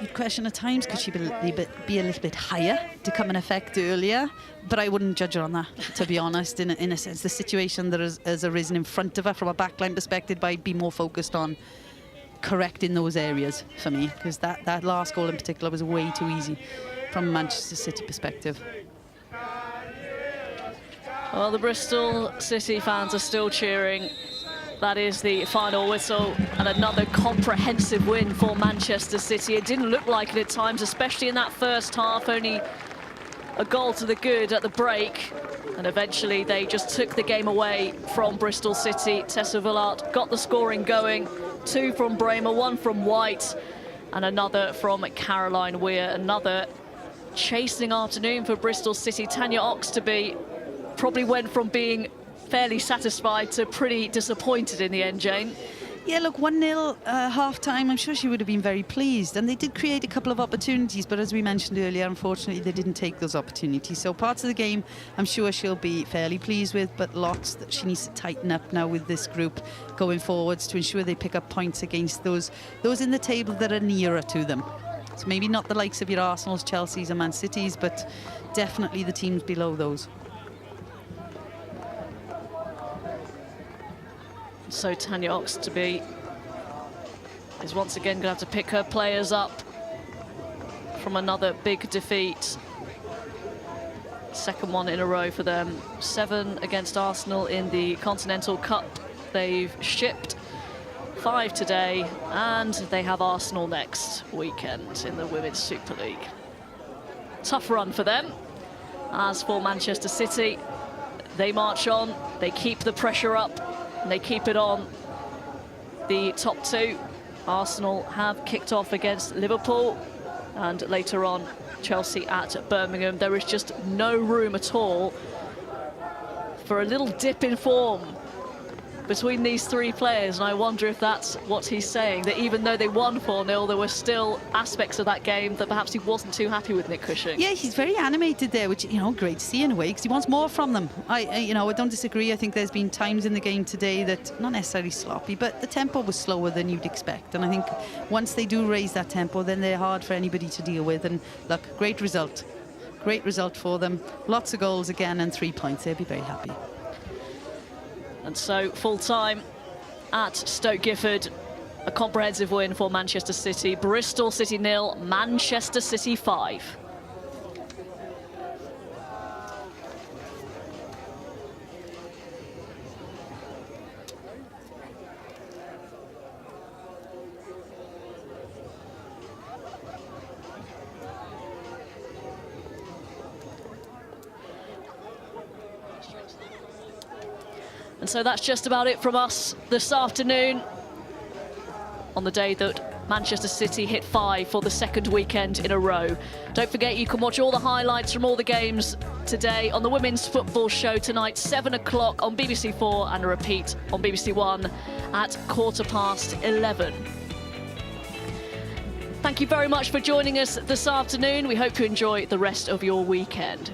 You'd question at times, could she be a little bit higher to come in effect earlier? But I wouldn't judge her on that, to be honest. In a sense, the situation that has arisen in front of her from a backline perspective, I'd be more focused on correcting those areas for me, because that last goal in particular was way too easy from a Manchester City perspective. Well, the Bristol City fans are still cheering. That is the final whistle, and another comprehensive win for Manchester City. It didn't look like it at times, especially in that first half. Only a goal to the good at the break, and eventually they just took the game away from Bristol City. Tessa Villard got the scoring going. 2 from Bremer, 1 from White, and another from Caroline Weir. Another chasing afternoon for Bristol City. Tanya Oxtoby probably went from being fairly satisfied to pretty disappointed in the end, Jane. Yeah, look, 1-0 half-time, I'm sure she would have been very pleased. And they did create a couple of opportunities, but as we mentioned earlier, unfortunately, they didn't take those opportunities. So parts of the game, I'm sure she'll be fairly pleased with, but lots that she needs to tighten up now with this group going forwards to ensure they pick up points against those in the table that are nearer to them. So maybe not the likes of your Arsenals, Chelseas and Man Cities, but definitely the teams below those. So Tanya Oxtoby is once again going to have to pick her players up from another big defeat. Second one in a row for them. 7 against Arsenal in the Continental Cup. They've shipped 5 today, and they have Arsenal next weekend in the Women's Super League. Tough run for them. As for Manchester City, they march on, they keep the pressure up, and they keep it on. The top 2, Arsenal have kicked off against Liverpool, and later on Chelsea at Birmingham. There is just no room at all for a little dip in form between these 3 players, and I wonder if that's what he's saying, that even though they won 4-0, there were still aspects of that game that perhaps he wasn't too happy with, Nick Cushing. Yeah, he's very animated there, which, you know, great to see in a way, because he wants more from them. I don't disagree. I think there's been times in the game today that, not necessarily sloppy, but the tempo was slower than you'd expect, and I think once they do raise that tempo, then they're hard for anybody to deal with. And look, great result for them. Lots of goals again and 3 points. They'll be very happy. And so, full-time at Stoke Gifford, a comprehensive win for Manchester City. Bristol City 0, Manchester City 5. And so that's just about it from us this afternoon on the day that Manchester City hit 5 for the second weekend in a row. Don't forget, you can watch all the highlights from all the games today on the Women's Football Show tonight, 7 o'clock on BBC4, and a repeat on BBC One at 11:15. Thank you very much for joining us this afternoon. We hope you enjoy the rest of your weekend.